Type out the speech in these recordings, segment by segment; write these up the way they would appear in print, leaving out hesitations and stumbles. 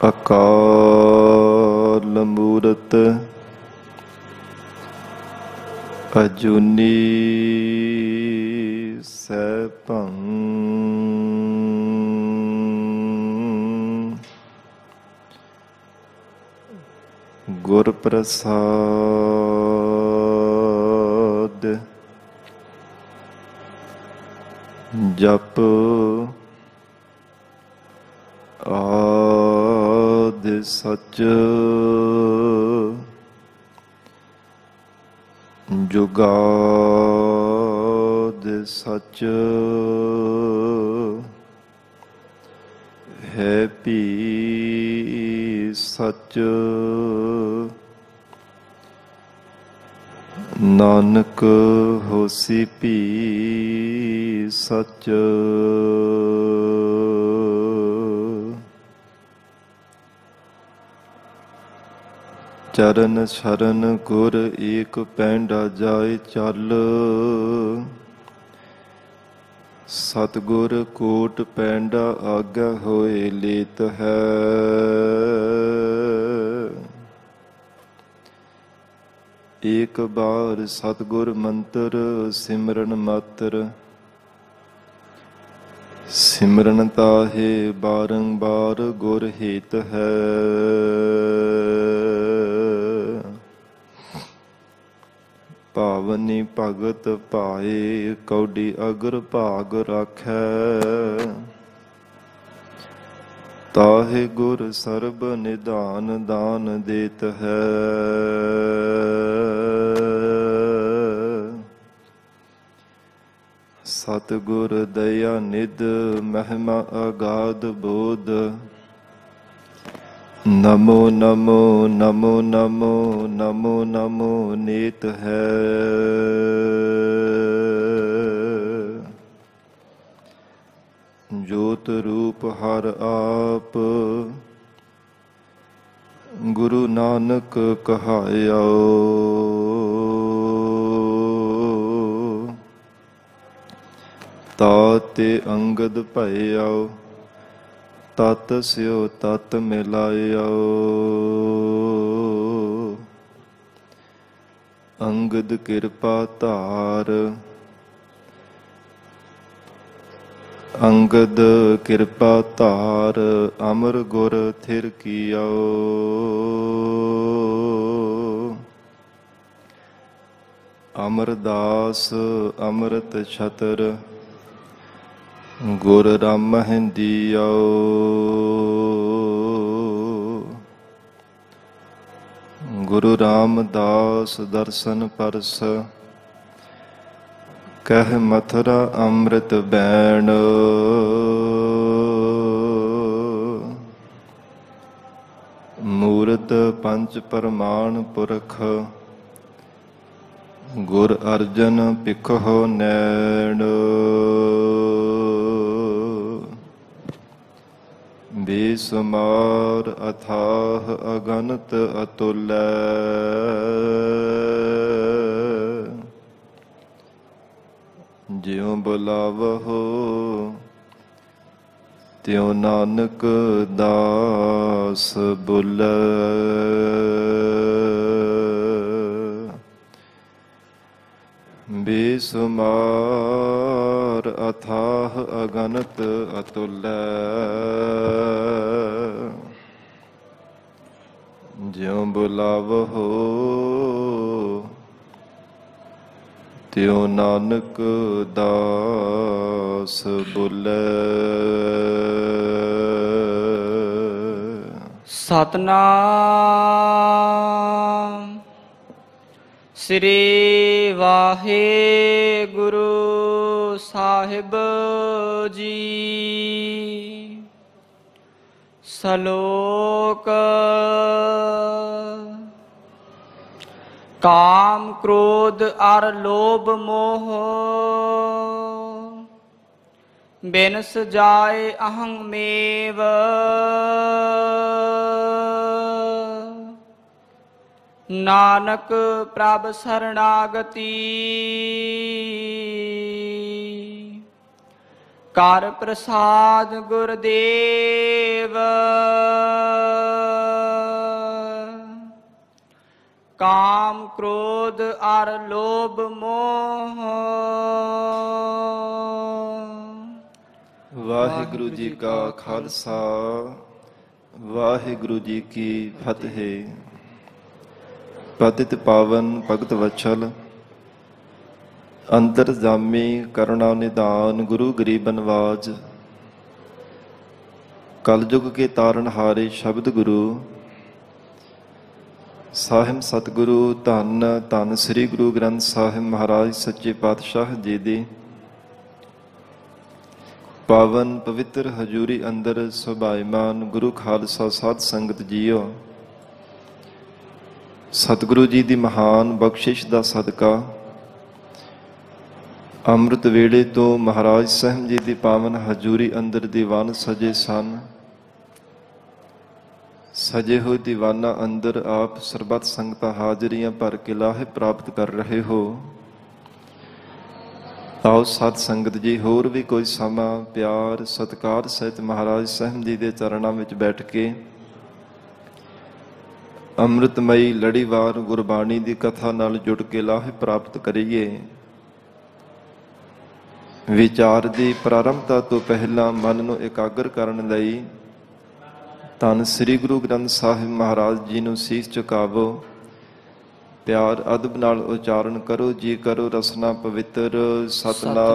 ਅਕਾਲ ਮੂਰਤ ਅਜੂਨੀ ਸੈਭੰ ਗੁਰ ਪ੍ਰਸਾਦ ਜਪ ਆਦਿ ਸਚ ਜੁਗਾਦ ਸਚ ਹੈ ਭੀ ਸਚ ਨਾਨਕ ਹੋਸੀ ਭੀ ਸਚ ਚਰਨ ਸ਼ਰਨ ਗੁਰ ਏਕ ਪੈਂਡਾ ਜਾਏ ਚੱਲ ਸਤਿਗੁਰ ਕੋਟ ਪੈਂਡਾ ਆਗਾ ਹੋਏ ਲੇਤ ਹੈ ਏਕ ਬਾਰ ਸਤਿਗੁਰ ਮੰਤਰ ਸਿਮਰਨ ਮਾਤਰ ਸਿਮਰਨ ਤਾਹੇ ਬਾਰੰਬਾਰ ਗੁਰ ਹਿਤ ਹੈ ਭਾਵਨੀ ਭਗਤ ਭਾਏ ਕੌਡੀ ਅਗਰ ਭਾਗ ਰਾਖੈ ਤਾਹੇ ਗੁਰ ਸਰਬ ਨਿਧਾਨ ਦਾਨ ਦੇਤ ਹੈ ਸਤਿਗੁਰ ਦਇਆ ਨਿਧ ਮਹਿਮਾ ਅਗਾਧ ਬੋਧ ਨਮੋ ਨਮੋ ਨਮੋ ਨਮੋ ਨਮੋ ਨਮੋ ਨੀਤ ਹੈ ਜੋਤ ਰੂਪ ਹਰ ਆਪ ਗੁਰੂ ਨਾਨਕ ਕਹਾਇਓ ਤਾਤੇ ਅੰਗਦ ਭਇਓ ਤਤ ਸਿਓ ਤਤ ਮਿਲਾਇਓ ਅੰਗਦ ਕਿਰਪਾ ਧਾਰ ਅੰਗਦ ਕਿਰਪਾ ਧਾਰ ਅਮਰ ਗੁਰ ਥਿਰ ਕੀਓ ਅਮਰਦਾਸ ਅੰਮ੍ਰਿਤ ਛਤਰ ਗੁਰ ਰਾਮਹਿੰਦੀਓ ਗੁਰੂ ਰਾਮਦਾਸ ਦਰਸ਼ਨ ਪਰਸ ਕਹਿ ਮਥੁਰਾ ਅੰਮ੍ਰਿਤ ਬੈਣ ਮੂਰਤ ਪੰਚ ਪ੍ਰਮਾਣ ਪੁਰਖ ਗੁਰ ਅਰਜਨ ਭਿਖਹੁ ਨੈਣ ਬੇਸੁਮਾਰ ਅਥਾਹ ਅਗਨਤ ਅਤੁਲੈ ਜਿਉ ਬੁਲਾਵਹੁ ਤਿਉ ਨਾਨਕ ਦਾਸ ਬੁਲੈ ਬੇਸੁਮਾਰ ਅਥਾਹ ਅਗਨਤ ਅਤੁਲੈ ਜਿਉ ਬੁਲਾਵਹੁ ਤਿਉ ਨਾਨਕ ਦਾਸ ਬੁਲੈ ਸਤਨਾਮ ਸ੍ਰੀ ਵਾਹਿਗੁਰੂ ਸਾਹਿਬ ਜੀ। ਸ਼ਲੋਕ ਕਾਮ ਕ੍ਰੋਧ ਅਰ ਲੋਭ ਮੋਹ ਬਿਨਸ ਜਾਏ ਅਹੰ ਮੇਵ ਨਾਨਕ ਪ੍ਰਭ ਸਰਣਾਗਤੀ ਕਰ ਪ੍ਰਸਾਦ ਗੁਰਦੇਵ ਕਾਮ ਕ੍ਰੋਧ ਅਰ ਲੋਭ ਮੋਹ। ਵਾਹਿਗੁਰੂ ਜੀ ਕਾ ਖਾਲਸਾ, ਵਾਹਿਗੁਰੂ ਜੀ ਕੀ ਫਤਿਹ। ਪਤਿਤ ਪਾਵਨ ਭਗਤ ਵਛਲ, ਅੰਤਰਜਾਮੀ ਕਰੁਣਾ ਨਿਧਾਨ, ਗੁਰੂ ਗਰੀਬ ਨਵਾਜ। ਕਲਯੁਗ ਕੇ ਤਾਰਨਹਾਰੇ ਸ਼ਬਦ ਗੁਰੂ, ਸਾਹਿਬ ਸਤਿਗੁਰੂ ਧੰਨ ਧੰਨ ਸ੍ਰੀ ਗੁਰੂ ਗ੍ਰੰਥ ਸਾਹਿਬ ਮਹਾਰਾਜ ਸੱਚੇ ਪਾਤਸ਼ਾਹ ਜੀ ਦੀ ਪਾਵਨ ਪਵਿੱਤਰ ਹਜ਼ੂਰੀ ਅੰਦਰ ਸੁਭਾਈਮਾਨ ਗੁਰੂ ਖਾਲਸਾ ਸਾਧ ਸੰਗਤ ਜੀਓ। ਸਤਿਗੁਰੂ ਜੀ ਦੀ ਮਹਾਨ ਬਖਸ਼ਿਸ਼ ਦਾ ਸਦਕਾ ਅੰਮ੍ਰਿਤ ਵੇਲੇ ਤੋਂ ਮਹਾਰਾਜ ਸਾਹਿਬ ਜੀ ਦੀ ਪਾਵਨ ਹਜ਼ੂਰੀ ਅੰਦਰ ਦੀਵਾਨ ਸਜੇ ਸਨ। ਸਜੇ ਹੋਏ ਦੀਵਾਨਾਂ ਅੰਦਰ ਆਪ ਸਰਬੱਤ ਸੰਗਤਾਂ ਹਾਜ਼ਰੀਆਂ ਭਰ ਕੇ ਲਾਹੇ ਪ੍ਰਾਪਤ ਕਰ ਰਹੇ ਹੋ। ਆਓ ਸਤ ਸੰਗਤ ਜੀ, ਹੋਰ ਵੀ ਕੋਈ ਸਮਾਂ ਪਿਆਰ ਸਤਿਕਾਰ ਸਹਿਤ ਮਹਾਰਾਜ ਸਾਹਿਬ ਜੀ ਦੇ ਚਰਨਾਂ ਵਿੱਚ ਬੈਠ ਕੇ ਅੰਮ੍ਰਿਤਮਈ ਲੜੀਵਾਰ ਗੁਰਬਾਣੀ ਦੀ ਕਥਾ ਨਾਲ ਜੁੜ ਕੇ ਲਾਹੇ ਪ੍ਰਾਪਤ ਕਰੀਏ। ਵਿਚਾਰ ਦੀ ਪ੍ਰਾਰੰਭਤਾ ਤੋਂ ਪਹਿਲਾਂ ਮਨ ਨੂੰ ਇਕਾਗਰ ਕਰਨ ਲਈ ਧੰਨ ਸ੍ਰੀ ਗੁਰੂ ਗ੍ਰੰਥ ਸਾਹਿਬ ਮਹਾਰਾਜ ਜੀ ਨੂੰ ਸੀਸ ਝੁਕਾਵੋ। ਪਿਆਰ ਅਦਬ ਨਾਲ ਉਚਾਰਨ ਕਰੋ। ਜੀ ਕਰੋ ਰਸਨਾ ਪਵਿੱਤਰ। ਸਤਿਨਾਮ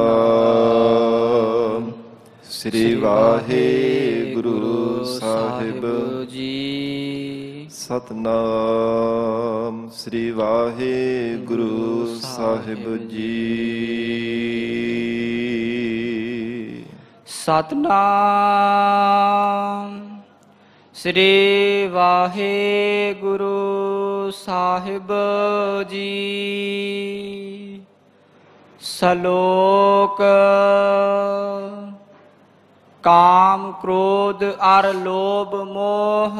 ਸ੍ਰੀ ਵਾਹਿਗੁਰੂ ਸਾਹਿਬ ਜੀ। ਸਤਿਨਾਮ ਸ੍ਰੀ ਵਾਹਿਗੁਰੂ ਸਾਹਿਬ ਜੀ। ਸਤਿਨਾਮ ਸ੍ਰੀ ਵਾਹਿਗੁਰੂ ਸਾਹਿਬ ਜੀ। ਸ਼ਲੋਕ। ਕਾਮ ਕ੍ਰੋਧ ਅਰ ਲੋਭ ਮੋਹ।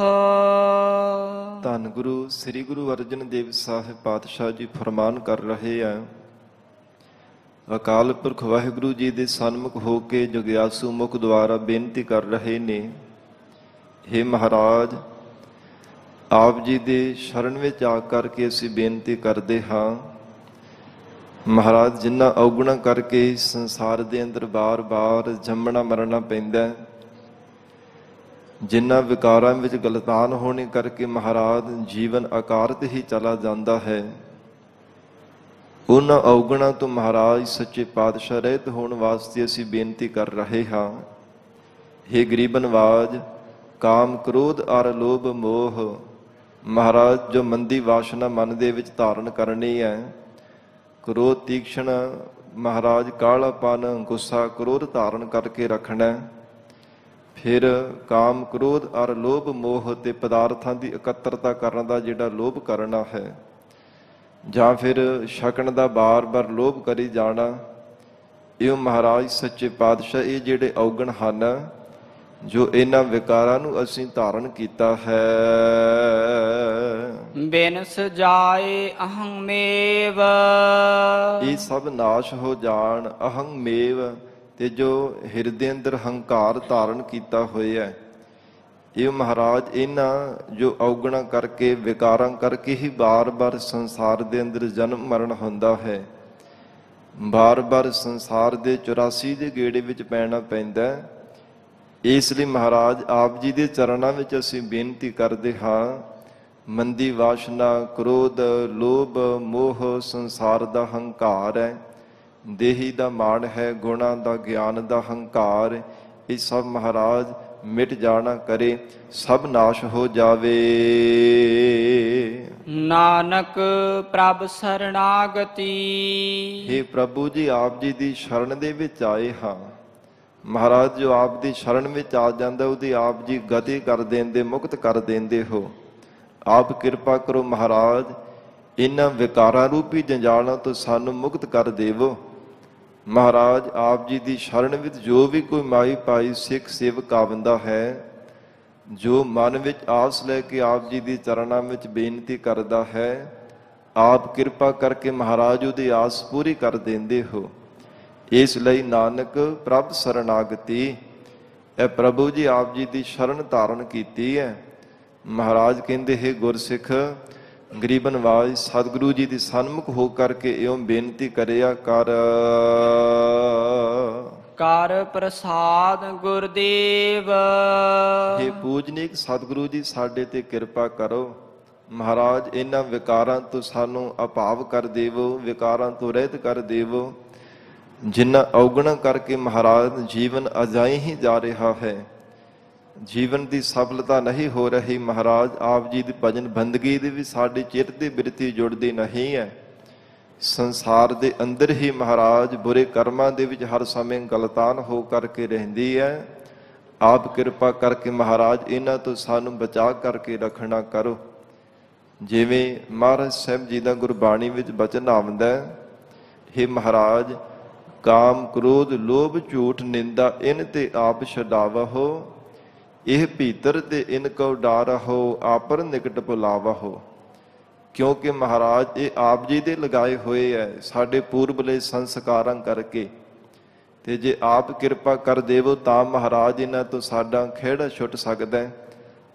ਧੰਨ ਗੁਰੂ ਸ੍ਰੀ ਗੁਰੂ ਅਰਜਨ ਦੇਵ ਸਾਹਿਬ ਪਾਤਸ਼ਾਹ ਜੀ ਫਰਮਾਨ ਕਰ ਰਹੇ ਆ। ਅਕਾਲ ਪੁਰਖ ਵਾਹਿਗੁਰੂ ਜੀ ਦੇ ਸਨਮੁਖ ਹੋ ਕੇ ਜਗਿਆਸੂ ਮੁਖ ਦੁਆਰਾ ਬੇਨਤੀ ਕਰ ਰਹੇ ਨੇ, ਹੇ ਮਹਾਰਾਜ, ਆਪ ਜੀ ਦੇ ਸ਼ਰਨ ਵਿੱਚ ਆ ਕਰਕੇ ਅਸੀਂ ਬੇਨਤੀ ਕਰਦੇ ਹਾਂ। ਮਹਾਰਾਜ, ਜਿੰਨਾ ਔਗੁਣਾ ਕਰਕੇ ਸੰਸਾਰ ਦੇ ਅੰਦਰ ਬਾਰ-ਬਾਰ ਜੰਮਣਾ ਮਰਨਾ ਪੈਂਦਾ, ਜਿੰਨਾ ਵਿਕਾਰਾਂ ਵਿੱਚ ਗਲਤਾਨ ਹੋਣੇ ਕਰਕੇ ਮਹਾਰਾਜ ਜੀਵਨ ਆਕਾਰਤ ਹੀ ਚਲਾ ਜਾਂਦਾ ਹੈ, ਉਹਨਾਂ ਔਗੁਣਾ ਤੋਂ ਮਹਾਰਾਜ ਸੱਚੇ ਪਾਤਸ਼ਾਹ ਰਹਿਤ ਹੋਣ ਵਾਸਤੇ ਅਸੀਂ ਬੇਨਤੀ ਕਰ ਰਹੇ ਹਾਂ। ਹੇ ਗਰੀਬ ਨਵਾਜ, ਕਾਮ ਕ੍ਰੋਧ ਅਰ ਲੋਭ ਮੋਹ। ਮਹਾਰਾਜ, ਜੋ ਮੰਦੀ ਵਾਸ਼ਨਾ ਮਨ ਦੇ ਵਿੱਚ ਧਾਰਨ ਕਰਨੀ ਹੈ, ਕ੍ਰੋਧ ਤੀਕਸ਼ਣ, ਮਹਾਰਾਜ ਕਾਲਾਪਨ ਗੁੱਸਾ ਕ੍ਰੋਧ ਧਾਰਨ ਕਰਕੇ ਰੱਖਣਾ। ਫਿਰ ਕਾਮ ਕ੍ਰੋਧ ਅਰ ਲੋਭ ਮੋਹ ਤੇ ਪਦਾਰਥਾਂ ਦੀ ਇਕੱਤਰਤਾ ਕਰਨ ਦਾ ਜਿਹੜਾ ਲੋਭ ਕਰਨਾ ਹੈ, ਜਾਂ ਫਿਰ ਛਕਣ ਦਾ ਬਾਰ-ਬਾਰ ਲੋਭ ਕਰੀ ਜਾਣਾ, ਇਹ ਮਹਾਰਾਜ ਸੱਚੇ ਪਾਤਸ਼ਾਹ ਇਹ ਜਿਹੜੇ ਔਗਣ ਹਨ, ਜੋ ਇਹਨਾਂ ਵਿਕਾਰਾਂ ਨੂੰ ਅਸੀਂ ਧਾਰਨ ਕੀਤਾ ਹੈ। ਬਿਨ ਸਜਾਏ ਅਹੰ ਮੇਵ। ਇਹ ਸਭ ਨਾਸ਼ ਹੋ ਜਾਣ। ਅਹੰ ਮੇਵ, ਤੇ ਜੋ ਹਿਰਦੇ ਅੰਦਰ ਹੰਕਾਰ ਧਾਰਨ ਕੀਤਾ ਹੋਇਆ, ਇਹ ਮਹਾਰਾਜ ਇਹਨਾਂ ਜੋ ਔਗਣਾ ਕਰਕੇ ਵਿਕਾਰਾਂ ਕਰਕੇ ਹੀ ਬਾਰ-ਬਾਰ ਸੰਸਾਰ ਦੇ ਅੰਦਰ ਜਨਮ ਮਰਨ ਹੁੰਦਾ ਹੈ। ਬਾਰ-ਬਾਰ ਸੰਸਾਰ ਦੇ 84 ਦੇ ਗੇੜੇ ਵਿੱਚ ਪੈਣਾ ਪੈਂਦਾ। ਇਸ ਲਈ ਮਹਾਰਾਜ ਆਪ ਜੀ ਦੇ ਚਰਨਾਂ ਵਿੱਚ ਅਸੀਂ ਬੇਨਤੀ ਕਰਦੇ ਹਾਂ, ਮੰਦੀ ਵਾਸ਼ਨਾ, ਕ੍ਰੋਧ, ਲੋਭ, ਮੋਹ ਸੰਸਾਰ ਦਾ ਹੰਕਾਰ ਹੈ, ਦੇਹੀ ਦਾ ਮਾਣ ਹੈ, ਗੁਣਾਂ ਦਾ ਗਿਆਨ ਦਾ ਹੰਕਾਰ, ਇਹ ਸਭ ਮਹਾਰਾਜ ਮਿਟ ਜਾਣਾ ਕਰੇ, ਸਭ ਨਾਸ਼ ਹੋ ਜਾਵੇ। ਨਾਨਕ ਪ੍ਰਭ ਸਰਣਾਗਤੀ। ਹੇ ਪ੍ਰਭੂ ਜੀ, ਆਪ ਜੀ ਦੀ ਸ਼ਰਨ ਦੇ ਵਿੱਚ ਆਏ ਹਾਂ। ਮਹਾਰਾਜ, ਜੋ ਆਪ ਦੀ ਸ਼ਰਨ ਵਿੱਚ ਆ ਜਾਂਦਾ ਉਹਦੀ ਆਪ ਜੀ ਗਤੀ ਕਰ ਦੇਂਦੇ, ਮੁਕਤ ਕਰ ਦੇਂਦੇ ਹੋ। ਆਪ ਕਿਰਪਾ ਕਰੋ ਮਹਾਰਾਜ, ਇਹਨਾਂ ਵਿਕਾਰਾਂ ਰੂਪੀ ਜੰਜਾਲਾਂ ਤੋਂ ਸਾਨੂੰ ਮੁਕਤ ਕਰ ਦੇਵੋ। ਮਹਾਰਾਜ, ਆਪ ਜੀ ਦੀ ਸ਼ਰਨ ਵਿੱਚ ਜੋ ਵੀ ਕੋਈ ਮਾਈ ਭਾਈ ਸਿੱਖ ਸੇਵਕ ਆਵੰਦਾ ਹੈ, ਜੋ ਮਨ ਵਿੱਚ ਆਸ ਲੈ ਕੇ ਆਪ ਜੀ ਦੀ ਚਰਨਾਂ ਵਿੱਚ ਬੇਨਤੀ ਕਰਦਾ ਹੈ, ਆਪ ਕਿਰਪਾ ਕਰਕੇ ਮਹਾਰਾਜ ਉਹਦੀ ਆਸ ਪੂਰੀ ਕਰ ਦਿੰਦੇ ਹੋ। ਇਸ ਲਈ ਨਾਨਕ ਪ੍ਰਭ ਸਰਨਾਗਤੀ। ਇਹ ਪ੍ਰਭੂ ਜੀ ਆਪ ਜੀ ਦੀ ਸ਼ਰਨ ਧਾਰਨ ਕੀਤੀ ਹੈ। ਮਹਾਰਾਜ ਕਹਿੰਦੇ ਹੈ ਗੁਰਸਿੱਖ, ਗਰੀਬ ਨਵਾਜ ਸਤਿਗੁਰੂ ਜੀ ਦੀ ਸਨਮੁਖ ਹੋ ਕਰਕੇ ਇਉਂ ਬੇਨਤੀ ਕਰਿਆ ਕਰ। ਕਰ ਪ੍ਰਸਾਦ ਗੁਰਦੇਵ। हे ਪੂਜਨੀਕ ਸਤਿਗੁਰੂ ਜੀ ਸਾਡੇ ਤੇ ਕਿਰਪਾ ਕਰੋ। ਮਹਾਰਾਜ ਇਹਨਾਂ ਵਿਕਾਰਾਂ ਤੋਂ ਸਾਨੂੰ ਅਭਾਵ ਕਰ ਦੇਵੋ, ਵਿਕਾਰਾਂ ਤੋਂ ਰਹਿਤ ਕਰ ਦੇਵੋ, ਜਿਨ੍ਹਾਂ ਔਗਣਾਂ ਕਰਕੇ ਮਹਾਰਾਜ ਜੀਵਨ ਅਜਾਈ ਹੀ ਜਾ ਰਿਹਾ ਹੈ, ਜੀਵਨ ਦੀ ਸਫਲਤਾ ਨਹੀਂ ਹੋ ਰਹੀ। ਮਹਾਰਾਜ ਆਪ ਜੀ ਦੀ ਭਜਨ ਬੰਦਗੀ ਦੇ ਵੀ ਸਾਡੇ ਚਿੱਤ ਦੀ ਬਿਰਤੀ ਜੁੜਦੀ ਨਹੀਂ ਹੈ। ਸੰਸਾਰ ਦੇ ਅੰਦਰ ਹੀ ਮਹਾਰਾਜ ਬੁਰੇ ਕਰਮਾਂ ਦੇ ਵਿੱਚ ਹਰ ਸਮੇਂ ਗਲਤਾਨ ਹੋ ਕਰਕੇ ਰਹਿੰਦੀ ਹੈ। ਆਪ ਕਿਰਪਾ ਕਰਕੇ ਮਹਾਰਾਜ ਇਹਨਾਂ ਤੋਂ ਸਾਨੂੰ ਬਚਾ ਕਰਕੇ ਰੱਖਣਾ ਕਰੋ। ਜਿਵੇਂ ਮਹਾਰਾਜ ਸਾਹਿਬ ਜੀ ਦਾ ਗੁਰਬਾਣੀ ਵਿੱਚ ਬਚਨ ਆਉਂਦਾ ਹੈ, हे ਮਹਾਰਾਜ ਕਾਮ ਕ੍ਰੋਧ ਲੋਭ ਝੂਠ ਨਿੰਦਾ ਇਨ ਤੇ ਆਪ ਛਡਾਵਹੁ, ਇਹ ਭੀਤਰ ਤੇ ਇਨ ਕਉ ਡਾਰਹੁ, ਆਪਰ ਨਿਕਟ ਬੁਲਾਵਹੁ। ਕਿਉਂਕਿ ਮਹਾਰਾਜ ਇਹ ਆਪ ਜੀ ਦੇ ਲਗਾਏ ਹੋਏ ਹੈ ਸਾਡੇ ਪੂਰਬਲੇ ਸੰਸਕਾਰਾਂ ਕਰਕੇ, ਤੇ ਜੇ ਆਪ ਕਿਰਪਾ ਕਰ ਦੇਵੋ ਤਾਂ ਮਹਾਰਾਜ ਇਹਨਾਂ ਤੋਂ ਸਾਡਾ ਖਿਹੜਾ ਛੁੱਟ ਸਕਦਾ ਹੈ,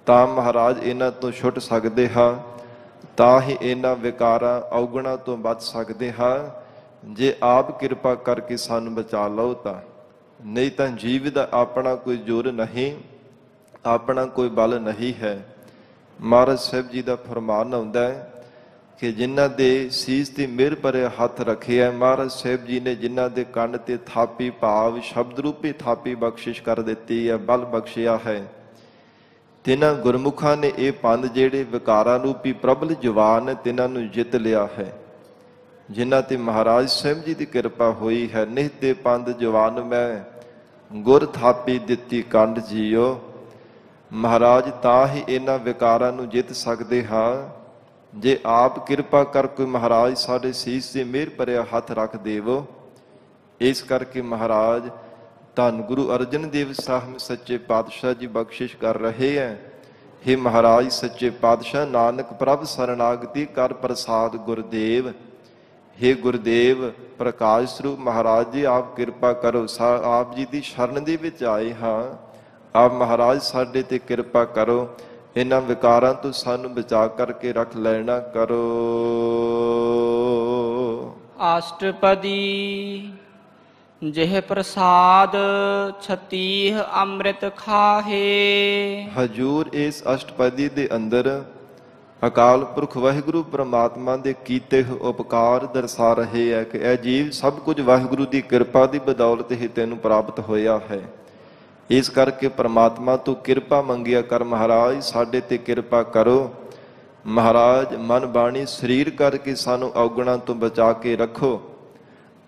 ਤਾਂ ਮਹਾਰਾਜ ਇਹਨਾਂ ਤੋਂ ਛੁੱਟ ਸਕਦੇ ਹਾਂ, ਤਾਂ ਹੀ ਇਹਨਾਂ ਵਿਕਾਰਾਂ ਔਗਣਾਂ ਤੋਂ ਬਚ ਸਕਦੇ ਹਾਂ। ਜੇ ਆਪ ਕਿਰਪਾ ਕਰਕੇ ਸਾਨੂੰ ਬਚਾ ਲਓ ਤਾਂ, ਨਹੀਂ ਤਾਂ ਜੀਵ ਦਾ ਆਪਣਾ ਕੋਈ ਜ਼ੋਰ ਨਹੀਂ, ਆਪਣਾ ਕੋਈ ਬਲ ਨਹੀਂ ਹੈ। ਮਹਾਰਾਜ ਸਾਹਿਬ ਜੀ ਦਾ ਫਰਮਾਨ ਆਉਂਦਾ ਹੈ ਕਿ ਜਿਨ੍ਹਾਂ ਦੇ ਸੀਸ ਤੇ ਮਿਹਰ ਭਰੇ ਹੱਥ ਰੱਖਿਆ, ਮਹਾਰਾਜ ਸਾਹਿਬ ਜੀ ਨੇ ਜਿਨ੍ਹਾਂ ਦੇ ਕੰਨ ਤੇ ਥਾਪੀ ਭਾਵ ਸ਼ਬਦ ਰੂਪੀ ਥਾਪੀ ਬਖਸ਼ਿਸ਼ ਕਰ ਦਿੱਤੀ ਹੈ, ਬਲ ਬਖਸ਼ਿਆ ਹੈ, ਤਿਨਾਂ ਗੁਰਮੁਖਾਂ ਨੇ ਇਹ ਪੰਧ ਜਿਹੜੇ ਵਿਕਾਰਾਂ ਰੂਪੀ ਪ੍ਰਬਲ ਜਵਾਨ ਹੈ ਤਿਨਾਂ ਨੂੰ ਜਿੱਤ ਲਿਆ ਹੈ। ਜਿਨ੍ਹਾਂ ਤੇ ਮਹਾਰਾਜ ਸਾਹਿਬ ਜੀ ਦੀ ਕਿਰਪਾ ਹੋਈ ਹੈ, ਨਿਹਤੇ ਪੰਧ ਜਵਾਨ ਮੈਂ ਗੁਰ ਥਾਪੀ ਦਿੱਤੀ ਕੰਡ ਜੀਓ। ਮਹਾਰਾਜ ਤਾਂ ਹੀ ਇਹਨਾਂ ਵਿਕਾਰਾਂ ਨੂੰ ਜਿੱਤ ਸਕਦੇ ਹਾਂ ਜੇ ਆਪ ਕਿਰਪਾ ਕਰ ਕੋਈ ਮਹਾਰਾਜ ਸਾਡੇ ਸੀਸ ਤੇ ਮਿਹਰ ਭਰਿਆ ਹੱਥ ਰੱਖ ਦੇਵੋ। ਇਸ ਕਰਕੇ ਮਹਾਰਾਜ ਧੰਨ ਗੁਰੂ ਅਰਜਨ ਦੇਵ ਸਾਹਿਬ ਸੱਚੇ ਪਾਤਸ਼ਾਹ ਜੀ ਬਖਸ਼ਿਸ਼ ਕਰ ਰਹੇ ਹੈ। हे ਮਹਾਰਾਜ ਸੱਚੇ ਪਾਤਸ਼ਾਹ ਨਾਨਕ ਪ੍ਰਭ ਸਰਨਾਗਤੀ ਕਰ ਪ੍ਰਸਾਦ ਗੁਰਦੇਵ। हे ਗੁਰਦੇਵ ਪ੍ਰਕਾਸ਼ ਸਰੂਪ ਮਹਾਰਾਜ ਜੀ ਆਪ ਕਿਰਪਾ ਕਰੋ, ਆਪ ਜੀ ਦੀ ਸ਼ਰਨ ਦੇ ਵਿੱਚ ਆਏ ਹਾਂ, ਆਪ ਮਹਾਰਾਜ ਸਾਡੇ ਤੇ ਕਿਰਪਾ ਕਰੋ, ਇਹਨਾਂ ਵਿਕਾਰਾਂ ਤੋਂ ਸਾਨੂੰ ਬਚਾ ਕਰਕੇ ਰੱਖ ਲੈਣਾ ਕਰੋ। ਅਸ਼ਟਪਦੀ ਜਿਹ ਪ੍ਰਸਾਦ ਛਤੀਹ ਅੰਮ੍ਰਿਤ ਖਾਹੇ। ਹਜੂਰ ਇਸ ਅਸ਼ਟਪਦੀ ਦੇ ਅੰਦਰ ਅਕਾਲ ਪੁਰਖ ਵਾਹਿਗੁਰੂ ਪ੍ਰਮਾਤਮਾ ਦੇ ਕੀਤੇ ਉਪਕਾਰ ਦਰਸਾ ਰਹੇ ਹੈ ਕਿ ਇਹ ਜੀਵ ਸਭ ਕੁਝ ਵਾਹਿਗੁਰੂ ਦੀ ਕਿਰਪਾ ਦੀ ਬਦੌਲਤ ਹੀ ਤੈਨੂੰ ਪ੍ਰਾਪਤ ਹੋਇਆ ਹੈ। ਇਸ ਕਰਕੇ ਪ੍ਰਮਾਤਮਾ ਤੋਂ ਕਿਰਪਾ ਮੰਗਿਆ ਕਰ, ਮਹਾਰਾਜ ਸਾਡੇ ਤੇ ਕਿਰਪਾ ਕਰੋ। ਮਹਾਰਾਜ ਮਨ ਬਾਣੀ ਸਰੀਰ ਕਰਕੇ ਸਾਨੂੰ ਔਗਣਾਂ ਤੋਂ ਬਚਾ ਕੇ ਰੱਖੋ।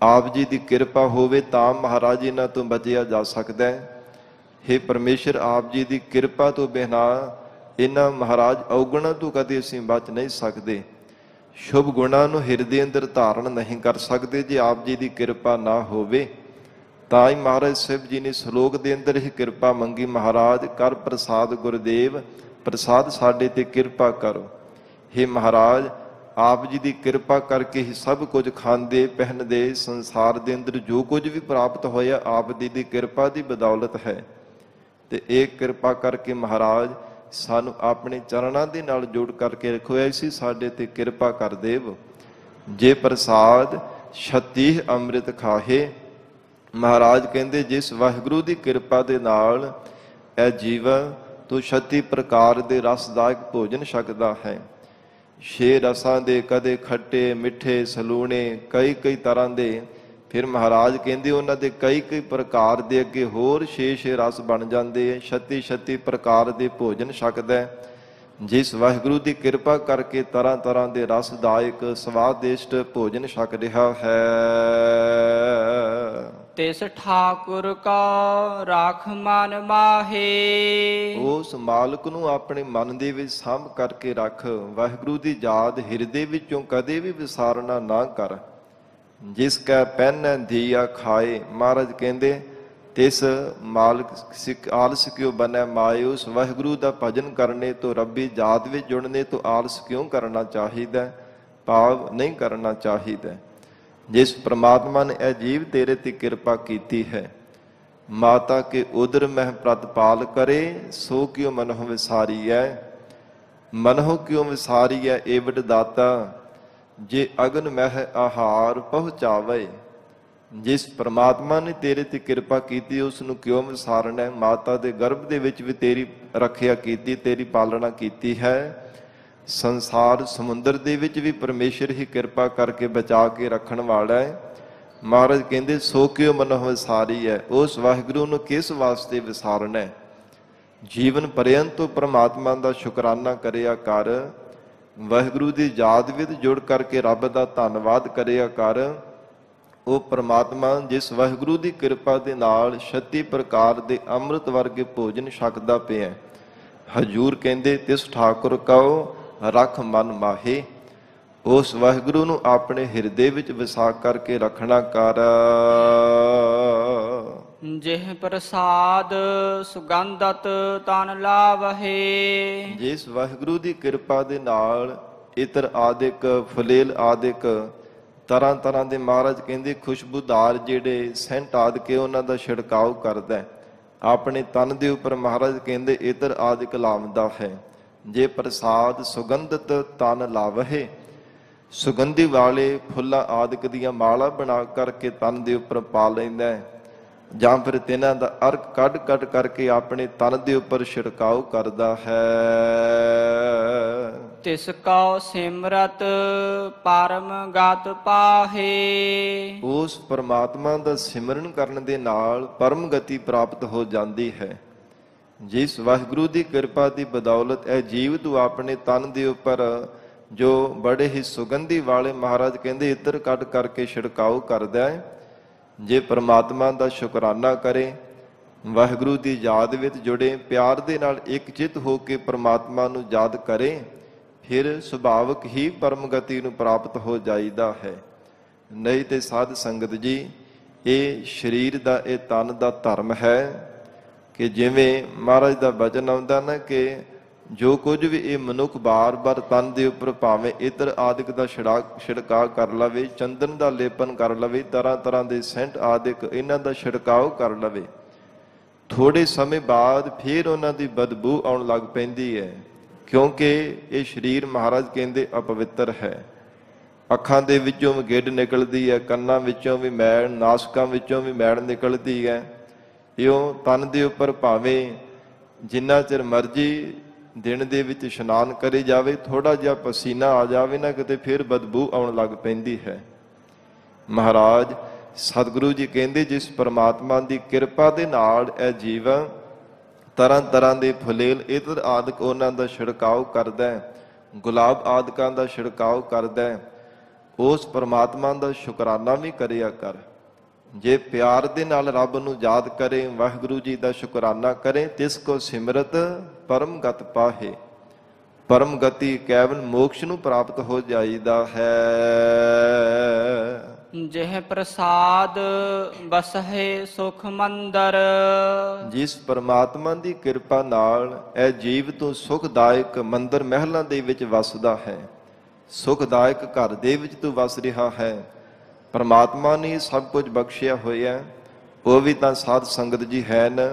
ਆਪ ਜੀ ਦੀ ਕਿਰਪਾ ਹੋਵੇ ਤਾਂ ਮਹਾਰਾਜ ਇਹਨਾਂ ਤੋਂ ਬਚਿਆ ਜਾ ਸਕਦਾ ਹੈ। हे ਪਰਮੇਸ਼ਰ ਆਪ ਜੀ ਦੀ ਕਿਰਪਾ ਤੋਂ ਬਿਨਾਂ ਇਹਨਾਂ ਮਹਾਰਾਜ ਔਗਣਾਂ ਤੋਂ ਕਦੇ ਅਸੀਂ ਬਚ ਨਹੀਂ ਸਕਦੇ। ਸ਼ੁਭ ਗੁਣਾਂ ਨੂੰ ਹਿਰਦੇ ਅੰਦਰ ਧਾਰਨ ਨਹੀਂ ਕਰ ਸਕਦੇ ਜੇ ਆਪ ਜੀ ਦੀ ਕਿਰਪਾ ਨਾ ਹੋਵੇ। ਤਾਂ ਹੀ ਮਹਾਰਾਜ ਸਾਹਿਬ ਜੀ ਨੇ ਸ਼ਲੋਕ ਦੇ ਅੰਦਰ ਹੀ ਕਿਰਪਾ ਮੰਗੀ, ਮਹਾਰਾਜ ਕਰ ਪ੍ਰਸਾਦ ਗੁਰਦੇਵ, ਪ੍ਰਸਾਦ ਸਾਡੇ ਤੇ ਕਿਰਪਾ ਕਰੋ। हे ਮਹਾਰਾਜ ਆਪ ਜੀ ਦੀ ਕਿਰਪਾ ਕਰਕੇ ਹੀ ਸਭ ਕੁਝ ਖਾਂਦੇ ਪਹਿਨਦੇ ਸੰਸਾਰ ਦੇ ਅੰਦਰ ਜੋ ਕੁਝ ਵੀ ਪ੍ਰਾਪਤ ਹੋਇਆ ਆਪ ਜੀ ਦੀ ਕਿਰਪਾ ਦੀ ਬਦੌਲਤ ਹੈ। ਤੇ ਇਹ ਕਿਰਪਾ ਕਰਕੇ ਮਹਾਰਾਜ ਸਾਨੂੰ ਆਪਣੇ ਚਰਨਾਂ ਦੇ ਨਾਲ ਜੋੜ ਕਰਕੇ ਰੱਖੋ, ਐਸੀ ਸਾਡੇ ਤੇ ਕਿਰਪਾ ਕਰ ਦੇਵ। ਜੇ ਪ੍ਰਸਾਦ ਛਤੀਹ ਅੰਮ੍ਰਿਤ ਖਾਹੇ। ਮਹਾਰਾਜ ਕਹਿੰਦੇ ਜਿਸ ਵਾਹਿਗੁਰੂ ਦੀ ਕਿਰਪਾ ਦੇ ਨਾਲ ਇਹ ਜੀਵਨ ਤੋਂ 36 ਪ੍ਰਕਾਰ ਦੇ ਰਸਦਾਇਕ ਭੋਜਨ ਛਕਦਾ ਹੈ। 6 ਰਸਾਂ ਦੇ, ਕਦੇ ਖੱਟੇ ਮਿੱਠੇ ਸਲੂਣੇ ਕਈ ਤਰ੍ਹਾਂ ਦੇ, ਫਿਰ ਮਹਾਰਾਜ ਕਹਿੰਦੇ ਉਹਨਾਂ ਦੇ ਕਈ ਪ੍ਰਕਾਰ ਦੇ ਅੱਗੇ ਹੋਰ 6 ਰਸ ਬਣ ਜਾਂਦੇ ਹੈ। 36 ਪ੍ਰਕਾਰ ਦੇ ਭੋਜਨ ਛਕਦਾ ਹੈ। ਜਿਸ ਵਾਹਿਗੁਰੂ ਦੀ ਕਿਰਪਾ ਕਰਕੇ ਤਰ੍ਹਾਂ ਦੇ ਰਸਦਾਇਕ ਸਵਾਦਿਸ਼ਟ ਭੋਜਨ ਛਕ ਰਿਹਾ ਹੈ, ਤਿਸ ਠਾਕੁਰ ਕਾ ਰਾਖ ਮਨ ਮਾਹੇ। ਉਸ ਮਾਲਕ ਨੂੰ ਆਪਣੇ ਮਨ ਦੇ ਵਿੱਚ ਸਾਂਭ ਕਰਕੇ ਰੱਖ। ਵਾਹਿਗੁਰੂ ਦੀ ਯਾਦ ਹਿਰਦੇ ਵਿੱਚੋਂ ਕਦੇ ਵੀ ਵਿਸਾਰਨਾ ਨਾ ਕਰ। ਜਿਸ ਕੈ ਪਹਿਨੈ ਦੀਆ ਖਾਏ। ਮਹਾਰਾਜ ਕਹਿੰਦੇ ਤਿਸ ਮਾਲਕ ਆਲਸ ਕਿਉਂ ਬਣੈ ਮਾਏ। ਉਸ ਵਾਹਿਗੁਰੂ ਦਾ ਭਜਨ ਕਰਨੇ ਤੋਂ, ਰੱਬੀ ਯਾਦ ਵਿੱਚ ਜੁੜਨੇ ਤੋਂ ਆਲਸ ਕਿਉਂ ਕਰਨਾ ਚਾਹੀਦਾ, ਭਾਵ ਨਹੀਂ ਕਰਨਾ ਚਾਹੀਦਾ। ਜਿਸ ਪ੍ਰਮਾਤਮਾ ਨੇ ਇਹ ਜੀਵ ਤੇਰੇ ਤੇ ਕਿਰਪਾ ਕੀਤੀ ਹੈ, ਮਾਤਾ ਕੇ ਉਦਰ ਮਹਿ ਪ੍ਰਤਪਾਲ ਕਰੇ, ਸੋ ਕਿਉ ਮਨਹੁ ਵਿਸਾਰੀਐ। ਮਨਹੁ ਕਿਉ ਵਿਸਾਰੀਐ ਏਵਡ ਦਾਤਾ, ਜੇ ਅਗਨ ਮਹਿ ਆਹਾਰ ਪਹੁੰਚਾਵੇ। ਜਿਸ ਪ੍ਰਮਾਤਮਾ ਨੇ ਤੇਰੇ ਤੇ ਕਿਰਪਾ ਕੀਤੀ ਉਸ ਨੂੰ ਕਿਉਂ ਵਿਸਾਰਨਾ ਹੈ? ਮਾਤਾ ਦੇ ਗਰਭ ਦੇ ਵਿੱਚ ਵੀ ਤੇਰੀ ਰੱਖਿਆ ਕੀਤੀ, ਤੇਰੀ ਪਾਲਣਾ ਕੀਤੀ ਹੈ। ਸੰਸਾਰ ਸਮੁੰਦਰ ਦੇ ਵਿੱਚ ਵੀ ਪਰਮੇਸ਼ਰ ਹੀ ਕਿਰਪਾ ਕਰਕੇ ਬਚਾ ਕੇ ਰੱਖਣ ਵਾਲਾ ਹੈ। ਮਹਾਰਾਜ ਕਹਿੰਦੇ ਸੋ ਕਿਉ ਮਨਹੁ ਵਿਸਾਰੀ ਹੈ। ਉਸ ਵਾਹਿਗੁਰੂ ਨੂੰ ਕਿਸ ਵਾਸਤੇ ਵਿਸਾਰਨਾ ਹੈ? ਜੀਵਨ ਪਰਯੰਤ ਤੋਂ ਪ੍ਰਮਾਤਮਾ ਦਾ ਸ਼ੁਕਰਾਨਾ ਕਰਿਆ ਕਰ, ਵਾਹਿਗੁਰੂ ਦੀ ਯਾਦ ਵਿੱਚ ਜੁੜ ਕਰਕੇ ਰੱਬ ਦਾ ਧੰਨਵਾਦ ਕਰਿਆ ਕਰ। ਉਹ ਪ੍ਰਮਾਤਮਾ ਜਿਸ ਵਾਹਿਗੁਰੂ ਦੀ ਕਿਰਪਾ ਦੇ ਨਾਲ 36 ਪ੍ਰਕਾਰ ਦੇ ਅੰਮ੍ਰਿਤ ਵਰਗੇ ਭੋਜਨ ਛਕਦਾ ਪਿਆ। ਹਜੂਰ ਕਹਿੰਦੇ ਤਿਸ ਠਾਕੁਰ ਕਉ ਰੱਖ ਮਨ ਮਾਹੇ। ਉਸ ਵਾਹਿਗੁਰੂ ਨੂੰ ਆਪਣੇ ਹਿਰਦੇ ਵਿੱਚ ਵਸਾ ਕਰਕੇ ਰੱਖਣਾ ਕਰ। ਜਿਹ ਪ੍ਰਸਾਦ ਸੁਗੰਧਤ ਤਨ ਲਾਵਹੇ। ਜਿਸ ਵਾਹਿਗੁਰੂ ਦੀ ਕਿਰਪਾ ਦੇ ਨਾਲ ਇਤਰ ਆਦਿਕ ਫਲੇਲ ਆਦਿਕ ਤਰ੍ਹਾਂ ਤਰ੍ਹਾਂ ਦੇ ਮਹਾਰਾਜ ਕਹਿੰਦੇ ਖੁਸ਼ਬੂਦਾਰ ਜਿਹੜੇ ਸੈਂਟ ਆਦਿਕੇ ਉਹਨਾਂ ਦਾ ਛਿੜਕਾਓ ਕਰਦਾ ਹੈ ਆਪਣੇ ਤਨ ਦੇ ਉੱਪਰ। ਮਹਾਰਾਜ ਕਹਿੰਦੇ ਇਤਰ ਆਦਿਕ ਲਾਵਦਾ ਹੈ। ਜੇ ਪ੍ਰਸਾਦ ਸੁਗੰਧਤ ਤਨ ਲਾਵਹੇ, ਸੁਗੰਧੀ ਵਾਲੇ ਫੁੱਲਾਂ ਆਦਿਕ ਦੀਆਂ ਮਾਲਾ ਬਣਾ ਕਰਕੇ ਤਨ ਦੇ ਉੱਪਰ ਪਾ ਲੈਂਦਾ ਹੈ, ਜਾਂ ਫਿਰ ਤਿੰਨਾਂ ਦਾ ਅਰਕ ਕੱਢ ਕੱਢ ਕਰਕੇ ਆਪਣੇ ਤਨ ਦੇ ਉੱਪਰ ਛਿੜਕਾਓ ਕਰਦਾ ਹੈ। ਤਿਸ ਕਉ ਸਿਮਰਤ ਪਰਮ ਗਤ ਪਾਹੇ। ਉਸ ਪਰਮਾਤਮਾ ਦਾ ਸਿਮਰਨ ਕਰਨ ਦੇ ਨਾਲ ਪਰਮ ਗਤੀ ਪ੍ਰਾਪਤ ਹੋ ਜਾਂਦੀ ਹੈ। ਜਿਸ ਵਾਹਿਗੁਰੂ ਦੀ ਕਿਰਪਾ ਦੀ ਬਦੌਲਤ ਇਹ ਜੀਵ ਤੂੰ ਆਪਣੇ ਤਨ ਦੇ ਉੱਪਰ ਜੋ ਬੜੇ ਹੀ ਸੁਗੰਧੀ ਵਾਲੇ ਮਹਾਰਾਜ ਕਹਿੰਦੇ ਇਤਰ ਕੱਢ ਕਰਕੇ ਛਿੜਕਾਓ ਕਰਦਾ ਹੈ। ਜੇ ਪਰਮਾਤਮਾ ਦਾ ਸ਼ੁਕਰਾਨਾ ਕਰੇ, ਵਾਹਿਗੁਰੂ ਦੀ ਯਾਦ ਵਿੱਚ ਜੁੜੇ, ਪਿਆਰ ਦੇ ਨਾਲ ਇੱਕ ਚਿੱਤ ਹੋ ਕੇ ਪਰਮਾਤਮਾ ਨੂੰ ਯਾਦ ਕਰੇ, ਫਿਰ ਸੁਭਾਵਕ ਹੀ ਪਰਮ ਗਤੀ ਨੂੰ ਪ੍ਰਾਪਤ ਹੋ ਜਾਈਦਾ ਹੈ। ਨਹੀਂ ਤੇ ਸਾਧ ਸੰਗਤ ਜੀ, ਇਹ ਸਰੀਰ ਦਾ ਇਹ ਤਨ ਦਾ ਧਰਮ ਹੈ ਕਿ ਜਿਵੇਂ ਮਹਾਰਾਜ ਦਾ ਬਚਨ ਆਉਂਦਾ ਨਾ ਕਿ ਜੋ ਕੁਝ ਵੀ ਇਹ ਮਨੁੱਖ ਬਾਰ-ਬਾਰ ਤਨ ਦੇ ਉੱਪਰ ਭਾਵੇਂ ਇਤਰ ਆਦਿਕ ਦਾ ਛਿੜਕਾਅ ਕਰ ਲਵੇ, ਚੰਦਨ ਦਾ ਲੇਪਨ ਕਰ ਲਵੇ, ਤਰ੍ਹਾਂ ਤਰ੍ਹਾਂ ਦੇ ਸੈਂਟ ਆਦਿਕ ਇਹਨਾਂ ਦਾ ਛਿੜਕਾਅ ਕਰ ਲਵੇ, ਥੋੜੇ ਸਮੇਂ ਬਾਅਦ ਫਿਰ ਉਹਨਾਂ ਦੀ ਬਦਬੂ ਆਉਣ ਲੱਗ ਪੈਂਦੀ ਹੈ। ਕਿਉਂਕਿ ਇਹ ਸਰੀਰ ਮਹਾਰਾਜ ਕਹਿੰਦੇ ਅਪਵਿੱਤਰ ਹੈ। ਅੱਖਾਂ ਦੇ ਵਿੱਚੋਂ ਵੀ ਗਿੱਡ ਨਿਕਲਦੀ ਹੈ, ਕੰਨਾਂ ਵਿੱਚੋਂ ਵੀ ਮੈਲ, ਨਾਸਕਾਂ ਵਿੱਚੋਂ ਵੀ ਮੈਲ ਨਿਕਲਦੀ ਹੈ। ਇਉਂ ਤਨ ਦੇ ਉੱਪਰ ਭਾਵੇਂ ਜਿੰਨਾ ਚਿਰ ਮਰਜ਼ੀ ਦਿਨ ਦੇ ਵਿੱਚ ਇਸ਼ਨਾਨ ਕਰੇ ਜਾਵੇ, ਥੋੜਾ ਜਿਹਾ ਪਸੀਨਾ ਆ ਜਾਵੇ ਨਾ ਕਿਤੇ, ਫਿਰ ਬਦਬੂ ਆਉਣ ਲੱਗ ਪੈਂਦੀ ਹੈ। ਮਹਾਰਾਜ ਸਤਿਗੁਰੂ ਜੀ ਕਹਿੰਦੇ ਜਿਸ ਪਰਮਾਤਮਾ ਦੀ ਕਿਰਪਾ ਦੇ ਨਾਲ ਇਹ ਜੀਵ ਤਰ੍ਹਾਂ ਤਰ੍ਹਾਂ ਦੇ ਫੁਲੇਲ ਇਤਰ ਆਦਿਕ ਉਹਨਾਂ ਦਾ ਛਿੜਕਾਓ ਕਰਦਾ ਹੈ, ਗੁਲਾਬ ਆਦਿਕਾਂ ਦਾ ਛਿੜਕਾਓ ਕਰਦਾ ਹੈ, ਉਸ ਪਰਮਾਤਮਾ ਦਾ ਸ਼ੁਕਰਾਨਾ ਵੀ ਕਰਿਆ ਕਰ। ਜੇ ਪਿਆਰ ਦੇ ਨਾਲ ਰੱਬ ਨੂੰ ਯਾਦ ਕਰੇ, ਵਾਹਿਗੁਰੂ ਜੀ ਦਾ ਸ਼ੁਕਰਾਨਾ ਕਰੇ, ਤਿਸ ਕੋ ਸਿਮਰਤ ਪਰਮ ਗਤ ਪਾਹੇ। ਪਰਮ ਗਤੀ ਕੇਵਲ ਮੋਕਸ਼ ਨੂੰ ਪ੍ਰਾਪਤ ਹੋ ਜਾਈਦਾ ਹੈ। ਜਿਹ ਪ੍ਰਸਾਦ ਬਸਹਿ ਸੁਖ ਮੰਦਰ। ਜਿਸ ਪਰਮਾਤਮਾ ਦੀ ਕਿਰਪਾ ਨਾਲ ਇਹ ਜੀਵ ਤੋਂ ਸੁਖਦਾਇਕ ਮੰਦਰ ਮਹਿਲਾਂ ਦੇ ਵਿੱਚ ਵਸਦਾ ਹੈ, ਸੁਖਦਾਇਕ ਘਰ ਦੇ ਵਿੱਚ ਤੂੰ ਵਸ ਰਿਹਾ ਹੈ। ਪਰਮਾਤਮਾ ਨੇ ਸਭ ਕੁਝ ਬਖਸ਼ਿਆ ਹੋਇਆ। ਉਹ ਵੀ ਤਾਂ ਸਾਧ ਸੰਗਤ ਜੀ ਹੈ ਨਾ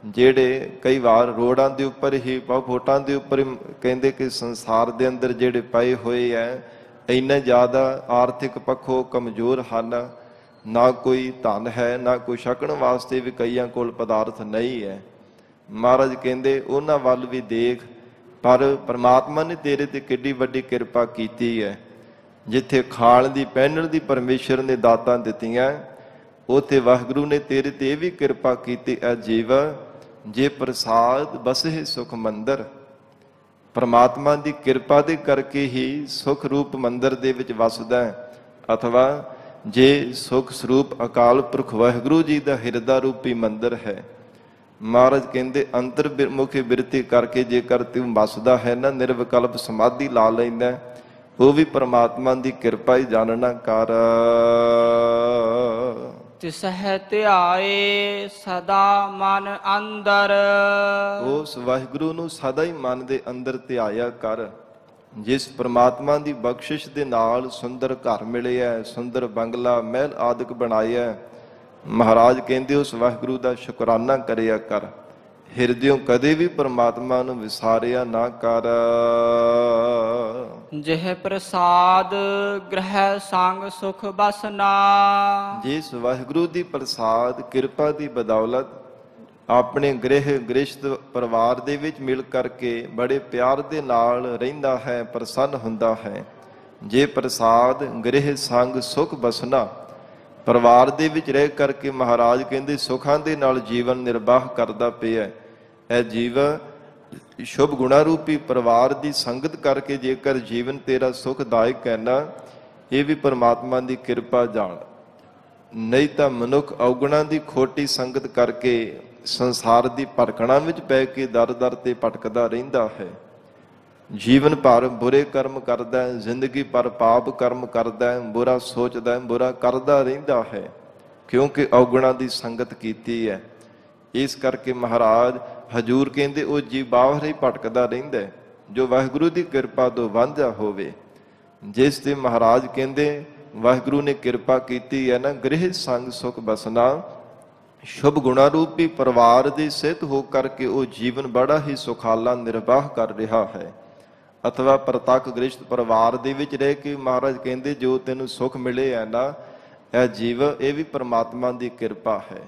ਜਿਹੜੇ ਕਈ ਵਾਰ ਰੋਡਾਂ ਦੇ ਉੱਪਰ ਹੀ ਫੋਟਾਂ ਦੇ ਉੱਪਰ ਕਹਿੰਦੇ ਕਿ ਸੰਸਾਰ ਦੇ ਅੰਦਰ ਜਿਹੜੇ ਪਏ ਹੋਏ ਹੈ, ਇੰਨੇ ਜ਼ਿਆਦਾ ਆਰਥਿਕ ਪੱਖੋਂ ਕਮਜ਼ੋਰ ਹਨ, ਨਾ ਕੋਈ ਧਨ ਹੈ, ਨਾ ਕੋਈ ਛਕਣ ਵਾਸਤੇ ਵੀ ਕਈਆਂ ਕੋਲ ਪਦਾਰਥ ਨਹੀਂ ਹੈ। ਮਹਾਰਾਜ ਕਹਿੰਦੇ ਉਹਨਾਂ ਵੱਲ ਵੀ ਦੇਖ, ਪਰ ਪਰਮਾਤਮਾ ਨੇ ਤੇਰੇ ਤੇ ਕਿੱਡੀ ਵੱਡੀ ਕਿਰਪਾ ਕੀਤੀ ਹੈ। ਜਿੱਥੇ ਖਾਣ ਦੀ ਪਹਿਨਣ ਦੀ ਪਰਮੇਸ਼ਰ ਨੇ ਦਾਤਾਂ ਦਿੱਤੀਆਂ, ਉੱਥੇ ਵਾਹਿਗੁਰੂ ਨੇ ਤੇਰੇ ਤੇ ਇਹ ਵੀ ਕਿਰਪਾ ਕੀਤੀ ਹੈ ਜੀਵ ਜੇ ਪ੍ਰਸਾਦ ਬਸਹਿ ਸੁਖ ਮੰਦਰ। ਪਰਮਾਤਮਾ ਦੀ ਕਿਰਪਾ ਦੇ ਕਰਕੇ ਹੀ ਸੁਖ ਰੂਪ ਮੰਦਰ ਦੇ ਵਿੱਚ ਵਸਦਾ ਹੈ, ਅਥਵਾ ਜੇ ਸੁਖ ਸਰੂਪ ਅਕਾਲ ਪੁਰਖ ਵਾਹਿਗੁਰੂ ਜੀ ਦਾ ਹਿਰਦਾ ਰੂਪੀ ਮੰਦਰ ਹੈ। ਮਹਾਰਾਜ ਕਹਿੰਦੇ ਅੰਤਰਮੁਖੀ ਬਿਰਤੀ ਕਰਕੇ ਜੇਕਰ ਤੂੰ ਵਸਦਾ ਹੈ ਨਾ, ਨਿਰਵਿਕਲਪ ਸਮਾਧੀ ਲਾ ਲੈਂਦਾ, ਉਹ ਵੀ ਪਰਮਾਤਮਾ ਦੀ ਕਿਰਪਾ ਹੀ ਜਾਣਨਾ ਕਰ। ਤਿਸਹਿ ਧਿਆਏ ਸਦਾ ਮਨ ਅੰਦਰ। ਉਸ ਵਾਹਿਗੁਰੂ ਨੂੰ ਸਦਾ ਹੀ ਮਨ ਦੇ ਅੰਦਰ ਧਿਆਇਆ ਕਰ। ਜਿਸ ਪਰਮਾਤਮਾ ਦੀ ਬਖਸ਼ਿਸ਼ ਦੇ ਨਾਲ ਸੁੰਦਰ ਘਰ ਮਿਲਿਆ, ਸੁੰਦਰ ਬੰਗਲਾ ਮਹਿਲ ਆਦਿਕ ਬਣਾਇਆ, ਮਹਾਰਾਜ ਕਹਿੰਦੇ ਉਸ ਵਾਹਿਗੁਰੂ ਦਾ ਸ਼ੁਕਰਾਨਾ ਕਰਿਆ ਕਰ। ਹਿਰਦਿਓਂ ਕਦੇ ਵੀ ਪ੍ਰਮਾਤਮਾ ਨੂੰ ਵਿਸਾਰਿਆ ਨਾ ਕਰ। ਜਿਹ ਪ੍ਰਸਾਦ ਗ੍ਰਹਿ ਸੰਗ ਸੁਖ ਬਸਨਾ। ਜਿਸ ਵਾਹਿਗੁਰੂ ਦੀ ਪ੍ਰਸਾਦ ਕਿਰਪਾ ਦੀ ਬਦੌਲਤ ਆਪਣੇ ਗ੍ਰਹਿ ਗ੍ਰਸਤ ਪਰਿਵਾਰ ਦੇ ਵਿੱਚ ਮਿਲ ਕਰਕੇ ਬੜੇ ਪਿਆਰ ਦੇ ਨਾਲ ਰਹਿੰਦਾ ਹੈ, ਪ੍ਰਸੰਨ ਹੁੰਦਾ ਹੈ। ਜੇ ਪ੍ਰਸਾਦ ਗ੍ਰਹਿ ਸੰਗ ਸੁਖ ਬਸਨਾ, ਪਰਿਵਾਰ ਦੇ ਵਿੱਚ ਰਹਿ ਕਰਕੇ ਮਹਾਰਾਜ ਕਹਿੰਦੇ ਸੁੱਖਾਂ ਦੇ ਨਾਲ ਜੀਵਨ ਨਿਰਵਾਹ ਕਰਦਾ ਪਿਆ। ਇਹ ਜੀਵਨ ਸ਼ੁਭ ਗੁਣਾ ਰੂਪੀ ਪਰਿਵਾਰ ਦੀ ਸੰਗਤ ਕਰਕੇ ਜੇਕਰ ਜੀਵਨ ਤੇਰਾ ਸੁਖਦਾਇਕ ਹੈ ਨਾ, ਇਹ ਵੀ ਪਰਮਾਤਮਾ ਦੀ ਕਿਰਪਾ ਜਾਣ। ਨਹੀਂ ਤਾਂ ਮਨੁੱਖ ਔਗੁਣਾਂ ਦੀ ਖੋਟੀ ਸੰਗਤ ਕਰਕੇ ਸੰਸਾਰ ਦੀ ਭਟਕਣਾ ਵਿੱਚ ਪੈ ਕੇ ਦਰ ਦਰ ਤੇ ਭਟਕਦਾ ਰਹਿੰਦਾ ਹੈ। ਜੀਵਨ ਭਰ ਬੁਰੇ ਕਰਮ ਕਰਦਾ ਹੈ, ਜ਼ਿੰਦਗੀ ਭਰ ਪਾਪ ਕਰਮ ਕਰਦਾ ਹੈ, ਬੁਰਾ ਸੋਚਦਾ ਹੈ, ਬੁਰਾ ਕਰਦਾ ਰਹਿੰਦਾ ਹੈ, ਕਿਉਂਕਿ ਔਗੁਣਾਂ ਦੀ ਸੰਗਤ ਕੀਤੀ ਹੈ। ਇਸ ਕਰਕੇ ਮਹਾਰਾਜ ਹਜੂਰ ਕਹਿੰਦੇ ਉਹ ਜੀਵ ਬਾਹਰ ਹੀ ਭਟਕਦਾ ਰਹਿੰਦਾ ਹੈ ਜੋ ਵਾਹਿਗੁਰੂ ਦੀ ਕਿਰਪਾ ਤੋਂ ਵਾਂਝਾ ਹੋਵੇ। ਜਿਸ ਤੇ ਮਹਾਰਾਜ ਕਹਿੰਦੇ ਵਾਹਿਗੁਰੂ ਨੇ ਕਿਰਪਾ ਕੀਤੀ ਹੈ ਨਾ, ਗ੍ਰਹਿ ਸੰਗ ਸੁਖ ਬਸਨਾ, ਸ਼ੁਭ ਗੁਣਾ ਰੂਪੀ ਪਰਿਵਾਰ ਦੇ ਸਿੱਧ ਹੋ ਕਰਕੇ ਉਹ ਜੀਵਨ ਬੜਾ ਹੀ ਸੁਖਾਲਾ ਨਿਰਵਾਹ ਕਰ ਰਿਹਾ ਹੈ। ਅਥਵਾ ਪ੍ਰਤੱਖ ਗ੍ਰਸਤ ਪਰਿਵਾਰ ਦੇ ਵਿੱਚ ਰਹਿ ਕੇ ਮਹਾਰਾਜ ਕਹਿੰਦੇ ਜੋ ਤੈਨੂੰ ਸੁਖ ਮਿਲੇ ਹੈ ਨਾ, ਇਹ ਜੀਵ ਇਹ ਵੀ ਪਰਮਾਤਮਾ ਦੀ ਕਿਰਪਾ ਹੈ,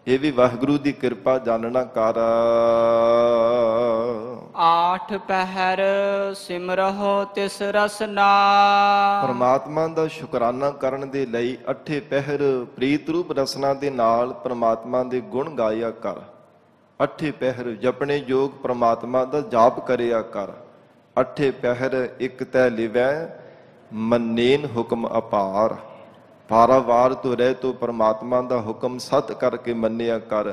ਇਹ ਵੀ ਵਾਹਿਗੁਰੂ ਦੀ ਕਿਰਪਾ ਜਾਣਨਾ ਕਰ। ਆਠ ਪਹਿਰ ਸਿਮਰਹੁ ਤਿਸ ਰਸਨਾ। ਪਰਮਾਤਮਾ ਦਾ ਸ਼ੁਕਰਾਨਾ ਕਰਨ ਦੇ ਲਈ ਅੱਠੇ ਪਹਿਰ ਪ੍ਰੀਤ ਰੂਪ ਰਸਨਾ ਦੇ ਨਾਲ ਪਰਮਾਤਮਾ ਦੇ ਗੁਣ ਗਾਇਆ ਕਰ। ਅੱਠੇ ਪਹਿਰ ਜਪਣੇ ਯੋਗ ਪਰਮਾਤਮਾ ਦਾ ਜਾਪ ਕਰਿਆ ਕਰ। ਅੱਠੇ ਪਹਿਰ ਇਕ ਤੈ ਲਿਵੈ ਮੰਨੇਨ ਹੁਕਮ ਅਪਾਰ। ਪਾਰਾਵਾਰ ਤੋਂ ਰਹਿ ਤੋਂ ਪਰਮਾਤਮਾ ਦਾ ਹੁਕਮ ਸਤ ਕਰਕੇ ਮੰਨਿਆ ਕਰ।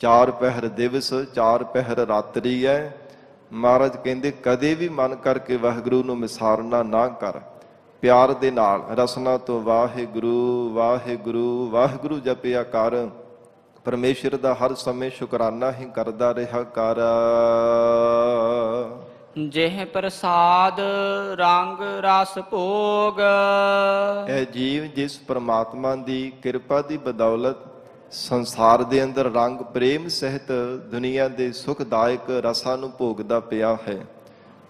ਚਾਰ ਪਹਿਰ ਦਿਵਸ, ਚਾਰ ਪਹਿਰ ਰਾਤਰੀ ਹੈ। ਮਹਾਰਾਜ ਕਹਿੰਦੇ ਕਦੇ ਵੀ ਮਨ ਕਰਕੇ ਵਾਹਿਗੁਰੂ ਨੂੰ ਵਿਸਾਰਨਾ ਨਾ ਕਰ। ਪਿਆਰ ਦੇ ਨਾਲ ਰਸਨਾ ਤੋਂ ਵਾਹਿਗੁਰੂ ਵਾਹਿਗੁਰੂ ਵਾਹਿਗੁਰੂ ਜਪਿਆ ਕਰ। ਪਰਮੇਸ਼ਰ ਦਾ ਹਰ ਸਮੇਂ ਸ਼ੁਕਰਾਨਾ ਹੀ ਕਰਦਾ ਰਿਹਾ ਕਰ। ਜਿਹ ਪ੍ਰਸਾਦ ਰੰਗ ਰਸ ਭੋਗ। ਇਹ ਜੀਵ ਜਿਸ ਪਰਮਾਤਮਾ ਦੀ ਕਿਰਪਾ ਦੀ ਬਦੌਲਤ ਸੰਸਾਰ ਦੇ ਅੰਦਰ ਰੰਗ ਪ੍ਰੇਮ ਸਹਿਤ ਦੁਨੀਆ ਦੇ ਸੁਖਦਾਇਕ ਰਸਾਂ ਨੂੰ ਭੋਗਦਾ ਪਿਆ ਹੈ।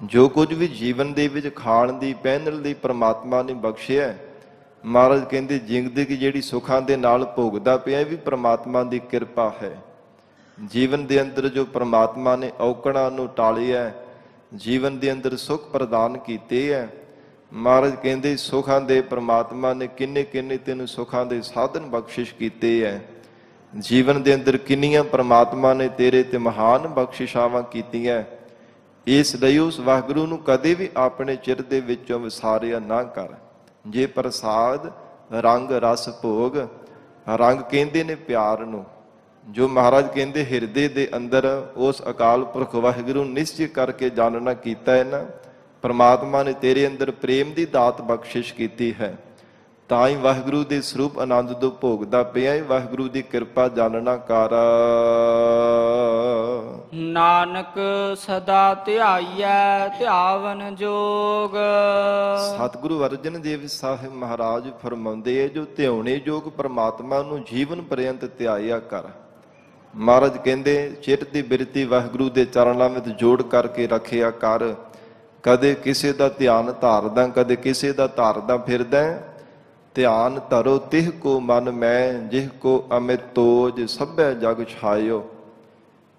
ਜੋ ਕੁਝ ਵੀ ਜੀਵਨ ਦੇ ਵਿੱਚ ਖਾਣ ਦੀ ਪਹਿਨਣ ਲਈ ਪਰਮਾਤਮਾ ਨੇ ਬਖਸ਼ਿਆ, ਮਹਾਰਾਜ ਕਹਿੰਦੇ ਜ਼ਿੰਦਗੀ ਜਿਹੜੀ ਸੁੱਖਾਂ ਦੇ ਨਾਲ ਭੋਗਦਾ ਪਿਆ, ਇਹ ਵੀ ਪਰਮਾਤਮਾ ਦੀ ਕਿਰਪਾ ਹੈ। ਜੀਵਨ ਦੇ ਅੰਦਰ ਜੋ ਪਰਮਾਤਮਾ ਨੇ ਔਕੜਾਂ ਨੂੰ ਟਾਲਿਆ, ਜੀਵਨ ਦੇ ਅੰਦਰ ਸੁੱਖ ਪ੍ਰਦਾਨ ਕੀਤੇ ਹੈ, ਮਹਾਰਾਜ ਕਹਿੰਦੇ ਸੁੱਖਾਂ ਦੇ ਪਰਮਾਤਮਾ ਨੇ ਕਿੰਨੇ ਕਿੰਨੇ ਤੈਨੂੰ ਸੁੱਖਾਂ ਦੇ ਸਾਧਨ ਬਖਸ਼ਿਸ਼ ਕੀਤੇ ਹੈ। ਜੀਵਨ ਦੇ ਅੰਦਰ ਕਿੰਨੀਆਂ ਪਰਮਾਤਮਾ ਨੇ ਤੇਰੇ ਤੇ ਮਹਾਨ ਬਖਸ਼ਿਸ਼ਾਵਾਂ ਕੀਤੀਆਂ। ਇਸ ਲਈ ਉਸ ਵਾਹਿਗੁਰੂ ਨੂੰ ਕਦੇ ਵੀ ਆਪਣੇ ਚਿਰ ਦੇ ਵਿੱਚੋਂ ਵਿਸਾਰਿਆ ਨਾ ਕਰ। ਜੇ ਪ੍ਰਸਾਦ ਰੰਗ ਰਸ ਭੋਗ, ਰੰਗ ਕਹਿੰਦੇ ਨੇ ਪਿਆਰ ਨੂੰ, ਜੋ ਮਹਾਰਾਜ ਕਹਿੰਦੇ ਹਿਰਦੇ ਦੇ ਅੰਦਰ ਉਸ ਅਕਾਲ ਪੁਰਖ ਵਾਹਿਗੁਰੂ ਨਿਸ਼ਚੈ ਕਰਕੇ ਜਾਣਨਾ ਕੀਤਾ ਹੈ ਨਾ, ਪਰਮਾਤਮਾ ਨੇ ਤੇਰੇ ਅੰਦਰ ਪ੍ਰੇਮ ਦੀ ਦਾਤ ਬਖਸ਼ਿਸ਼ ਕੀਤੀ ਹੈ। ਤਾਂ ਹੀ ਵਾਹਿਗੁਰੂ ਦੇ ਸਰੂਪ ਆਨੰਦ ਤੋਂ ਭੋਗਦਾ ਪਿਆ ਹੈ। ਵਾਹਿਗੁਰੂ ਦੀ ਕਿਰਪਾ ਜਾਣਨਾ ਕਰ। ਨਾਨਕ ਸਦਾ ਧਿਆਈਐ ਧਿਆਵਨ ਜੋਗ। ਸਤਿਗੁਰੂ ਅਰਜਨ ਦੇਵ ਸਾਹਿਬ ਮਹਾਰਾਜ ਫਰਮਾਉਂਦੇ ਹੈ, ਜੋ ਧਿਆਉਣੇ ਯੋਗ ਪਰਮਾਤਮਾ ਨੂੰ ਜੀਵਨ ਪਰਯੰਤ ਧਿਆਇਆ ਕਰ। ਮਹਾਰਾਜ ਕਹਿੰਦੇ ਚਿੱਤ ਦੀ ਬਿਰਤੀ ਵਾਹਿਗੁਰੂ ਦੇ ਚਰਨਾਂ ਵਿੱਚ ਜੋੜ ਕਰਕੇ ਰੱਖਿਆ ਕਰ। ਕਦੇ ਕਿਸੇ ਦਾ ਧਿਆਨ ਧਾਰਦਾ, ਕਦੇ ਕਿਸੇ ਦਾ ਧਾਰਦਾ ਫਿਰਦਾ। ਧਿਆਨ ਧਰੋ ਤਿਹ ਕੋ ਮਨ ਮੈਂ, ਜਿਹ ਕੋ ਅਮਿਤ ਤੋਜ ਸਭੈ ਜਗ ਛਾਇਓ।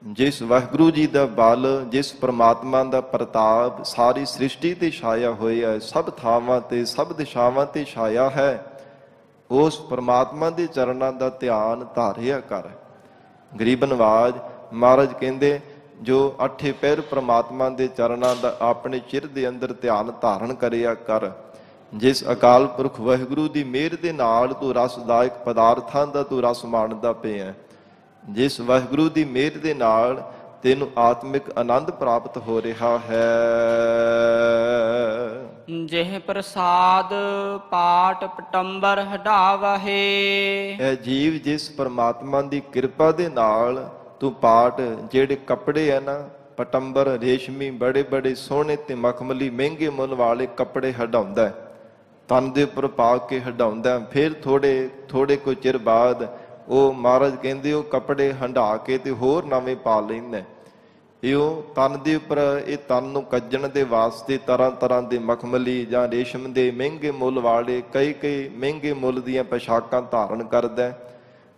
ਜਿਸ ਵਾਹਿਗੁਰੂ ਜੀ ਦਾ ਬਲ, ਜਿਸ ਪ੍ਰਮਾਤਮਾ ਦਾ ਪ੍ਰਤਾਪ ਸਾਰੀ ਸ੍ਰਿਸ਼ਟੀ ਤੇ ਛਾਇਆ ਹੋਇਆ ਹੈ, ਸਭ ਥਾਵਾਂ ਤੇ ਸਭ ਦਿਸ਼ਾਵਾਂ ਤੇ ਛਾਇਆ ਹੈ, ਉਸ ਪ੍ਰਮਾਤਮਾ ਦੇ ਚਰਨਾਂ ਦਾ ਧਿਆਨ ਧਾਰਿਆ ਕਰ। ਗਰੀਬ ਨਵਾਜ ਮਹਾਰਾਜ ਕਹਿੰਦੇ ਜੋ ਅੱਠੇ ਪਹਿਰ ਪ੍ਰਮਾਤਮਾ ਦੇ ਚਰਨਾਂ ਦਾ ਆਪਣੇ ਚਿਰ ਦੇ ਅੰਦਰ ਧਿਆਨ ਧਾਰਨ ਕਰਿਆ ਕਰ। ਜਿਸ ਅਕਾਲ ਪੁਰਖ ਵਾਹਿਗੁਰੂ ਦੀ ਮਿਹਰ ਦੇ ਨਾਲ ਤੂੰ ਰਸਦਾਇਕ ਪਦਾਰਥਾਂ ਦਾ ਤੂੰ ਰਸ ਮਾਣਦਾ ਪਿਆ, ਜਿਸ ਵਾਹਿਗੁਰੂ ਦੀ ਮਿਹਰ ਦੇ ਨਾਲ ਤੈਨੂੰ ਆਤਮਿਕ ਆਨੰਦ ਪ੍ਰਾਪਤ ਹੋ ਰਿਹਾ ਹੈ। ਜਿਹ ਪ੍ਰਸਾਦ ਪਾਟ ਪਟੰਬਰ ਹਟਾਵਹੇ। ਇਹ ਜੀਵ ਜਿਸ ਪਰਮਾਤਮਾ ਦੀ ਕਿਰਪਾ ਦੇ ਨਾਲ ਤੂੰ ਪਾਟ, ਜਿਹੜੇ ਕੱਪੜੇ ਹੈ ਨਾ ਪਟੰਬਰ ਰੇਸ਼ਮੀ ਬੜੇ ਬੜੇ ਸੋਹਣੇ ਤੇ ਮਖਮਲੀ ਮਹਿੰਗੇ ਮੁੱਲ ਵਾਲੇ ਕੱਪੜੇ ਹਟਾਉਂਦਾ ਹੈ, ਤਨ ਦੇ ਉੱਪਰ ਪਾ ਕੇ ਹਟਾਉਂਦਾ, ਫਿਰ ਥੋੜੇ ਕੋਈ ਚਿਰ ਬਾਅਦ ਉਹ ਮਹਾਰਾਜ ਕਹਿੰਦੇ ਉਹ ਕੱਪੜੇ ਹੰਢਾ ਕੇ ਤੇ ਹੋਰ ਨਵੇਂ ਪਾ ਲੈਂਦਾ। ਇਹ ਤਨ ਦੇ ਉੱਪਰ ਇਹ ਤਨ ਨੂੰ ਕੱਜਣ ਦੇ ਵਾਸਤੇ ਤਰ੍ਹਾਂ ਤਰ੍ਹਾਂ ਦੇ ਮਖਮਲੀ ਜਾਂ ਰੇਸ਼ਮ ਦੇ ਮਹਿੰਗੇ ਮੁੱਲ ਵਾਲੇ ਕਈ ਮਹਿੰਗੇ ਮੁੱਲ ਦੀਆਂ ਪੋਸ਼ਾਕਾਂ ਧਾਰਨ ਕਰਦਾ।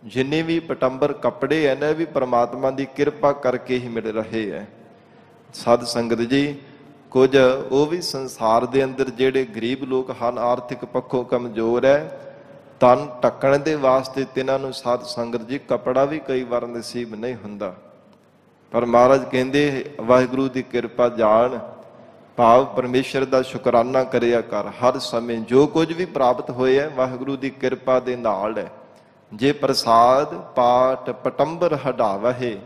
ਜਿੰਨੇ ਵੀ ਪਟੰਬਰ ਕੱਪੜੇ ਹੈ ਨਾ, ਇਹ ਵੀ ਪ੍ਰਮਾਤਮਾ ਦੀ ਕਿਰਪਾ ਕਰਕੇ ਹੀ ਮਿਲ ਰਹੇ ਹੈ। ਸਤ ਸੰਗਤ ਜੀ, ਕੁਝ ਉਹ ਵੀ ਸੰਸਾਰ ਦੇ ਅੰਦਰ ਜਿਹੜੇ ਗਰੀਬ ਲੋਕ ਹਨ, ਆਰਥਿਕ ਪੱਖੋਂ ਕਮਜ਼ੋਰ ਹੈ, ਤਨ ਢੱਕਣ ਦੇ ਵਾਸਤੇ ਤਿਨਾਂ ਨੂੰ ਸਤ ਸੰਗਤ ਜੀ ਕੱਪੜਾ ਵੀ ਕਈ ਵਾਰ ਨਸੀਬ ਨਹੀਂ ਹੁੰਦਾ। ਪਰ ਮਹਾਰਾਜ ਕਹਿੰਦੇ ਵਾਹਿਗੁਰੂ ਦੀ ਕਿਰਪਾ ਜਾਣ, ਭਾਵ ਪਰਮੇਸ਼ਰ ਦਾ ਸ਼ੁਕਰਾਨਾ ਕਰਿਆ ਕਰ। ਹਰ ਸਮੇਂ ਜੋ ਕੁਝ ਵੀ ਪ੍ਰਾਪਤ ਹੋਇਆ ਵਾਹਿਗੁਰੂ ਦੀ ਕਿਰਪਾ ਦੇ ਨਾਲ ਹੈ। ਜੇ ਪ੍ਰਸਾਦ ਪਾਟ ਪਟੰਬਰ ਹਟਾਵਹਿ,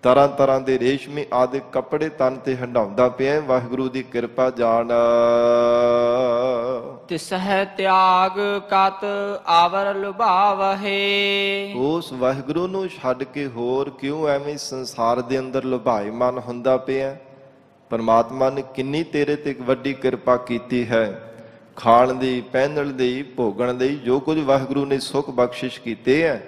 ਤਰ੍ਹਾਂ ਤਰ੍ਹਾਂ ਦੇ ਰੇਸ਼ਮੀ ਆਦਿ ਕੱਪੜੇ ਤਨ ਤੇ ਹੰਡਾਉਂਦਾ ਪਿਆ, ਵਾਹਿਗੁਰੂ ਦੀ ਕਿਰਪਾ ਜਾਣ। ਤਿਸਹਿ ਤਿਆਗ ਕਤ ਆਵਰ ਲੁਭਾਵਹਿ, ਉਸ ਵਾਹਿਗੁਰੂ ਨੂੰ ਛੱਡ ਕੇ ਹੋਰ ਕਿਉਂ ਐਵੇਂ ਸੰਸਾਰ ਦੇ ਅੰਦਰ ਲੁਭਾਇਮਾਨ ਹੁੰਦਾ ਪਿਆ? ਪਰਮਾਤਮਾ ਨੇ ਕਿੰਨੀ ਤੇਰੇ ਤੇ ਵੱਡੀ ਕਿਰਪਾ ਕੀਤੀ ਹੈ। ਖਾਣ ਦੀ, ਪਹਿਨਣ ਦੀ, ਭੋਗਣ ਦੀ, ਜੋ ਕੁਝ ਵਾਹਿਗੁਰੂ ਨੇ ਸੁੱਖ ਬਖਸ਼ਿਸ਼ ਕੀਤੇ ਹੈ,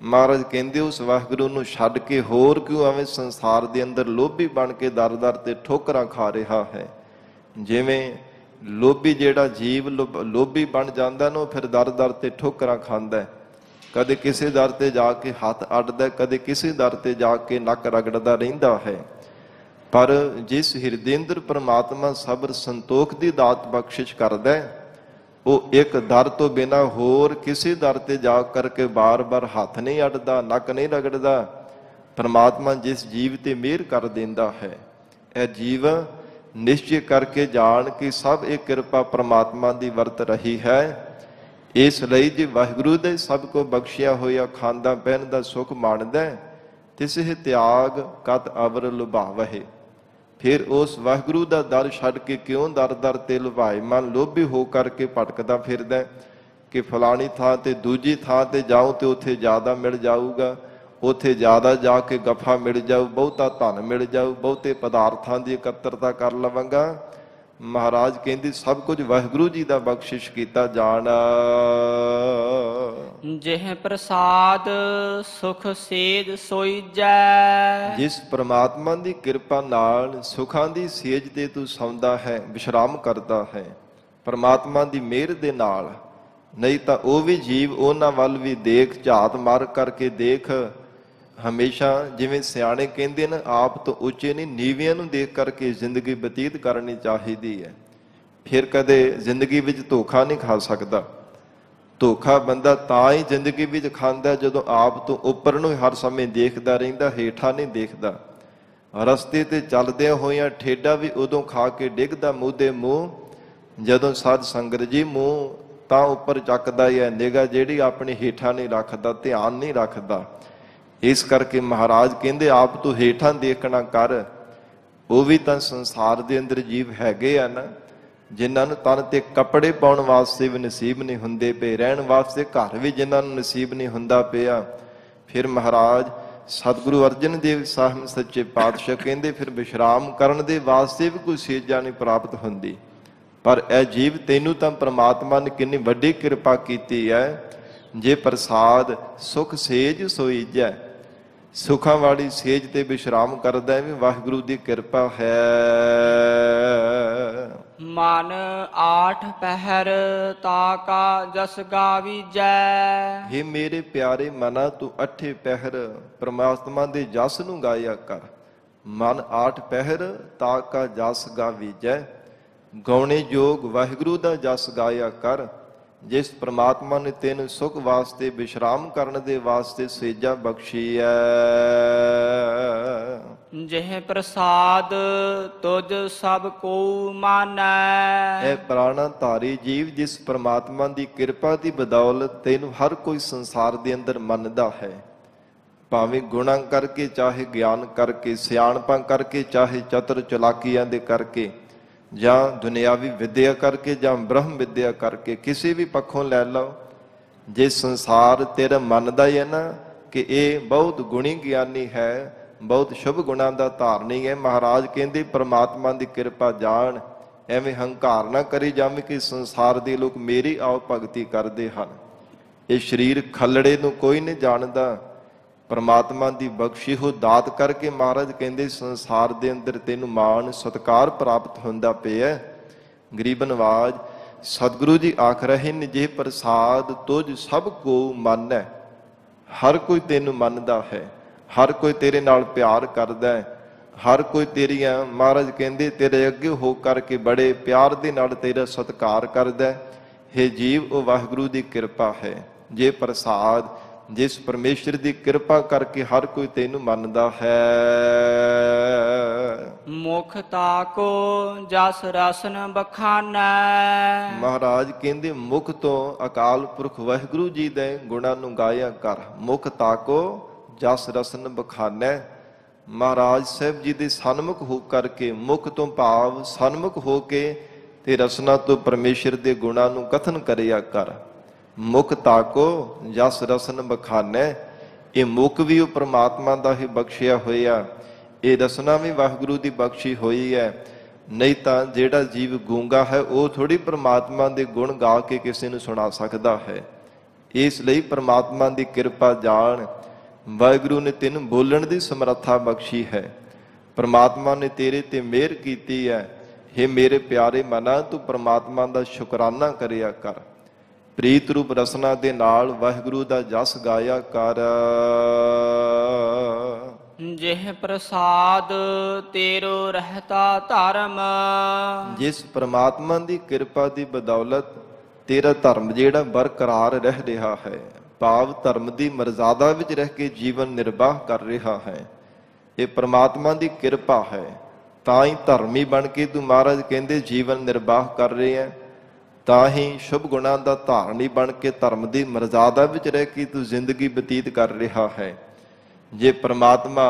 ਮਹਾਰਾਜ ਕਹਿੰਦੇ ਉਸ ਵਾਹਿਗੁਰੂ ਨੂੰ ਛੱਡ ਕੇ ਹੋਰ ਕਿਉਂ ਐਵੇਂ ਸੰਸਾਰ ਦੇ ਅੰਦਰ ਲੋਭੀ ਬਣ ਕੇ ਦਰ ਦਰ ਤੇ ਠੋਕਰਾਂ ਖਾ ਰਿਹਾ ਹੈ। ਜਿਵੇਂ ਲੋਭੀ ਜਿਹੜਾ ਜੀਵ ਲੋਭੀ ਬਣ ਜਾਂਦਾ ਨਾ, ਉਹ ਫਿਰ ਦਰ ਦਰ ਤੇ ਠੋਕਰਾਂ ਖਾਂਦਾ। ਕਦੇ ਕਿਸੇ ਦਰ ਤੇ ਜਾ ਕੇ ਹੱਥ ਅੱਡਦਾ, ਕਦੇ ਕਿਸੇ ਦਰ ਤੇ ਜਾ ਕੇ ਨੱਕ ਰਗੜਦਾ ਰਹਿੰਦਾ ਹੈ। ਪਰ ਜਿਸ ਹਿਰਦੇ ਅੰਦਰ ਪ੍ਰਮਾਤਮਾ ਸਬਰ ਸੰਤੋਖ ਦੀ ਦਾਤ ਬਖਸ਼ਿਸ਼ ਕਰਦਾ, ਉਹ ਇੱਕ ਦਰ ਤੋਂ ਬਿਨਾਂ ਹੋਰ ਕਿਸੇ ਦਰ ਤੇ ਜਾ ਕਰਕੇ ਬਾਰ-ਬਾਰ ਹੱਥ ਨਹੀਂ ਅੱਡਦਾ, ਨੱਕ ਨਹੀਂ ਰਗੜਦਾ। ਪਰਮਾਤਮਾ ਜਿਸ ਜੀਵ ਤੇ ਮਿਹਰ ਕਰ ਦਿੰਦਾ ਹੈ, ਇਹ ਜੀਵ ਨਿਸ਼ਚੈ ਕਰਕੇ ਜਾਣ ਕਿ ਸਭ ਇਹ ਕਿਰਪਾ ਪਰਮਾਤਮਾ ਦੀ ਵਰਤ ਰਹੀ ਹੈ। ਇਸ ਲਈ ਜੇ ਵਾਹਿਗੁਰੂ ਦੇ ਸਭ ਕੋ ਬਖਸ਼ਿਆ ਹੋਇਆ ਖਾਂਦਾ ਪਹਿਨਦਾ ਸੁਖ ਮਾਣਦਾ, ਤਿਸਹਿ ਤਿਆਗ ਕਤ ਅਵਰ ਲੁਭਾਵਹਿ। ਫਿਰ ਉਸ ਵਾਹਿਗੁਰੂ ਦਾ ਦਰ ਛੱਡ ਕੇ ਕਿਉਂ ਦਰ ਦਰ ਤੇ ਲੁਭਾਇਮਾਨ ਲੋਭੀ ਹੋ ਕਰਕੇ ਭਟਕਦਾ ਫਿਰਦਾ ਕਿ ਫਲਾਣੀ ਥਾਂ ਤੇ ਦੂਜੀ ਥਾਂ ਤੇ ਜਾਊਂ ਤੇ ਉੱਥੇ ਜ਼ਿਆਦਾ ਮਿਲ ਜਾਊਗਾ, ਉੱਥੇ ਜ਼ਿਆਦਾ ਜਾ ਕੇ ਗਫਾ ਮਿਲ ਜਾਊ, ਬਹੁਤਾ ਧਨ ਮਿਲ ਜਾਊ, ਬਹੁਤੇ ਪਦਾਰਥਾਂ ਦੀ ਇਕੱਤਰਤਾ ਕਰ ਲਵਾਂਗਾ। ਮਹਾਰਾਜ ਕਹਿੰਦੇ ਸਭ ਕੁਝ ਵਾਹਿਗੁਰੂ ਜੀ ਦਾ ਬਖਸ਼ਿਸ਼ ਕੀਤਾ ਜਾਣ। ਜਿਹ ਪ੍ਰਸਾਦ ਸੁਖ ਸੇਜ ਸੋਈਜੈ, ਜਿਸ ਪ੍ਰਮਾਤਮਾ ਦੀ ਕਿਰਪਾ ਨਾਲ ਸੁਖਾਂ ਦੀ ਸੇਜ ਤੇ ਤੂੰ ਸੌਂਦਾ ਹੈ, ਵਿਸ਼ਰਾਮ ਕਰਦਾ ਹੈ, ਪ੍ਰਮਾਤਮਾ ਦੀ ਮਿਹਰ ਦੇ ਨਾਲ। ਨਹੀਂ ਤਾਂ ਉਹ ਵੀ ਜੀਵ ਉਹਨਾਂ ਵੱਲ ਵੀ ਦੇਖ, ਝਾਤ ਮਾਰ ਕਰਕੇ ਦੇਖ। ਹਮੇਸ਼ਾ ਜਿਵੇਂ ਸਿਆਣੇ ਕਹਿੰਦੇ ਨੇ, ਆਪ ਤੋਂ ਉੱਚੇ ਨਹੀਂ ਨੀਵਿਆਂ ਨੂੰ ਦੇਖ ਕਰਕੇ ਜ਼ਿੰਦਗੀ ਬਤੀਤ ਕਰਨੀ ਚਾਹੀਦੀ ਹੈ। ਫਿਰ ਕਦੇ ਜ਼ਿੰਦਗੀ ਵਿੱਚ ਧੋਖਾ ਨਹੀਂ ਖਾ ਸਕਦਾ। ਧੋਖਾ ਬੰਦਾ ਤਾਂ ਹੀ ਜ਼ਿੰਦਗੀ ਵਿੱਚ ਖਾਂਦਾ ਜਦੋਂ ਆਪ ਤੋਂ ਉੱਪਰ ਨੂੰ ਹਰ ਸਮੇਂ ਦੇਖਦਾ ਰਹਿੰਦਾ, ਹੇਠਾਂ ਨਹੀਂ ਦੇਖਦਾ। ਰਸਤੇ ਤੇ ਚੱਲਦਿਆਂ ਹੋਇਆਂ ਠੇਡਾ ਵੀ ਉਦੋਂ ਖਾ ਕੇ ਡਿੱਗਦਾ ਮੂੰਹ ਦੇ ਮੂੰਹ ਜਦੋਂ ਸਾਧ ਸੰਗਤ ਜੀ ਮੂੰਹ ਤਾਂ ਉੱਪਰ ਚੱਕਦਾ ਹੈ, ਨਿਗਾਹ ਜਿਹੜੀ ਆਪਣੀ ਹੇਠਾਂ ਨਹੀਂ ਰੱਖਦਾ, ਧਿਆਨ ਨਹੀਂ ਰੱਖਦਾ। ਇਸ ਕਰਕੇ ਮਹਾਰਾਜ ਕਹਿੰਦੇ ਆਪ ਤੋਂ ਹੇਠਾਂ ਦੇਖਣਾ ਕਰ। ਉਹ ਵੀ ਤਾਂ ਸੰਸਾਰ ਦੇ ਅੰਦਰ ਜੀਵ ਹੈਗੇ ਆ ਨਾ, ਜਿਨ੍ਹਾਂ ਨੂੰ ਤਨ ਤੇ ਕੱਪੜੇ ਪਾਉਣ ਵਾਸਤੇ ਵੀ ਨਸੀਬ ਨਹੀਂ ਹੁੰਦੇ ਪਏ, ਰਹਿਣ ਵਾਸਤੇ ਘਰ ਵੀ ਜਿਨ੍ਹਾਂ ਨੂੰ ਨਸੀਬ ਨਹੀਂ ਹੁੰਦਾ ਪਿਆ। ਫਿਰ ਮਹਾਰਾਜ ਸਤਿਗੁਰੂ ਅਰਜਨ ਦੇਵ ਸਾਹਿਬ ਸੱਚੇ ਪਾਤਸ਼ਾਹ ਕਹਿੰਦੇ ਫਿਰ ਵਿਸ਼ਰਾਮ ਕਰਨ ਦੇ ਵਾਸਤੇ ਵੀ ਕੋਈ ਸੇਜਾ ਨਹੀਂ ਪ੍ਰਾਪਤ ਹੁੰਦੀ। ਪਰ ਇਹ ਜੀਵ ਤੈਨੂੰ ਤਾਂ ਪ੍ਰਮਾਤਮਾ ਨੇ ਕਿੰਨੀ ਵੱਡੀ ਕਿਰਪਾ ਕੀਤੀ ਹੈ। ਜੇ ਪ੍ਰਸਾਦ ਸੁਖ ਸੇਜ ਸੋਈਜੈ, ਸੁਖਾਂ ਵਾਲੀ ਸੇਜ ਤੇ ਵਿਸ਼ਰਾਮ ਕਰਦਾ ਵੀ ਵਾਹਿਗੁਰੂ ਦੀ ਕਿਰਪਾ ਹੈ। ਮਨ ਆਠ ਪਹਿਰ ਤਾ ਕਾ ਜਸ ਗਾਵੀਜੈ, हे ਮੇਰੇ ਪਿਆਰੇ ਮਨਾ ਤੂੰ ਅੱਠੇ ਪਹਿਰ ਪ੍ਰਮਾਤਮਾ ਦੇ ਜਸ ਨੂੰ ਗਾਇਆ ਕਰ। ਮਨ ਆਠ ਪਹਿਰ ਤਾ ਕਾ ਜਸ ਗਾਵੀਜੈ, ਗਾਉਣੇ ਯੋਗ ਵਾਹਿਗੁਰੂ ਦਾ ਜਸ ਗਾਇਆ ਕਰ। ਜਿਸ ਪ੍ਰਮਾਤਮਾ ਨੇ ਤੈਨੂੰ ਸੁਖ ਵਾਸਤੇ ਵਿਸ਼ਰਾਮ ਕਰਨ ਦੇ ਵਾਸਤੇ ਸੇਜਾ ਬਖਸ਼ੀ ਹੈ। ਜਿਹ ਪ੍ਰਸਾਦ ਤੁਝ ਸਭ ਕੋ ਮਾਨੈ, ਇਹ ਪ੍ਰਾਣਾ ਧਾਰੀ ਜੀਵ ਜਿਸ ਪ੍ਰਮਾਤਮਾ ਦੀ ਕਿਰਪਾ ਦੀ ਬਦੌਲਤ ਤੈਨੂੰ ਹਰ ਕੋਈ ਸੰਸਾਰ ਦੇ ਅੰਦਰ ਮੰਨਦਾ ਹੈ। ਭਾਵੇਂ ਗੁਣਾਂ ਕਰਕੇ, ਚਾਹੇ ਗਿਆਨ ਕਰਕੇ, ਸਿਆਣਪਾਂ ਕਰਕੇ, ਚਾਹੇ ਚਤੁਰ ਚਲਾਕੀਆਂ ਦੇ ਕਰਕੇ, ਜਾਂ ਦੁਨਿਆਵੀ ਵਿਦਿਆ ਕਰਕੇ, ਜਾਂ ਬ੍ਰਹਮ ਵਿਦਿਆ ਕਰਕੇ, ਕਿਸੇ ਵੀ ਪੱਖੋਂ ਲੈ ਲਓ। ਜੇ ਸੰਸਾਰ ਤੇਰਾ ਮੰਨਦਾ ਹੀ ਹੈ ਨਾ ਕਿ ਇਹ ਬਹੁਤ ਗੁਣੀ ਗਿਆਨੀ ਹੈ, ਬਹੁਤ ਸ਼ੁਭ ਗੁਣਾਂ ਦਾ ਧਾਰਨੀ ਹੈ, ਮਹਾਰਾਜ ਕਹਿੰਦੇ ਪ੍ਰਮਾਤਮਾ ਦੀ ਕਿਰਪਾ ਜਾਣ। ਐਵੇਂ ਹੰਕਾਰ ਨਾ ਕਰੀ ਜਾਵੇਂ ਕਿ ਸੰਸਾਰ ਦੇ ਲੋਕ ਮੇਰੀ ਆਓ ਭਗਤੀ ਕਰਦੇ ਹਨ। ਇਹ ਸਰੀਰ ਖੱਲੜੇ ਨੂੰ ਕੋਈ ਨਹੀਂ ਜਾਣਦਾ। ਪਰਮਾਤਮਾ ਦੀ ਬਖਸ਼ੀ ਹੋ ਦਾਤ ਕਰਕੇ ਮਹਾਰਾਜ ਕਹਿੰਦੇ ਸੰਸਾਰ ਦੇ ਅੰਦਰ ਤੈਨੂੰ ਮਾਣ ਸਤਿਕਾਰ ਪ੍ਰਾਪਤ ਹੁੰਦਾ ਪਿਆ। ਗਰੀਬ ਨਵਾਜ ਸਤਿਗੁਰੂ ਜੀ ਆਖ ਰਹੇ ਨੇ, ਜੇ ਪ੍ਰਸਾਦ ਤੁਝ ਸਭ ਕੋ ਮੰਨੈ। ਹਰ ਕੋਈ ਤੈਨੂੰ ਮੰਨਦਾ ਹੈ, ਹਰ ਕੋਈ ਤੇਰੇ ਨਾਲ ਪਿਆਰ ਕਰਦਾ ਹੈ, ਹਰ ਕੋਈ ਤੇਰੀਆਂ ਮਹਾਰਾਜ ਕਹਿੰਦੇ ਤੇਰੇ ਅੱਗੇ ਹੋ ਕਰਕੇ ਬੜੇ ਪਿਆਰ ਦੇ ਨਾਲ ਤੇਰਾ ਸਤਿਕਾਰ ਕਰਦਾ। ਹੇ ਜੀਵ, ਉਹ ਵਾਹਿਗੁਰੂ ਦੀ ਕਿਰਪਾ ਹੈ। ਜੇ ਪ੍ਰਸਾਦ, ਜਿਸ ਪਰਮੇਸ਼ਰ ਦੀ ਕਿਰਪਾ ਕਰਕੇ ਹਰ ਕੋਈ ਤੈਨੂੰ ਮੰਨਦਾ ਹੈ। ਮੁਖ ਤਾਕੋ ਜਸ ਰਸਨ ਬਖਾਨੈ। ਮਹਾਰਾਜ ਕਹਿੰਦੇ ਮੁਖ ਤੋਂ ਅਕਾਲ ਪੁਰਖ ਵਾਹਿਗੁਰੂ ਜੀ ਦੇ ਗੁਣਾਂ ਨੂੰ ਗਾਇਆ ਕਰ। ਮੁਖ ਤਾਕੋ ਜਸ ਰਸਨ ਬਖਾਨੈ। ਮਹਾਰਾਜ ਸਾਹਿਬ ਜੀ ਦੇ ਸਨਮੁਖ ਹੋ ਕਰਕੇ, ਮੁਖ ਤੋਂ ਭਾਵ ਸਨਮੁਖ ਹੋ ਕੇ ਤੇ ਰਸਨਾ ਤੋਂ ਪਰਮੇਸ਼ਰ ਦੇ ਗੁਣਾਂ ਨੂੰ ਕਥਨ ਕਰਿਆ ਕਰ। ਮੁਖ ਤਾਕੋ ਜਸ ਰਸਨ ਬਖਾਨੈ। ਇਹ ਮੁਖ ਵੀ ਉਹ ਪ੍ਰਮਾਤਮਾ ਦਾ ਹੀ ਬਖਸ਼ਿਆ ਹੋਇਆ, ਇਹ ਰਸਨਾ ਵੀ ਵਾਹਿਗੁਰੂ ਦੀ ਬਖਸ਼ੀ ਹੋਈ ਹੈ। ਨਹੀਂ ਤਾਂ ਜਿਹੜਾ ਜੀਵ ਗੂੰਗਾ ਹੈ ਉਹ ਥੋੜੀ ਪ੍ਰਮਾਤਮਾ ਦੇ ਗੁਣ ਗਾ ਕੇ ਕਿਸੇ ਨੂੰ ਸੁਣਾ ਸਕਦਾ ਹੈ। ਇਸ ਲਈ ਪ੍ਰਮਾਤਮਾ ਦੀ ਕਿਰਪਾ ਜਾਣ। ਵਾਹਿਗੁਰੂ ਨੇ ਤੈਨੂੰ ਬੋਲਣ ਦੀ ਸਮਰੱਥਾ ਬਖਸ਼ੀ ਹੈ। ਪ੍ਰਮਾਤਮਾ ਨੇ ਤੇਰੇ ਤੇ ਮਿਹਰ ਕੀਤੀ ਹੈ। ਹੇ ਮੇਰੇ ਪਿਆਰੇ ਮਨਾ, ਤੂੰ ਪ੍ਰਮਾਤਮਾ ਦਾ ਸ਼ੁਕਰਾਨਾ ਕਰਿਆ ਕਰ। ਪ੍ਰੀਤ ਰੂਪ ਰਸਨਾ ਦੇ ਨਾਲ ਵਾਹਿਗੁਰੂ ਦਾ ਜਸ ਗਾਇਆ ਕਰ। ਜਿਹ ਪ੍ਰਸਾਦ ਤੇਰੋ ਰਹਿਤਾ ਧਰਮ। ਜਿਸ ਪ੍ਰਮਾਤਮਾ ਦੀ ਕਿਰਪਾ ਦੀ ਬਦੌਲਤ ਤੇਰਾ ਧਰਮ ਜਿਹੜਾ ਬਰਕਰਾਰ ਰਹਿ ਰਿਹਾ ਹੈ, ਭਾਵ ਧਰਮ ਦੀ ਮਰਜ਼ਾਦਾ ਵਿੱਚ ਰਹਿ ਕੇ ਜੀਵਨ ਨਿਰਵਾਹ ਕਰ ਰਿਹਾ ਹੈ, ਇਹ ਪ੍ਰਮਾਤਮਾ ਦੀ ਕਿਰਪਾ ਹੈ। ਤਾਂ ਹੀ ਧਰਮੀ ਬਣ ਕੇ ਤੂੰ ਮਹਾਰਾਜ ਕਹਿੰਦੇ ਜੀਵਨ ਨਿਰਵਾਹ ਕਰ ਰਿਹਾ ਹੈ। ਤਾਂ ਹੀ ਸ਼ੁਭ ਗੁਣਾਂ ਦਾ ਧਾਰਨੀ ਬਣ ਕੇ ਧਰਮ ਦੀ ਮਰਜ਼ਾਦਾ ਵਿੱਚ ਰਹਿ ਕੇ ਤੂੰ ਜ਼ਿੰਦਗੀ ਬਤੀਤ ਕਰ ਰਿਹਾ ਹੈ। ਜੇ ਪ੍ਰਮਾਤਮਾ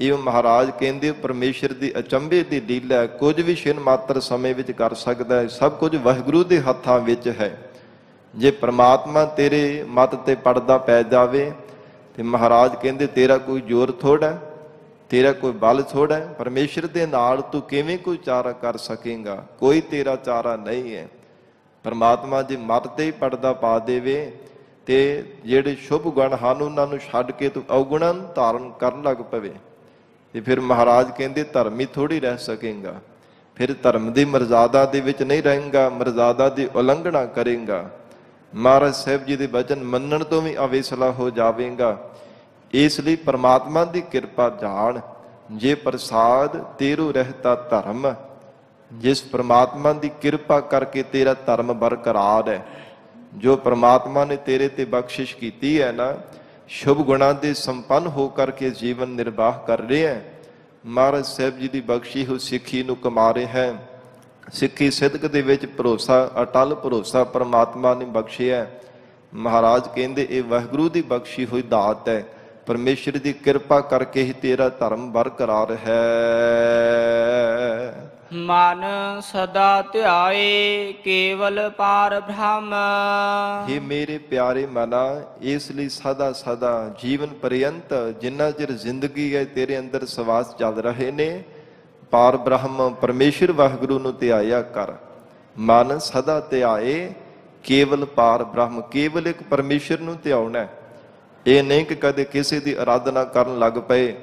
ਇਹ ਮਹਾਰਾਜ ਕਹਿੰਦੇ ਪਰਮੇਸ਼ਰ ਦੀ ਅਚੰਭੇ ਦੀ ਲੀਲਾ, ਕੁਝ ਵੀ ਛਿਨ ਮਾਤਰ ਸਮੇਂ ਵਿੱਚ ਕਰ ਸਕਦਾ ਹੈ। ਸਭ ਕੁਝ ਵਾਹਿਗੁਰੂ ਦੇ ਹੱਥਾਂ ਵਿੱਚ ਹੈ। ਜੇ ਪ੍ਰਮਾਤਮਾ ਤੇਰੇ ਮੱਤ ਤੇ ਪੜਦਾ ਪੈ ਜਾਵੇ ਤੇ ਮਹਾਰਾਜ ਕਹਿੰਦੇ ਤੇਰਾ ਕੋਈ ਜ਼ੋਰ ਥੋੜਾ, ਤੇਰਾ ਕੋਈ ਬਲ ਥੋੜਾ। ਪਰਮੇਸ਼ਰ ਦੇ ਨਾਲ ਤੂੰ ਕਿਵੇਂ ਕੋਈ ਚਾਰਾ ਕਰ ਸਕੇਗਾ? ਕੋਈ ਤੇਰਾ ਚਾਰਾ ਨਹੀਂ ਹੈ। ਪਰਮਾਤਮਾ ਜੇ ਮੱਤ ਤੇ ਹੀ ਪੜਦਾ ਪਾ ਦੇਵੇ ਤੇ ਜਿਹੜੇ ਸ਼ੁਭ ਗੁਣ ਹਨ ਉਹਨਾਂ ਨੂੰ ਛੱਡ ਕੇ ਤੂੰ ਔਗੁਣਾਂ ਨੂੰ ਧਾਰਨ ਕਰਨ ਲੱਗ ਪਵੇ ਤੇ ਫਿਰ ਮਹਾਰਾਜ ਕਹਿੰਦੇ ਧਰਮੀ ਥੋੜੀ ਰਹਿ ਸਕੇਗਾ। ਫਿਰ ਧਰਮ ਦੀ ਮਰਜ਼ਾਦਾ ਦੇ ਵਿੱਚ ਨਹੀਂ ਰਹੇਗਾ, ਮਰਜ਼ਾਦਾ ਦੀ ਉਲੰਘਣਾ ਕਰੇਗਾ। ਮਹਾਰਾਜ ਸਾਹਿਬ ਜੀ ਦੇ ਵਚਨ ਮੰਨਣ ਤੋਂ ਵੀ ਅਵੇਸਲਾ ਹੋ ਜਾਵੇਗਾ। ਇਸ ਲਈ ਪਰਮਾਤਮਾ ਦੀ ਕਿਰਪਾ ਜਾਣ। ਜੇ ਪ੍ਰਸਾਦ ਤੇਰੂ ਰਹਿਤਾ ਧਰਮ। ਜਿਸ ਪ੍ਰਮਾਤਮਾ ਦੀ ਕਿਰਪਾ ਕਰਕੇ ਤੇਰਾ ਧਰਮ ਬਰਕਰਾਰ ਹੈ, ਜੋ ਪ੍ਰਮਾਤਮਾ ਨੇ ਤੇਰੇ ਤੇ ਬਖਸ਼ਿਸ਼ ਕੀਤੀ ਹੈ ਨਾ, ਸ਼ੁਭ ਗੁਣਾਂ ਦੇ ਸੰਪੰਨ ਹੋ ਕਰਕੇ ਜੀਵਨ ਨਿਰਵਾਹ ਕਰ ਰਿਹਾ ਹੈ। ਮਹਾਰਾਜ ਸਾਹਿਬ ਜੀ ਦੀ ਬਖਸ਼ੀ ਹੋਈ ਸਿੱਖੀ ਨੂੰ ਕਮਾ ਰਿਹਾ ਹੈ। ਸਿੱਖੀ ਸਿੱਧਕ ਦੇ ਵਿੱਚ ਭਰੋਸਾ, ਅਟਲ ਭਰੋਸਾ ਪ੍ਰਮਾਤਮਾ ਨੇ ਬਖਸ਼ਿਆ। ਮਹਾਰਾਜ ਕਹਿੰਦੇ ਇਹ ਵਾਹਿਗੁਰੂ ਦੀ ਬਖਸ਼ੀ ਹੋਈ ਦਾਤ ਹੈ। ਪਰਮੇਸ਼ਰ ਦੀ ਕਿਰਪਾ ਕਰਕੇ ਹੀ ਤੇਰਾ ਧਰਮ ਬਰਕਰਾਰ ਹੈ। ਮਨ ਸਦਾ ਧਿਆਏ ਕੇਵਲ ਪਾਰ ਬ੍ਰਹਮ। हे ਮੇਰੇ ਪਿਆਰੇ ਮਨਾ, ਇਸ ਲਈ ਸਦਾ ਸਦਾ ਜੀਵਨ ਪਰਯੰਤ ਜਿੰਨਾ ਚਿਰ ਜ਼ਿੰਦਗੀ ਹੈ ਤੇਰੇ ਅੰਦਰ ਸਵਾਸ ਚੱਲ ਰਹੇ ਨੇ, ਪਾਰ ਬ੍ਰਹਮ ਪਰਮੇਸ਼ਰ ਵਾਹਿਗੁਰੂ ਨੂੰ ਧਿਆਇਆ ਕਰ। ਮਨ ਸਦਾ ਧਿਆਏ ਕੇਵਲ ਪਾਰ ਬ੍ਰਹਮ। ਕੇਵਲ ਇੱਕ ਪਰਮੇਸ਼ਰ ਨੂੰ ਧਿਆਉਣਾ ਹੈ। ਇਹ ਨਹੀਂ ਕਿ ਕਦੇ ਕਿਸੇ ਦੀ ਆਰਾਧਨਾ ਕਰਨ ਲੱਗ ਪਏ,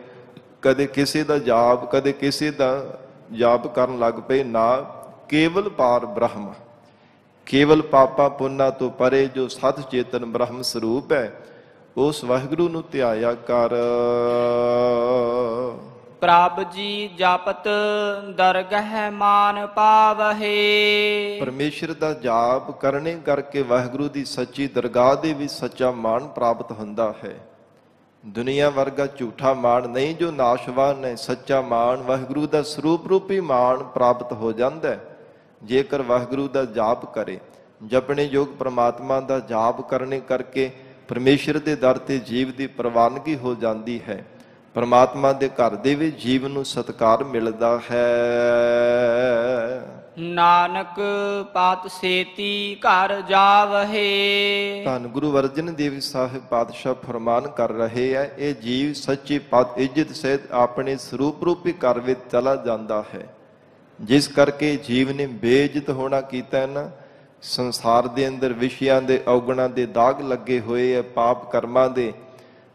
ਕਦੇ ਕਿਸੇ ਦਾ ਜਾਪ, ਕਦੇ ਕਿਸੇ ਦਾ ਜਾਪ ਕਰਨ ਲੱਗ ਪਏ। ਨਾ, ਕੇਵਲ ਪਾਰ ਬ੍ਰਹਮ, ਕੇਵਲ ਪਾਪਾ ਪੁੰਨਾ ਤੋਂ ਪਰੇ ਜੋ ਸਤ ਚੇਤਨ ਬ੍ਰਹਮ ਸਰੂਪ ਹੈ, ਉਸ ਵਾਹਿਗੁਰੂ ਨੂੰ ਧਿਆਇਆ ਕਰ। ਪ੍ਰਭ ਜੀ ਜਪਤ ਦਰਗਹਿ ਮਾਨ ਪਾਵਹੇ। ਪਰਮੇਸ਼ਰ ਦਾ ਜਾਪ ਕਰਨੇ ਕਰਕੇ ਵਾਹਿਗੁਰੂ ਦੀ ਸੱਚੀ ਦਰਗਾਹ ਦੇ ਵਿੱਚ ਸੱਚਾ ਮਾਣ ਪ੍ਰਾਪਤ ਹੁੰਦਾ ਹੈ। ਦੁਨੀਆ ਵਰਗਾ ਝੂਠਾ ਮਾਣ ਨਹੀਂ ਜੋ ਨਾਸ਼ਵਾਨ ਹੈ। ਸੱਚਾ ਮਾਣ ਵਾਹਿਗੁਰੂ ਦਾ ਸਰੂਪ ਰੂਪੀ ਮਾਣ ਪ੍ਰਾਪਤ ਹੋ ਜਾਂਦਾ ਹੈ ਜੇਕਰ ਵਾਹਿਗੁਰੂ ਦਾ ਜਾਪ ਕਰੇ। ਜਪਣੇ ਯੋਗ ਪ੍ਰਮਾਤਮਾ ਦਾ ਜਾਪ ਕਰਨੇ ਕਰਕੇ ਪਰਮੇਸ਼ਰ ਦੇ ਦਰ ਤੇ ਜੀਵ ਦੀ ਪ੍ਰਵਾਨਗੀ ਹੋ ਜਾਂਦੀ ਹੈ। ਪਰਮਾਤਮਾ ਦੇ ਘਰ ਦੇ ਵਿੱਚ ਜੀਵ ਨੂੰ ਸਤਿਕਾਰ ਮਿਲਦਾ ਹੈ। ਨਾਨਕ ਪਾਤ ਸੇਤੀ ਘਰ ਜਾਵਹੇ। ਧੰਨ ਗੁਰੂ ਅਰਜਨ ਦੇਵ ਸਾਹਿਬ ਪਾਤਸ਼ਾਹ ਫਰਮਾਨ ਕਰ ਰਹੇ ਹੈ, ਇਹ ਜੀਵ ਸੱਚੀ ਪਦ ਇੱਜ਼ਤ ਸਹਿਤ ਆਪਣੇ ਸਰੂਪ ਰੂਪੀ ਘਰ ਵਿੱਚ ਚਲਾ ਜਾਂਦਾ ਹੈ। ਜਿਸ ਕਰਕੇ ਜੀਵ ਨੇ ਬੇਇੱਜ਼ਤ ਹੋਣਾ ਕੀਤਾ ਹੈ ਨਾ, ਸੰਸਾਰ ਦੇ ਅੰਦਰ ਵਿਸ਼ਿਆਂ ਦੇ ਔਗਣਾਂ ਦੇ ਦਾਗ ਲੱਗੇ ਹੋਏ ਆ, ਪਾਪ ਕਰਮਾਂ ਦੇ।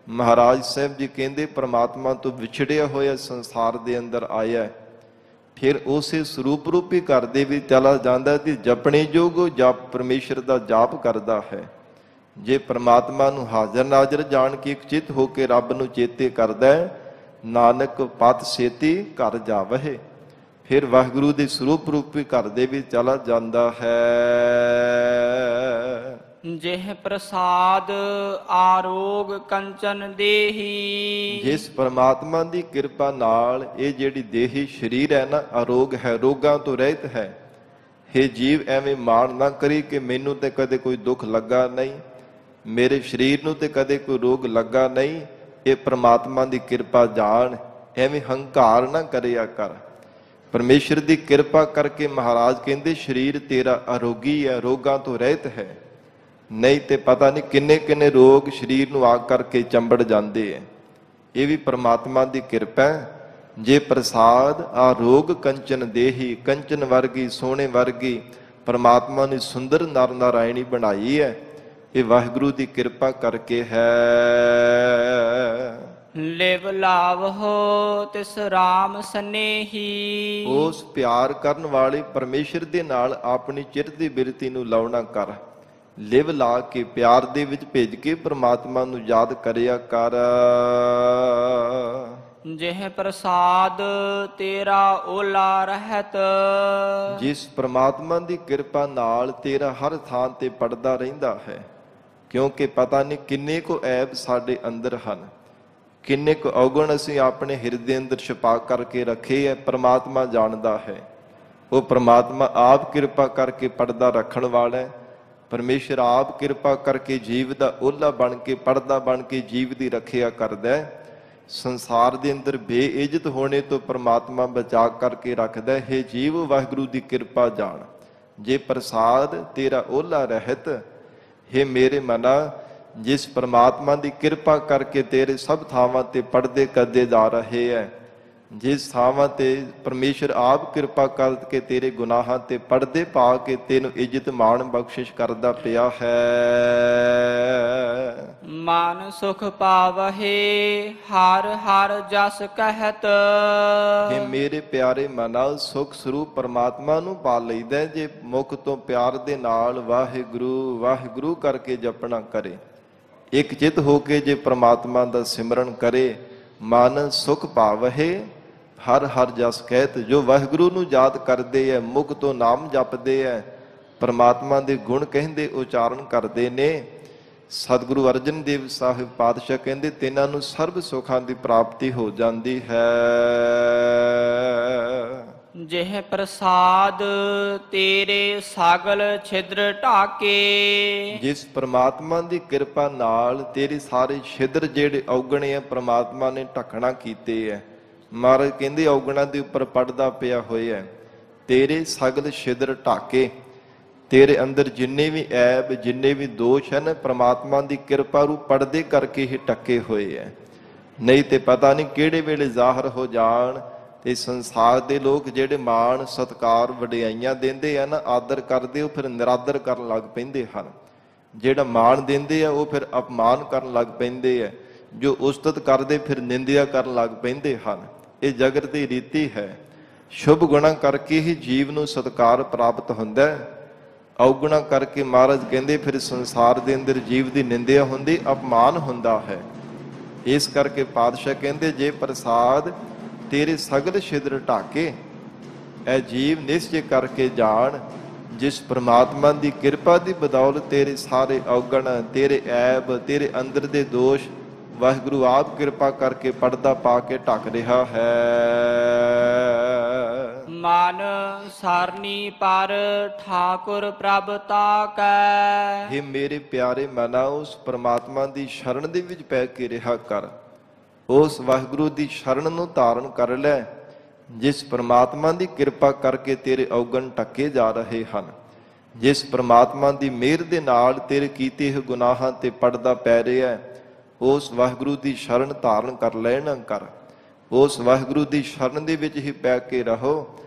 ਮਹਾਰਾਜ ਸਾਹਿਬ ਜੀ ਕਹਿੰਦੇ ਪ੍ਰਮਾਤਮਾ ਤੋਂ ਵਿਛੜਿਆ ਹੋਇਆ ਸੰਸਾਰ ਦੇ ਅੰਦਰ ਆਇਆ, ਫਿਰ ਉਸੇ ਸਰੂਪ ਰੂਪੀ ਘਰ ਦੇ ਵਿੱਚ ਚਲਾ ਜਾਂਦਾ ਤੇ ਜਪਣੇ ਯੋਗ ਜਪ ਪਰਮੇਸ਼ਰ ਦਾ ਜਾਪ ਕਰਦਾ ਹੈ। ਜੇ ਪ੍ਰਮਾਤਮਾ ਨੂੰ ਹਾਜ਼ਰ ਨਾਜ਼ਰ ਜਾਣ ਕੇ ਇੱਕ ਚਿੱਤ ਹੋ ਕੇ ਰੱਬ ਨੂੰ ਚੇਤੇ ਕਰਦਾ ਹੈ, ਨਾਨਕ ਪਤ ਛੇਤੀ ਘਰ ਜਾਵਹਿ, ਫਿਰ ਵਾਹਿਗੁਰੂ ਦੇ ਸਰੂਪ ਰੂਪੀ ਘਰ ਦੇ ਵਿੱਚ ਚਲਾ ਜਾਂਦਾ ਹੈ। ਜਿਹ ਪ੍ਰਸਾਦ ਆਰੋਗ ਕੰਚਨ ਦੇਹੀ। ਜਿਸ ਪ੍ਰਮਾਤਮਾ ਦੀ ਕਿਰਪਾ ਨਾਲ ਇਹ ਜਿਹੜੀ ਦੇਹੀ ਸਰੀਰ ਹੈ ਨਾ, ਅਰੋਗ ਹੈ, ਰੋਗਾਂ ਤੋਂ ਰਹਿਤ ਹੈ। ਇਹ ਜੀਵ ਐਵੇਂ ਮਾਣ ਨਾ ਕਰੀ ਕਿ ਮੈਨੂੰ ਤੇ ਕਦੇ ਕੋਈ ਦੁੱਖ ਲੱਗਾ ਨਹੀਂ, ਮੇਰੇ ਸਰੀਰ ਨੂੰ ਤੇ ਕਦੇ ਕੋਈ ਰੋਗ ਲੱਗਾ ਨਹੀਂ। ਇਹ ਪ੍ਰਮਾਤਮਾ ਦੀ ਕਿਰਪਾ ਜਾਣ, ਐਵੇਂ ਹੰਕਾਰ ਨਾ ਕਰਿਆ ਕਰ। ਪਰਮੇਸ਼ਰ ਦੀ ਕਿਰਪਾ ਕਰਕੇ ਮਹਾਰਾਜ ਕਹਿੰਦੇ ਸਰੀਰ ਤੇਰਾ ਅਰੋਗੀ ਹੈ, ਰੋਗਾਂ ਤੋਂ ਰਹਿਤ ਹੈ। ਨਹੀਂ ਤੇ ਪਤਾ ਨਹੀਂ ਕਿੰਨੇ ਕਿੰਨੇ ਰੋਗ ਸਰੀਰ ਨੂੰ ਆ ਕਰਕੇ ਚੰਬੜ ਜਾਂਦੇ ਹੈ। ਇਹ ਵੀ ਪ੍ਰਮਾਤਮਾ ਦੀ ਕਿਰਪਾ ਹੈ। ਜੇ ਪ੍ਰਸਾਦ ਆ ਰੋਗ ਕੰਚਨ ਦੇਹੀ, ਕੰਚਨ ਵਰਗੀ ਸੋਹਣੇ ਵਰਗੀ ਪ੍ਰਮਾਤਮਾ ਨੇ ਸੁੰਦਰ ਨਰ ਨਾਰਾਇਣੀ ਬਣਾਈ ਹੈ, ਇਹ ਵਾਹਿਗੁਰੂ ਦੀ ਕਿਰਪਾ ਕਰਕੇ ਹੈ। ਲਿਵ ਲਾਵਹੁ ਤਿਸ ਰਾਮ ਸਨੇਹੀ। ਉਸ ਪਿਆਰ ਕਰਨ ਵਾਲੇ ਪਰਮੇਸ਼ਰ ਦੇ ਨਾਲ ਆਪਣੀ ਚਿਰ ਦੀ ਬਿਰਤੀ ਨੂੰ ਲਾਉਣਾ ਕਰ। ਲਿਵ ਲਾ ਕੇ ਪਿਆਰ ਦੇ ਵਿੱਚ ਭੇਜ ਕੇ ਪ੍ਰਮਾਤਮਾ ਨੂੰ ਯਾਦ ਕਰਿਆ ਕਰ। ਜਿਹ ਪ੍ਰਸਾਦ ਤੇਰਾ ਓਲਾ ਰਹਿਤ। ਜਿਸ ਪ੍ਰਮਾਤਮਾ ਦੀ ਕਿਰਪਾ ਨਾਲ ਤੇਰਾ ਹਰ ਥਾਂ ਤੇ ਪੜਦਾ ਰਹਿੰਦਾ ਹੈ, ਕਿਉਂਕਿ ਪਤਾ ਨਹੀਂ ਕਿੰਨੇ ਕੁ ਐਬ ਸਾਡੇ ਅੰਦਰ ਹਨ, ਕਿੰਨੇ ਕੁ ਔਗਣ ਅਸੀਂ ਆਪਣੇ ਹਿਰਦੇ ਅੰਦਰ ਛੁਪਾ ਕਰਕੇ ਰੱਖੇ ਹੈ, ਪ੍ਰਮਾਤਮਾ ਜਾਣਦਾ ਹੈ। ਉਹ ਪ੍ਰਮਾਤਮਾ ਆਪ ਕਿਰਪਾ ਕਰਕੇ ਪੜਦਾ ਰੱਖਣ ਵਾਲਾ ਹੈ। ਪਰਮੇਸ਼ਰ ਆਪ ਕਿਰਪਾ ਕਰਕੇ ਜੀਵ ਦਾ ਓਲਾ ਬਣ ਕੇ, ਪੜਦਾ ਬਣ ਕੇ ਜੀਵ ਦੀ ਰੱਖਿਆ ਕਰਦਾ ਹੈ। ਸੰਸਾਰ ਦੇ ਅੰਦਰ ਬੇਇੱਜ਼ਤ ਹੋਣੇ ਤੋਂ ਪ੍ਰਮਾਤਮਾ ਬਚਾ ਕਰਕੇ ਰੱਖਦਾ ਹੈ। ਹੇ ਜੀਵ, ਵਾਹਿਗੁਰੂ ਦੀ ਕਿਰਪਾ ਜਾਣ। ਜੇ ਪ੍ਰਸਾਦ ਤੇਰਾ ਓਲਾ ਰਹਿਤ, ਹੇ ਮੇਰੇ ਮਨਾ, ਜਿਸ ਪ੍ਰਮਾਤਮਾ ਦੀ ਕਿਰਪਾ ਕਰਕੇ ਤੇਰੇ ਸਭ ਥਾਵਾਂ ਤੇ ਪੜਦੇ ਕਰਦੇ ਜਾ ਰਹੇ ਹੈ, ਜਿਸ ਥਾਵਾਂ ਤੇ ਪਰਮੇਸ਼ਰ ਆਪ ਕਿਰਪਾ ਕਰਕੇ ਤੇਰੇ ਗੁਨਾਹਾਂ ਤੇ ਪੜਦੇ ਪਾ ਕੇ ਤੈਨੂੰ ਇੱਜ਼ਤ ਮਾਣ ਬਖਸ਼ਿਸ਼ ਕਰਦਾ ਪਿਆ ਹੈ। ਮਨ ਸੁਖ ਪਾਵਹਿ ਹਰ ਹਰ ਜਸ ਕਹਿਤ। हे ਮੇਰੇ ਪਿਆਰੇ ਮਨਾ, ਸੁਖ ਸਰੂਪ ਪਰਮਾਤਮਾ ਨੂੰ ਪਾ ਲਈਦਾ ਜੇ ਮੁਖ ਤੋਂ ਪਿਆਰ ਦੇ ਨਾਲ ਵਾਹਿਗੁਰੂ ਵਾਹਿਗੁਰੂ ਕਰਕੇ ਜਪਣਾ ਕਰੇ। ਇੱਕ ਚਿਤ ਹੋ ਕੇ ਜੇ ਪ੍ਰਮਾਤਮਾ ਦਾ ਸਿਮਰਨ ਕਰੇ, ਮਨ ਸੁਖ ਪਾਵਹਿ ਹਰ ਹਰ ਜਸ ਕਹਿਤ। ਜੋ ਵਾਹਿਗੁਰੂ ਨੂੰ ਯਾਦ ਕਰਦੇ ਹੈ, ਮੁਖ ਤੋਂ ਨਾਮ ਜਪਦੇ ਹੈ, ਪ੍ਰਮਾਤਮਾ ਦੇ ਗੁਣ ਕਹਿੰਦੇ, ਉਚਾਰਨ ਕਰਦੇ ਨੇ, ਸਤਿਗੁਰੂ ਅਰਜਨ ਦੇਵ ਸਾਹਿਬ ਪਾਤਸ਼ਾਹ ਕਹਿੰਦੇ ਤਿੰਨਾਂ ਨੂੰ ਸਰਬ ਸੁੱਖਾਂ ਦੀ ਪ੍ਰਾਪਤੀ ਹੋ ਜਾਂਦੀ ਹੈ। ਜਿਹ ਪ੍ਰਸਾਦ ਤੇਰੇ ਸਾਗਲ ਛਿਦਰ ਢਾਕੇ। ਜਿਸ ਪ੍ਰਮਾਤਮਾ ਦੀ ਕਿਰਪਾ ਨਾਲ ਤੇਰੇ ਸਾਰੇ ਛਿਦਰ ਜਿਹੜੇ ਔਗਣੇ ਆ ਪ੍ਰਮਾਤਮਾ ਨੇ ਢੱਕਣਾ ਕੀਤੇ ਹੈ। ਮਹਾਰਾਜ ਕਹਿੰਦੇ ਔਗਣਾਂ ਦੇ ਉੱਪਰ ਪੜਦਾ ਪਿਆ ਹੋਇਆ, ਤੇਰੇ ਸਗਲ ਛਿਦਰ ਢਾਕੇ। ਤੇਰੇ ਅੰਦਰ ਜਿੰਨੇ ਵੀ ਐਬ, ਜਿੰਨੇ ਵੀ ਦੋਸ਼ ਹਨ, ਪ੍ਰਮਾਤਮਾ ਦੀ ਕਿਰਪਾ ਰੂ ਪੜਦੇ ਕਰਕੇ ਹੀ ਢੱਕੇ ਹੋਏ ਹੈ। ਨਹੀਂ ਤੇ ਪਤਾ ਨਹੀਂ ਕਿਹੜੇ ਵੇਲੇ ਜ਼ਾਹਰ ਹੋ ਜਾਣ। ਤੇ ਸੰਸਾਰ ਦੇ ਲੋਕ ਜਿਹੜੇ ਮਾਣ ਸਤਿਕਾਰ ਵਡਿਆਈਆਂ ਦਿੰਦੇ ਆ ਨਾ, ਆਦਰ ਕਰਦੇ, ਉਹ ਫਿਰ ਨਿਰਾਦਰ ਕਰਨ ਲੱਗ ਪੈਂਦੇ ਹਨ। ਜਿਹੜਾ ਮਾਣ ਦਿੰਦੇ ਆ ਉਹ ਫਿਰ ਅਪਮਾਨ ਕਰਨ ਲੱਗ ਪੈਂਦੇ ਆ। ਜੋ ਉਸਤਤ ਕਰਦੇ ਫਿਰ ਨਿੰਦਿਆ ਕਰਨ ਲੱਗ ਪੈਂਦੇ ਹਨ। ਇਹ ਜਗਤ ਦੀ ਰੀਤੀ ਹੈ। ਸ਼ੁਭ ਗੁਣਾਂ ਕਰਕੇ ਹੀ ਜੀਵ ਨੂੰ ਸਤਿਕਾਰ ਪ੍ਰਾਪਤ ਹੁੰਦਾ ਹੈ। ਔਗੁਣਾਂ ਕਰਕੇ ਮਹਾਰਾਜ ਕਹਿੰਦੇ ਫਿਰ ਸੰਸਾਰ ਦੇ ਅੰਦਰ ਜੀਵ ਦੀ ਨਿੰਦਿਆ ਹੁੰਦੀ, ਅਪਮਾਨ ਹੁੰਦਾ ਹੈ। ਇਸ ਕਰਕੇ ਪਾਤਸ਼ਾਹ ਕਹਿੰਦੇ ਜੇ ਪ੍ਰਸਾਦ ਤੇਰੇ ਸਗਲ ਛਿਦਰ ਢਾਕੇ, ਇਹ ਜੀਵ ਨਿਸ਼ਚੈ ਕਰਕੇ ਜਾਣ, ਜਿਸ ਪ੍ਰਮਾਤਮਾ ਦੀ ਕਿਰਪਾ ਦੀ ਬਦੌਲਤ ਤੇਰੇ ਸਾਰੇ ਔਗਣ, ਤੇਰੇ ਐਬ, ਤੇਰੇ ਅੰਦਰ ਦੇ ਦੋਸ਼ ਵਾਹਿਗੁਰੂ ਆਪ ਕਿਰਪਾ ਕਰਕੇ ਪੜਦਾ ਪਾ ਕੇ ਢੱਕ ਰਿਹਾ ਹੈ। ਮਨ ਸਰਨੀ ਪਰ ਠਾਕੁਰ ਪ੍ਰਭ ਤਾਕੈ। हे ਮੇਰੇ ਪਿਆਰੇ ਮਨਾ, ਉਸ ਪ੍ਰਮਾਤਮਾ ਦੀ ਸ਼ਰਨ ਦੇ ਵਿੱਚ ਪੈ ਕੇ ਰਿਹਾ ਕਰ। ਉਸ ਵਾਹਿਗੁਰੂ ਦੀ ਸ਼ਰਨ ਨੂੰ ਧਾਰਨ ਕਰ ਲੈ, ਜਿਸ ਪ੍ਰਮਾਤਮਾ ਦੀ ਕਿਰਪਾ ਕਰਕੇ ਤੇਰੇ ਔਗਣ ਢੱਕੇ ਜਾ ਰਹੇ ਹਨ। ਜਿਸ ਪ੍ਰਮਾਤਮਾ ਦੀ ਮਿਹਰ ਦੇ ਨਾਲ ਤੇਰੇ ਕੀਤੇ ਹੋਏ ਗੁਨਾਹਾਂ ਤੇ ਪੜਦਾ ਪੈ ਰਿਹਾ ਹੈ, ਉਸ ਵਾਹਿਗੁਰੂ ਦੀ ਸ਼ਰਨ ਧਾਰਨ ਕਰ ਲੈਣਾ ਕਰ। ਉਸ ਵਾਹਿਗੁਰੂ ਦੀ ਸ਼ਰਨ ਦੇ ਵਿੱਚ ਹੀ ਪੈ ਕੇ ਰਹੋ।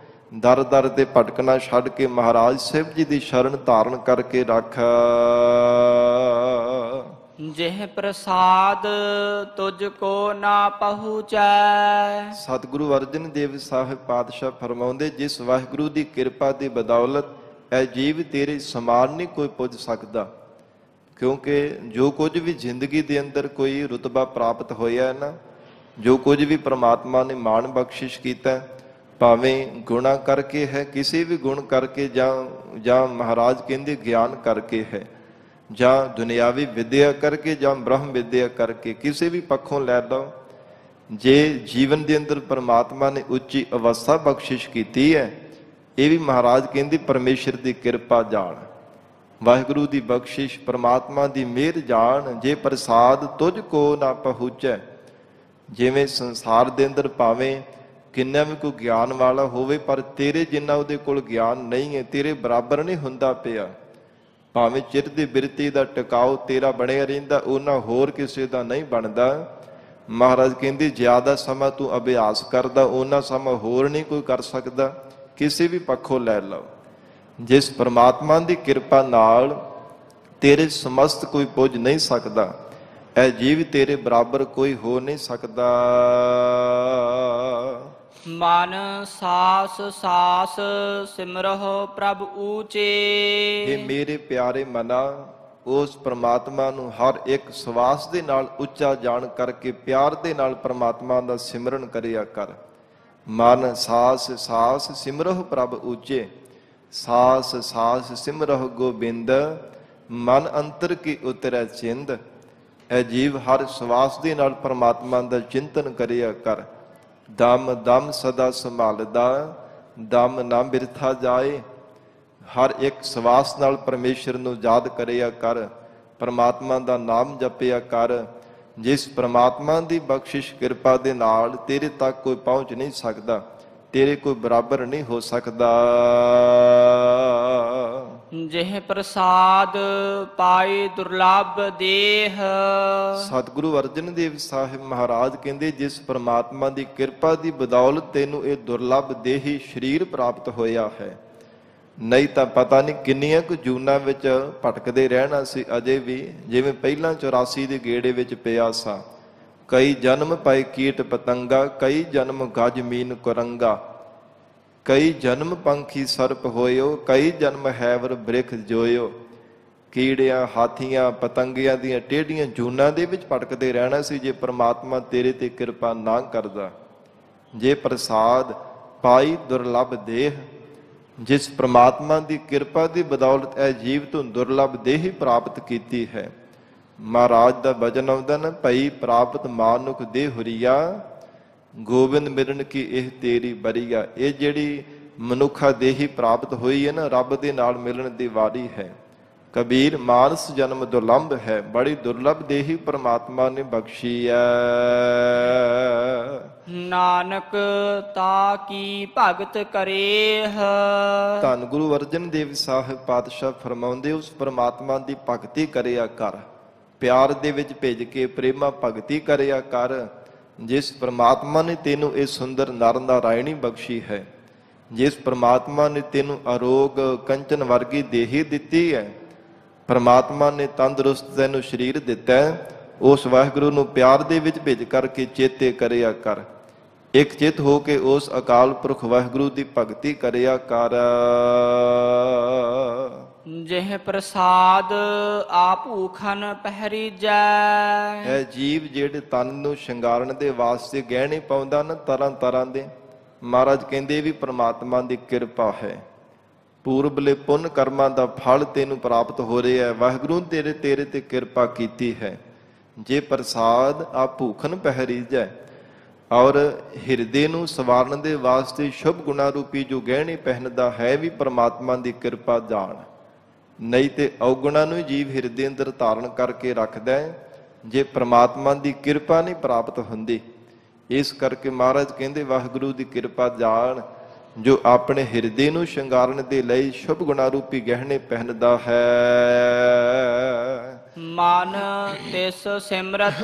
ਦਰ ਦਰ ਤੇ ਭਟਕਣਾ ਛੱਡ ਕੇ ਮਹਾਰਾਜ ਸਾਹਿਬ ਜੀ ਦੀ ਸ਼ਰਨ ਧਾਰਨ ਕਰਕੇ ਰੱਖ। ਜਿਹ ਪ੍ਰਸਾਦ ਤੁਝ ਕੋ ਨਾ ਪਹੁੰਚੈ। ਸਤਿਗੁਰੂ ਅਰਜਨ ਦੇਵ ਸਾਹਿਬ ਪਾਤਸ਼ਾਹ ਫਰਮਾਉਂਦੇ, ਜਿਸ ਵਾਹਿਗੁਰੂ ਦੀ ਕਿਰਪਾ ਦੀ ਬਦੌਲਤ ਇਹ ਜੀਵ ਤੇਰੇ ਸਮਾਨ ਨਹੀਂ ਕੋਈ ਪੁੱਜ ਸਕਦਾ। ਕਿਉਂਕਿ ਜੋ ਕੁਝ ਵੀ ਜ਼ਿੰਦਗੀ ਦੇ ਅੰਦਰ ਕੋਈ ਰੁਤਬਾ ਪ੍ਰਾਪਤ ਹੋਇਆ ਹੈ ਨਾ, ਜੋ ਕੁਝ ਵੀ ਪ੍ਰਮਾਤਮਾ ਨੇ ਮਾਣ ਬਖਸ਼ਿਸ਼ ਕੀਤਾ, ਭਾਵੇਂ ਗੁਣਾ ਕਰਕੇ ਹੈ, ਕਿਸੇ ਵੀ ਗੁਣ ਕਰਕੇ ਜਾਂ ਮਹਾਰਾਜ ਕਹਿੰਦੇ ਗਿਆਨ ਕਰਕੇ ਹੈ, ਜਾਂ ਦੁਨਿਆਵੀ ਵਿਦਿਆ ਕਰਕੇ, ਜਾਂ ਬ੍ਰਹਮ ਵਿਦਿਆ ਕਰਕੇ, ਕਿਸੇ ਵੀ ਪੱਖੋਂ ਲੈ ਲਓ, ਜੇ ਜੀਵਨ ਦੇ ਅੰਦਰ ਪ੍ਰਮਾਤਮਾ ਨੇ ਉੱਚੀ ਅਵਸਥਾ ਬਖਸ਼ਿਸ਼ ਕੀਤੀ ਹੈ, ਇਹ ਵੀ ਮਹਾਰਾਜ ਕਹਿੰਦੇ ਪਰਮੇਸ਼ਰ ਦੀ ਕਿਰਪਾ ਜਾਣ, ਵਾਹਿਗੁਰੂ ਦੀ ਬਖਸ਼ਿਸ਼, ਪ੍ਰਮਾਤਮਾ ਦੀ ਮਿਹਰ ਜਾਣ। ਜੇ ਪ੍ਰਸਾਦ ਤੁਝ ਕੋ ਨਾ ਪਹੁੰਚੈ। ਜਿਵੇਂ ਸੰਸਾਰ ਦੇ ਅੰਦਰ ਭਾਵੇਂ ਕਿੰਨਾ ਵੀ ਕੋਈ ਗਿਆਨ ਵਾਲਾ ਹੋਵੇ, ਪਰ ਤੇਰੇ ਜਿੰਨਾ ਉਹਦੇ ਕੋਲ ਗਿਆਨ ਨਹੀਂ ਹੈ, ਤੇਰੇ ਬਰਾਬਰ ਨਹੀਂ ਹੁੰਦਾ ਪਿਆ। ਭਾਵੇਂ ਚਿਰ ਦੀ ਬਿਰਤੀ ਦਾ ਟਿਕਾਓ ਤੇਰਾ ਬਣਿਆ ਰਹਿੰਦਾ, ਉਹਨਾਂ ਹੋਰ ਕਿਸੇ ਦਾ ਨਹੀਂ ਬਣਦਾ। ਮਹਾਰਾਜ ਕਹਿੰਦੇ ਜ਼ਿਆਦਾ ਸਮਾਂ ਤੂੰ ਅਭਿਆਸ ਕਰਦਾ, ਉਹਨਾਂ ਸਮਾਂ ਹੋਰ ਨਹੀਂ ਕੋਈ ਕਰ ਸਕਦਾ। ਕਿਸੇ ਵੀ ਪੱਖੋਂ ਲੈ ਲਓ, ਜਿਸ ਪ੍ਰਮਾਤਮਾ ਦੀ ਕਿਰਪਾ ਨਾਲ ਤੇਰੇ ਸਮਸਤ ਕੋਈ ਪੁੱਜ ਨਹੀਂ ਸਕਦਾ, ਇਹ ਜੀਵ ਤੇਰੇ ਬਰਾਬਰ ਕੋਈ ਹੋ ਨਹੀਂ ਸਕਦਾ। ਮਨ ਸਾਸ ਸਾਸ ਸਿਮਰਹੁ ਪ੍ਰਭ ਊਚੇ। ਇਹ ਮੇਰੇ ਪਿਆਰੇ ਮਨਾ, ਉਸ ਪ੍ਰਮਾਤਮਾ ਨੂੰ ਹਰ ਇੱਕ ਸਵਾਸ ਦੇ ਨਾਲ ਉੱਚਾ ਜਾਣ ਕਰਕੇ ਪਿਆਰ ਦੇ ਨਾਲ ਪ੍ਰਮਾਤਮਾ ਦਾ ਸਿਮਰਨ ਕਰਿਆ ਕਰ। ਮਨ ਸਾਸ ਸਾਸ ਸਿਮਰਹੁ ਪ੍ਰਭ ਊਚੇ। ਸਾਸ ਸਾਸ ਸਿਮਰਹੁ ਗੋਬਿੰਦ, ਮਨ ਅੰਤਰ ਕੀ ਉਤਰੈ ਚਿੰਦ। ਇਹ ਜੀਵ ਹਰ ਸਵਾਸ ਦੇ ਨਾਲ ਪ੍ਰਮਾਤਮਾ ਦਾ ਚਿੰਤਨ ਕਰਿਆ ਕਰ। ਦਮ ਦਮ ਸਦਾ ਸੰਭਾਲਦਾ, ਦਮ ਨਾ ਬਿਰਥਾ ਜਾਏ। ਹਰ ਇੱਕ ਸਵਾਸ ਨਾਲ ਪਰਮੇਸ਼ਰ ਨੂੰ ਯਾਦ ਕਰਿਆ ਕਰ, ਪ੍ਰਮਾਤਮਾ ਦਾ ਨਾਮ ਜਪਿਆ ਕਰ। ਜਿਸ ਪ੍ਰਮਾਤਮਾ ਦੀ ਬਖਸ਼ਿਸ਼ ਕਿਰਪਾ ਦੇ ਨਾਲ ਤੇਰੇ ਤੱਕ ਕੋਈ ਪਹੁੰਚ ਨਹੀਂ ਸਕਦਾ, ਤੇਰੇ ਕੋਈ ਬਰਾਬਰ ਨਹੀਂ ਹੋ ਸਕਦਾ। ਜਿਹ ਪ੍ਰਸਾਦ ਪਾਈ ਦੁਰਲਭ ਦੇਹ। ਸਤਿਗੁਰੂ ਅਰਜਨ ਦੇਵ ਸਾਹਿਬ ਮਹਾਰਾਜ ਕਹਿੰਦੇ, ਜਿਸ ਪ੍ਰਮਾਤਮਾ ਦੀ ਕਿਰਪਾ ਦੀ ਬਦੌਲਤ ਤੈਨੂੰ ਇਹ ਦੁਰਲਭ ਦੇਹੀ ਸਰੀਰ ਪ੍ਰਾਪਤ ਹੋਇਆ ਹੈ, ਨਹੀਂ ਤਾਂ ਪਤਾ ਨਹੀਂ ਕਿੰਨੀਆਂ ਕੁ ਜੂਨਾਂ ਵਿੱਚ ਭਟਕਦੇ ਰਹਿਣਾ ਸੀ ਅਜੇ ਵੀ। ਜਿਵੇਂ ਪਹਿਲਾਂ 84 ਦੇ ਗੇੜੇ ਵਿੱਚ ਪਿਆ ਸਾਂ, ਕਈ ਜਨਮ ਪਾਏ ਕੀਟ ਪਤੰਗਾ, ਕਈ ਜਨਮ ਗਜ ਮੀਨ ਕੁਰੰਗਾ, ਕਈ ਜਨਮ ਪੰਖੀ ਸਰਪ ਹੋਇਓ, ਕਈ ਜਨਮ ਹੈਵਰ ਬ੍ਰਿਖ ਜੋਇਓ। ਕੀੜਿਆਂ ਹਾਥੀਆਂ ਪਤੰਗਿਆਂ ਦੀਆਂ ਟੇਢੀਆਂ ਜੂਨਾਂ ਦੇ ਵਿੱਚ ਭਟਕਦੇ ਰਹਿਣਾ ਸੀ ਜੇ ਪ੍ਰਮਾਤਮਾ ਤੇਰੇ ਤੇ ਕਿਰਪਾ ਨਾ ਕਰਦਾ। ਜੇ ਪ੍ਰਸਾਦ ਪਾਈ ਦੁਰਲਭ ਦੇਹ, ਜਿਸ ਪ੍ਰਮਾਤਮਾ ਦੀ ਕਿਰਪਾ ਦੀ ਬਦੌਲਤ ਇਹ ਜੀਵ ਤੋਂ ਦੁਰਲਭ ਦੇਹ ਪ੍ਰਾਪਤ ਕੀਤੀ ਹੈ। ਮਹਾਰਾਜ ਦਾ ਬਚਨ ਆਉਂਦਾ ਨਾ, ਭਈ ਪ੍ਰਾਪਤ ਮਾਨੁਖ ਦੇਹ ਹੁਰੀਆ, ਗੋਬਿੰਦ ਮਿਲਣ ਕੀ ਇਹ ਤੇਰੀ ਬਰੀਆ। ਇਹ ਜਿਹੜੀ ਮਨੁੱਖਾ ਦੇਹੀ ਪ੍ਰਾਪਤ ਹੋਈ ਹੈ ਨਾ, ਰੱਬ ਦੇ ਨਾਲ ਮਿਲਣ ਦੀ ਵਾਰੀ ਹੈ। ਕਬੀਰ ਮਾਨਸ ਜਨਮ ਦੁਰਲਭ ਹੈ, ਬੜੀ ਦੁਰਲਭ ਦੇਹੀ ਪ੍ਰਮਾਤਮਾ ਨੇ ਬਖਸ਼ੀ ਹੈ। ਨਾਨਕ ਤਾ ਕੀ ਭਗਤ ਕਰੇਹ। ਧੰਨ ਗੁਰੂ ਅਰਜਨ ਦੇਵ ਸਾਹਿਬ ਪਾਤਸ਼ਾਹ ਫਰਮਾਉਂਦੇ, ਉਸ ਪ੍ਰਮਾਤਮਾ ਦੀ ਭਗਤੀ ਕਰਿਆ ਕਰ, ਪਿਆਰ ਦੇ ਵਿੱਚ ਭਿੱਜ ਕੇ ਪ੍ਰੇਮਾ ਭਗਤੀ ਕਰਿਆ ਕਰ। ਜਿਸ ਪ੍ਰਮਾਤਮਾ ਨੇ ਤੈਨੂੰ ਇਹ ਸੁੰਦਰ ਨਰ ਨਾਰਾਇਣੀ ਬਖਸ਼ੀ ਹੈ, ਜਿਸ ਪ੍ਰਮਾਤਮਾ ਨੇ ਤੈਨੂੰ ਅਰੋਗ ਕੰਚਨ ਵਰਗੀ ਦੇਹੀ ਦਿੱਤੀ ਹੈ, ਪ੍ਰਮਾਤਮਾ ਨੇ ਤੰਦਰੁਸਤ ਤੈਨੂੰ ਸਰੀਰ ਦਿੱਤਾ ਹੈ, ਉਸ ਵਾਹਿਗੁਰੂ ਨੂੰ ਪਿਆਰ ਦੇ ਵਿੱਚ ਭਿੱਜ ਕਰਕੇ ਚੇਤੇ ਕਰਿਆ ਕਰ। ਇੱਕ ਚਿਤ ਹੋ ਕੇ ਉਸ ਅਕਾਲ ਪੁਰਖ ਵਾਹਿਗੁਰੂ ਦੀ ਭਗਤੀ ਕਰਿਆ ਕਰ। ਜਿਹ ਪ੍ਰਸਾਦ ਆ ਭੂਖਨ ਪਹਿਰੀਜੈ। ਇਹ ਜੀਵ ਜਿਹੜੇ ਤਨ ਨੂੰ ਸ਼ਿੰਗਾਰਨ ਦੇ ਵਾਸਤੇ ਗਹਿਣੇ ਪਾਉਂਦਾ ਨਾ ਤਰ੍ਹਾਂ ਤਰ੍ਹਾਂ ਦੇ, ਮਹਾਰਾਜ ਕਹਿੰਦੇ ਵੀ ਪ੍ਰਮਾਤਮਾ ਦੀ ਕਿਰਪਾ ਹੈ। ਪੂਰਬਲੇ ਪੁੰਨ ਕਰਮਾਂ ਦਾ ਫਲ ਤੈਨੂੰ ਪ੍ਰਾਪਤ ਹੋ ਰਿਹਾ ਹੈ, ਵਾਹਿਗੁਰੂ ਤੇਰੇ ਤੇ ਕਿਰਪਾ ਕੀਤੀ ਹੈ। ਜੇ ਪ੍ਰਸਾਦ ਆ ਭੂਖਨ ਪਹਿਰੀਜੈ, ਔਰ ਹਿਰਦੇ ਨੂੰ ਸਵਾਰਨ ਦੇ ਵਾਸਤੇ ਸ਼ੁਭ ਗੁਣਾ ਰੂਪੀ ਜੋ ਗਹਿਣੇ ਪਹਿਨਦਾ ਹੈ ਵੀ ਪ੍ਰਮਾਤਮਾ ਦੀ ਕਿਰਪਾ ਜਾਣ। ਨਹੀਂ ਤੇ ਔਗੁਣਾ ਨੂੰ ਜੀਵ ਹਿਰਦੇ ਅੰਦਰ ਧਾਰਨ ਕਰਕੇ ਰੱਖਦਾ ਹੈ, ਜੇ ਪ੍ਰਮਾਤਮਾ ਦੀ ਕਿਰਪਾ ਨਹੀਂ ਪ੍ਰਾਪਤ ਹੁੰਦੀ। ਇਸ ਕਰਕੇ ਮਹਾਰਾਜ ਕਹਿੰਦੇ ਵਾਹਿਗੁਰੂ ਦੀ ਕਿਰਪਾ ਜਾਣ, ਜੋ ਆਪਣੇ ਹਿਰਦੇ ਨੂੰ ਸ਼ਿੰਗਾਰਨ ਦੇ ਲਈ ਸ਼ੁਭ ਗੁਣਾ ਰੂਪੀ ਗਹਿਣੇ ਪਹਿਨਦਾ ਹੈ। ਮਨ ਤਿਸ ਸਿਮਰਤ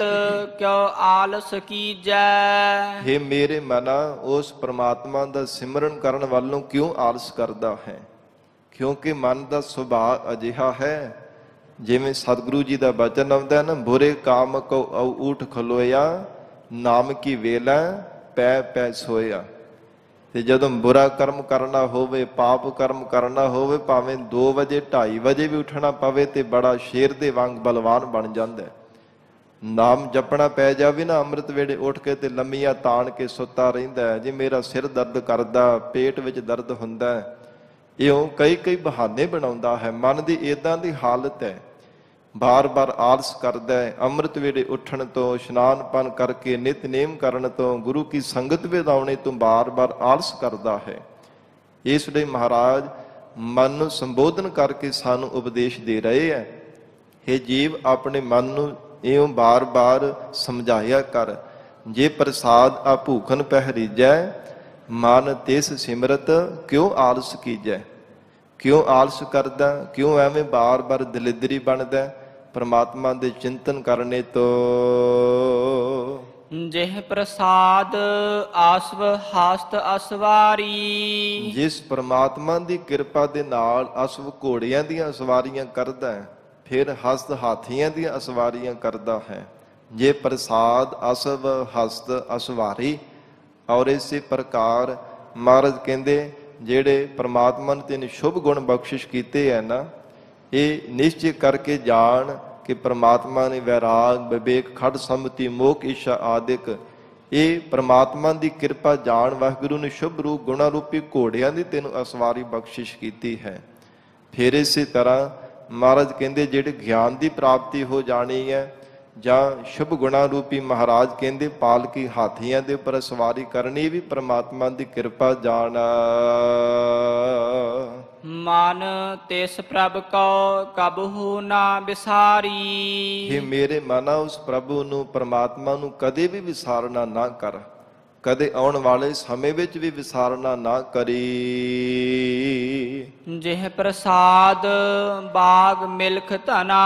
ਕਿਉ ਆਲਸ ਕੀਜੈ। हे ਮੇਰੇ ਮਨਾ, ਉਸ ਪ੍ਰਮਾਤਮਾ ਦਾ ਸਿਮਰਨ ਕਰਨ ਵੱਲੋਂ ਕਿਉਂ ਆਲਸ ਕਰਦਾ ਹੈ? ਕਿਉਂਕਿ ਮਨ ਦਾ ਸੁਭਾਅ ਅਜਿਹਾ ਹੈ, ਜਿਵੇਂ ਸਤਿਗੁਰੂ ਜੀ ਦਾ ਬਚਨ ਆਉਂਦਾ ਨਾ, ਬੁਰੇ ਕਾਮ ਕੋ ਊਠ ਖਲੋਇਆ, ਨਾਮ ਕੀ ਵੇਲਾ ਪੈ ਪੈ ਸੋਇਆ। ਤੇ ਜਦੋਂ ਬੁਰਾ ਕਰਮ ਕਰਨਾ ਹੋਵੇ, ਪਾਪ ਕਰਮ ਕਰਨਾ ਹੋਵੇ, ਭਾਵੇਂ 2 ਵਜੇ 2:30 ਵਜੇ ਵੀ ਉੱਠਣਾ ਪਵੇ ਤੇ ਬੜਾ ਸ਼ੇਰ ਦੇ ਵਾਂਗ ਬਲਵਾਨ ਬਣ ਜਾਂਦਾ। ਨਾਮ ਜਪਣਾ ਪੈ ਜਾਵੇ ਨਾ, ਅੰਮ੍ਰਿਤ ਵੇਲੇ ਉੱਠ ਕੇ ਤੇ ਲੰਮੀਆਂ ਤਾਣ ਕੇ ਸੁੱਤਾ ਰਹਿੰਦਾ। ਜੇ ਮੇਰਾ ਸਿਰ ਦਰਦ ਕਰਦਾ, ਪੇਟ ਵਿੱਚ ਦਰਦ ਹੁੰਦਾ, ਇਉਂ ਕਈ ਬਹਾਨੇ ਬਣਾਉਂਦਾ ਹੈ। ਮਨ ਦੀ ਇਦਾਂ ਦੀ ਹਾਲਤ ਹੈ, ਬਾਰ-ਬਾਰ ਆਲਸ ਕਰਦਾ ਹੈ। ਅੰਮ੍ਰਿਤ ਵੇਲੇ ਉੱਠਣ ਤੋਂ, ਇਸ਼ਨਾਨ ਪਾਨ ਕਰਕੇ, ਨਿਤਨੇਮ ਕਰਨ ਤੋਂ, ਗੁਰੂ ਕੀ ਸੰਗਤ ਵਧਾਉਣੇ ਤੋਂ ਬਾਰ-ਬਾਰ ਆਲਸ ਕਰਦਾ ਹੈ। ਇਸ ਲਈ ਮਹਾਰਾਜ ਮਨ ਨੂੰ ਸੰਬੋਧਨ ਕਰਕੇ ਸਾਨੂੰ ਉਪਦੇਸ਼ ਦੇ ਰਹੇ ਹੈ, ਹੇ ਜੀਵ, ਆਪਣੇ ਮਨ ਨੂੰ ਇਉਂ ਬਾਰ-ਬਾਰ ਸਮਝਾਇਆ ਕਰ। ਜੇ ਪ੍ਰਸਾਦ ਆ ਭੂਖਨ ਪਹਿ ਰੀਜੈ, ਮਨ ਤਿਸ ਸਿਮਰਤ ਕਿਉਂ ਆਲਸ ਕੀਜੈ। ਕਿਉਂ ਆਲਸ ਕਰਦਾ? ਕਿਉਂ ਐਵੇਂ ਬਾਰ-ਬਾਰ ਦਲਿਦਰੀ ਬਣਦਾ? ਪ੍ਰਮਾਤਮਾ ਦੇ ਚਿੰਤਨ ਕਰਨੇ ਤੋਂ। ਜਿਹ ਪ੍ਰਸਾਦ ਆਸਵ ਹਸਤ ਅਸਵਾਰੀ। ਜਿਸ ਪ੍ਰਮਾਤਮਾ ਦੀ ਕਿਰਪਾ ਦੇ ਨਾਲ ਅਸਵ ਘੋੜਿਆਂ ਦੀਆਂ ਸਵਾਰੀਆਂ ਕਰਦਾ ਹੈ, ਫਿਰ ਹਸਤ ਹਾਥੀਆਂ ਦੀਆਂ ਅਸਵਾਰੀਆਂ ਕਰਦਾ ਹੈ। ਜੇ ਪ੍ਰਸਾਦ ਅਸਵ ਹਸਤ ਅਸਵਾਰੀ। ਔਰ ਇਸੇ ਪ੍ਰਕਾਰ ਮਹਾਰਾਜ ਕਹਿੰਦੇ, ਜਿਹੜੇ ਪ੍ਰਮਾਤਮਾ ਨੇ ਤੈਨੂੰ ਸ਼ੁਭ ਗੁਣ ਬਖਸ਼ਿਸ਼ ਕੀਤੇ ਹੈ ਨਾ, ਇਹ ਨਿਸ਼ਚੈ ਕਰਕੇ ਜਾਣ ਕਿ ਪ੍ਰਮਾਤਮਾ ਨੇ ਵੈਰਾਗ, ਵਿਵੇਕ, ਖੜ ਸੰਮਤੀ, ਮੋਖ, ਇੱਛਾ ਆਦਿਕ, ਇਹ ਪ੍ਰਮਾਤਮਾ ਦੀ ਕਿਰਪਾ ਜਾਣ ਵਾਹਿਗੁਰੂ ਨੇ ਸ਼ੁਭ ਰੂਪ ਗੁਣਾ ਰੂਪੀ ਘੋੜਿਆਂ ਦੀ ਤੈਨੂੰ ਅਸਵਾਰੀ ਬਖਸ਼ਿਸ਼ ਕੀਤੀ ਹੈ। ਫਿਰ ਇਸੇ ਤਰ੍ਹਾਂ ਮਹਾਰਾਜ ਕਹਿੰਦੇ, ਜਿਹੜੇ ਗਿਆਨ ਦੀ ਪ੍ਰਾਪਤੀ ਹੋ ਜਾਣੀ ਹੈ, ਜਾਂ ਸ਼ੁਭ ਗੁਣਾ ਰੂਪੀ ਮਹਾਰਾਜ ਕਹਿੰਦੇ ਪਾਲਕੀ ਹਾਥੀਆਂ ਦੇ ਉੱਪਰ ਸਵਾਰੀ ਕਰਨੀ, ਵੀ ਪ੍ਰਮਾਤਮਾ ਦੀ ਕਿਰਪਾ ਜਾਣ। ਮਨ ਤਿਸ ਪ੍ਰਭ ਕੋ ਕਬਹੂ ਨਾ ਵਿਸਾਰੀ। हे ਮੇਰੇ ਮਨਾ, ਉਸ ਪ੍ਰਭੂ ਨੂੰ, ਪ੍ਰਮਾਤਮਾ ਨੂੰ ਕਦੇ ਵੀ ਵਿਸਾਰਨਾ ਨਾ ਕਰ। ਕਦੇ ਆਉਣ ਵਾਲੇ ਸਮੇਂ ਵਿੱਚ ਵੀ ਵਿਸਾਰਨਾ ਨਾ ਕਰੀ। ਜਿਹ ਪ੍ਰਸਾਦ ਬਾਗ ਮਿਲਖ ਧਨਾ।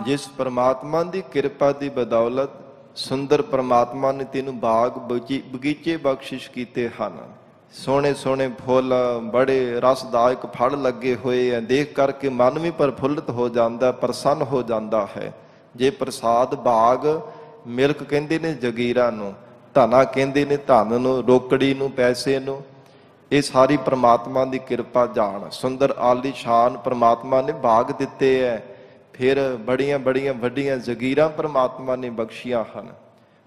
ਜਿਸ ਪ੍ਰਮਾਤਮਾ ਦੀ ਕਿਰਪਾ ਦੀ ਬਦੌਲਤ ਸੁੰਦਰ ਪ੍ਰਮਾਤਮਾ ਨੇ ਤੈਨੂੰ ਬਾਗ ਬਗੀਚੇ ਬਖਸ਼ਿਸ਼ ਕੀਤੇ ਹਨ। ਸੋਹਣੇ ਸੋਹਣੇ ਫੁੱਲ, ਬੜੇ ਰਸਦਾਇਕ ਫਲ ਲੱਗੇ ਹੋਏ ਆ, ਦੇਖ ਕਰਕੇ ਮਨ ਵੀ ਪ੍ਰਫੁੱਲਤ ਹੋ ਜਾਂਦਾ, ਪ੍ਰਸੰਨ ਹੋ ਜਾਂਦਾ ਹੈ। ਜੇ ਪ੍ਰਸਾਦ ਬਾਗ, ਮਿਲਕ ਕਹਿੰਦੇ ਨੇ ਜਗੀਰਾਂ ਨੂੰ, ਧਨਾ ਕਹਿੰਦੇ ਨੇ ਧਨ ਨੂੰ, ਰੋਕੜੀ ਨੂੰ, ਪੈਸੇ ਨੂੰ, ਇਹ ਸਾਰੀ ਪ੍ਰਮਾਤਮਾ ਦੀ ਕਿਰਪਾ ਜਾਣ। ਸੁੰਦਰ ਆਲੀਸ਼ਾਨ ਪ੍ਰਮਾਤਮਾ ਨੇ ਬਾਗ ਦਿੱਤੇ ਹੈ, ਫਿਰ ਬੜੀਆਂ ਬੜੀਆਂ ਵੱਡੀਆਂ ਜਗੀਰਾਂ ਪ੍ਰਮਾਤਮਾ ਨੇ ਬਖਸ਼ੀਆਂ ਹਨ।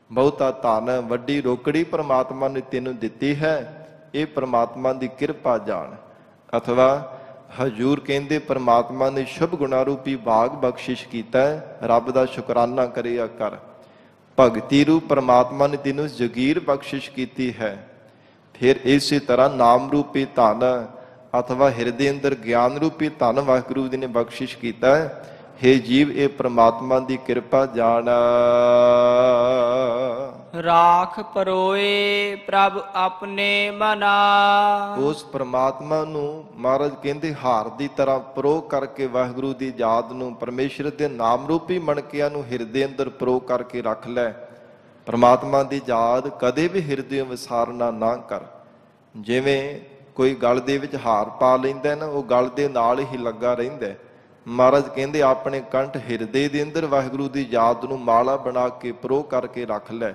ਬਹੁਤਾ ਧਨ, ਵੱਡੀ ਰੋਕੜੀ ਪ੍ਰਮਾਤਮਾ ਨੇ ਤੈਨੂੰ ਦਿੱਤੀ ਹੈ, ਇਹ ਪ੍ਰਮਾਤਮਾ ਦੀ ਕਿਰਪਾ ਜਾਣ। ਅਥਵਾ ਹਜੂਰ ਕਹਿੰਦੇ ਪ੍ਰਮਾਤਮਾ ਨੇ ਸ਼ੁਭ ਗੁਣਾ ਰੂਪੀ ਬਾਗ ਬਖਸ਼ਿਸ਼ ਕੀਤਾ ਹੈ, ਰੱਬ ਦਾ ਸ਼ੁਕਰਾਨਾ ਕਰਿਆ ਕਰ। ਭਗਤੀ ਰੂਪ ਪ੍ਰਮਾਤਮਾ ਨੇ ਤੈਨੂੰ ਜਗੀਰ ਬਖਸ਼ਿਸ਼ ਕੀਤੀ ਹੈ। ਫਿਰ ਇਸੇ ਤਰ੍ਹਾਂ ਨਾਮ ਰੂਪੀ ਧਨ ਅਥਵਾ ਹਿਰਦੇ ਅੰਦਰ ਗਿਆਨ ਰੂਪੀ ਧਨ ਵਾਹਿਗੁਰੂ ਜੀ ਨੇ ਬਖਸ਼ਿਸ਼ ਕੀਤਾ ਹੈ। ਹੇ ਜੀਵ, ਇਹ ਪ੍ਰਮਾਤਮਾ ਦੀ ਕਿਰਪਾ ਜਾਣ। ਰਾਖ ਪਰੋਏ ਪ੍ਰਭ ਆਪਣੇ ਮਨਾ। ਉਸ ਪ੍ਰਮਾਤਮਾ ਨੂੰ ਮਹਾਰਾਜ ਕਹਿੰਦੇ ਹਾਰ ਦੀ ਤਰ੍ਹਾਂ ਪਰੋ ਕਰਕੇ ਵਾਹਿਗੁਰੂ ਦੀ ਯਾਦ ਨੂੰ, ਪਰਮੇਸ਼ਰ ਦੇ ਨਾਮ ਰੂਪੀ ਮਣਕਿਆਂ ਨੂੰ ਹਿਰਦੇ ਅੰਦਰ ਪਰੋ ਕਰਕੇ ਰੱਖ ਲੈ। ਪ੍ਰਮਾਤਮਾ ਦੀ ਯਾਦ ਕਦੇ ਵੀ ਹਿਰਦੇ ਵਿਸਾਰਨਾ ਨਾ ਕਰ। ਜਿਵੇਂ ਕੋਈ ਗਲ ਦੇ ਵਿੱਚ ਹਾਰ ਪਾ ਲੈਂਦਾ ਨਾ, ਉਹ ਗਲ ਦੇ ਨਾਲ ਹੀ ਲੱਗਾ ਰਹਿੰਦਾ। ਮਹਾਰਾਜ ਕਹਿੰਦੇ ਆਪਣੇ ਕੰਠ ਹਿਰਦੇ ਦੇ ਅੰਦਰ ਵਾਹਿਗੁਰੂ ਦੀ ਯਾਦ ਨੂੰ ਮਾਲਾ ਬਣਾ ਕੇ ਪਰੋ ਕਰਕੇ ਰੱਖ ਲੈ।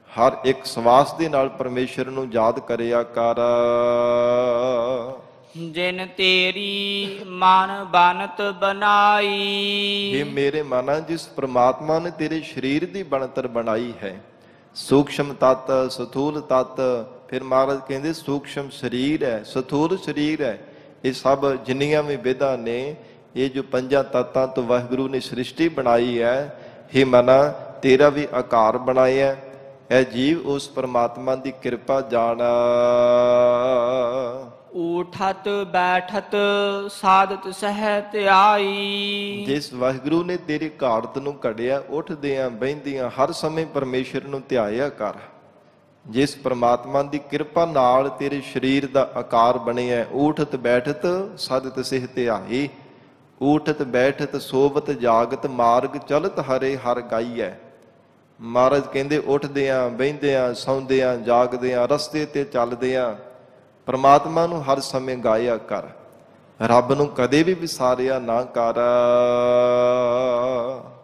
ਹਰ ਇੱਕ ਸਵਾਸ ਦੇ ਨਾਲ ਪਰਮੇਸ਼ਰ ਨੂੰ ਯਾਦ ਕਰਿਆ ਕਰ। ਜਿਨ ਤੇਰੀ ਮਨ ਬਨਤ ਬਣਾਈ। ਇਹ ਮੇਰੇ ਮਨਾਂ, ਜਿਸ ਪ੍ਰਮਾਤਮਾ ਨੇ ਤੇਰੇ ਸਰੀਰ ਦੀ ਬਣਤਰ ਬਣਾਈ ਹੈ, ਸੂਖਸ਼ਮ ਤੱਤ, ਸਥੂਲ ਤੱਤ। ਫਿਰ ਮਹਾਰਾਜ ਕਹਿੰਦੇ ਸੂਖਸ਼ਮ ਸਰੀਰ ਹੈ, ਸਥੂਲ ਸਰੀਰ ਹੈ। ਇਹ ਸਭ ਜਿੰਨੀਆਂ ਵੀ ਵਿਧਾ ਨੇ, ਇਹ ਜੋ 5 ਤੱਤਾਂ ਤੋਂ ਵਾਹਿਗੁਰੂ ਨੇ ਸ੍ਰਿਸ਼ਟੀ ਬਣਾਈ ਹੈ, ਹੇ ਮਨਾ, ਤੇਰਾ ਵੀ ਆਕਾਰ ਬਣਾਇਆ। ਇਹ ਜੀਵ ਉਸ ਪ੍ਰਮਾਤਮਾ ਦੀ ਕਿਰਪਾ ਜਾਣ। ਊਠਤ ਬੈਠਤ ਸਾਧਤ ਸਹਿਤ ਆਈ। ਜਿਸ ਵਾਹਿਗੁਰੂ ਨੇ ਤੇਰੀ ਘਾੜਤ ਨੂੰ ਘੜਿਆ, ਉੱਠਦਿਆਂ ਬਹਿੰਦਿਆਂ ਹਰ ਸਮੇਂ ਪਰਮੇਸ਼ਰ ਨੂੰ ਧਿਆਇਆ ਕਰ। ਜਿਸ ਪ੍ਰਮਾਤਮਾ ਦੀ ਕਿਰਪਾ ਨਾਲ ਤੇਰੇ ਸਰੀਰ ਦਾ ਆਕਾਰ ਬਣਿਆ, ਊਠਤ ਬੈਠਤ ਸਾਧਤ ਸਹਿਤ ਆਈ। ਊਠਤ ਬੈਠਤ ਸੋਵਤ ਜਾਗਤ ਮਾਰਗ ਚਲਤ ਹਰੇ ਹਰ ਗਾਈਐ। ਮਹਾਰਾਜ ਕਹਿੰਦੇ ਉੱਠਦਿਆਂ ਬਹਿੰਦਿਆਂ ਸੌਂਦਿਆਂ ਜਾਗਦਿਆਂ ਰਸਤੇ ਤੇ ਚੱਲਦਿਆਂ ਪ੍ਰਮਾਤਮਾ ਨੂੰ ਹਰ ਸਮੇਂ ਗਾਇਆ ਕਰ, ਰੱਬ ਨੂੰ ਕਦੇ ਵੀ ਵਿਸਾਰਿਆ ਨਾ ਕਰ।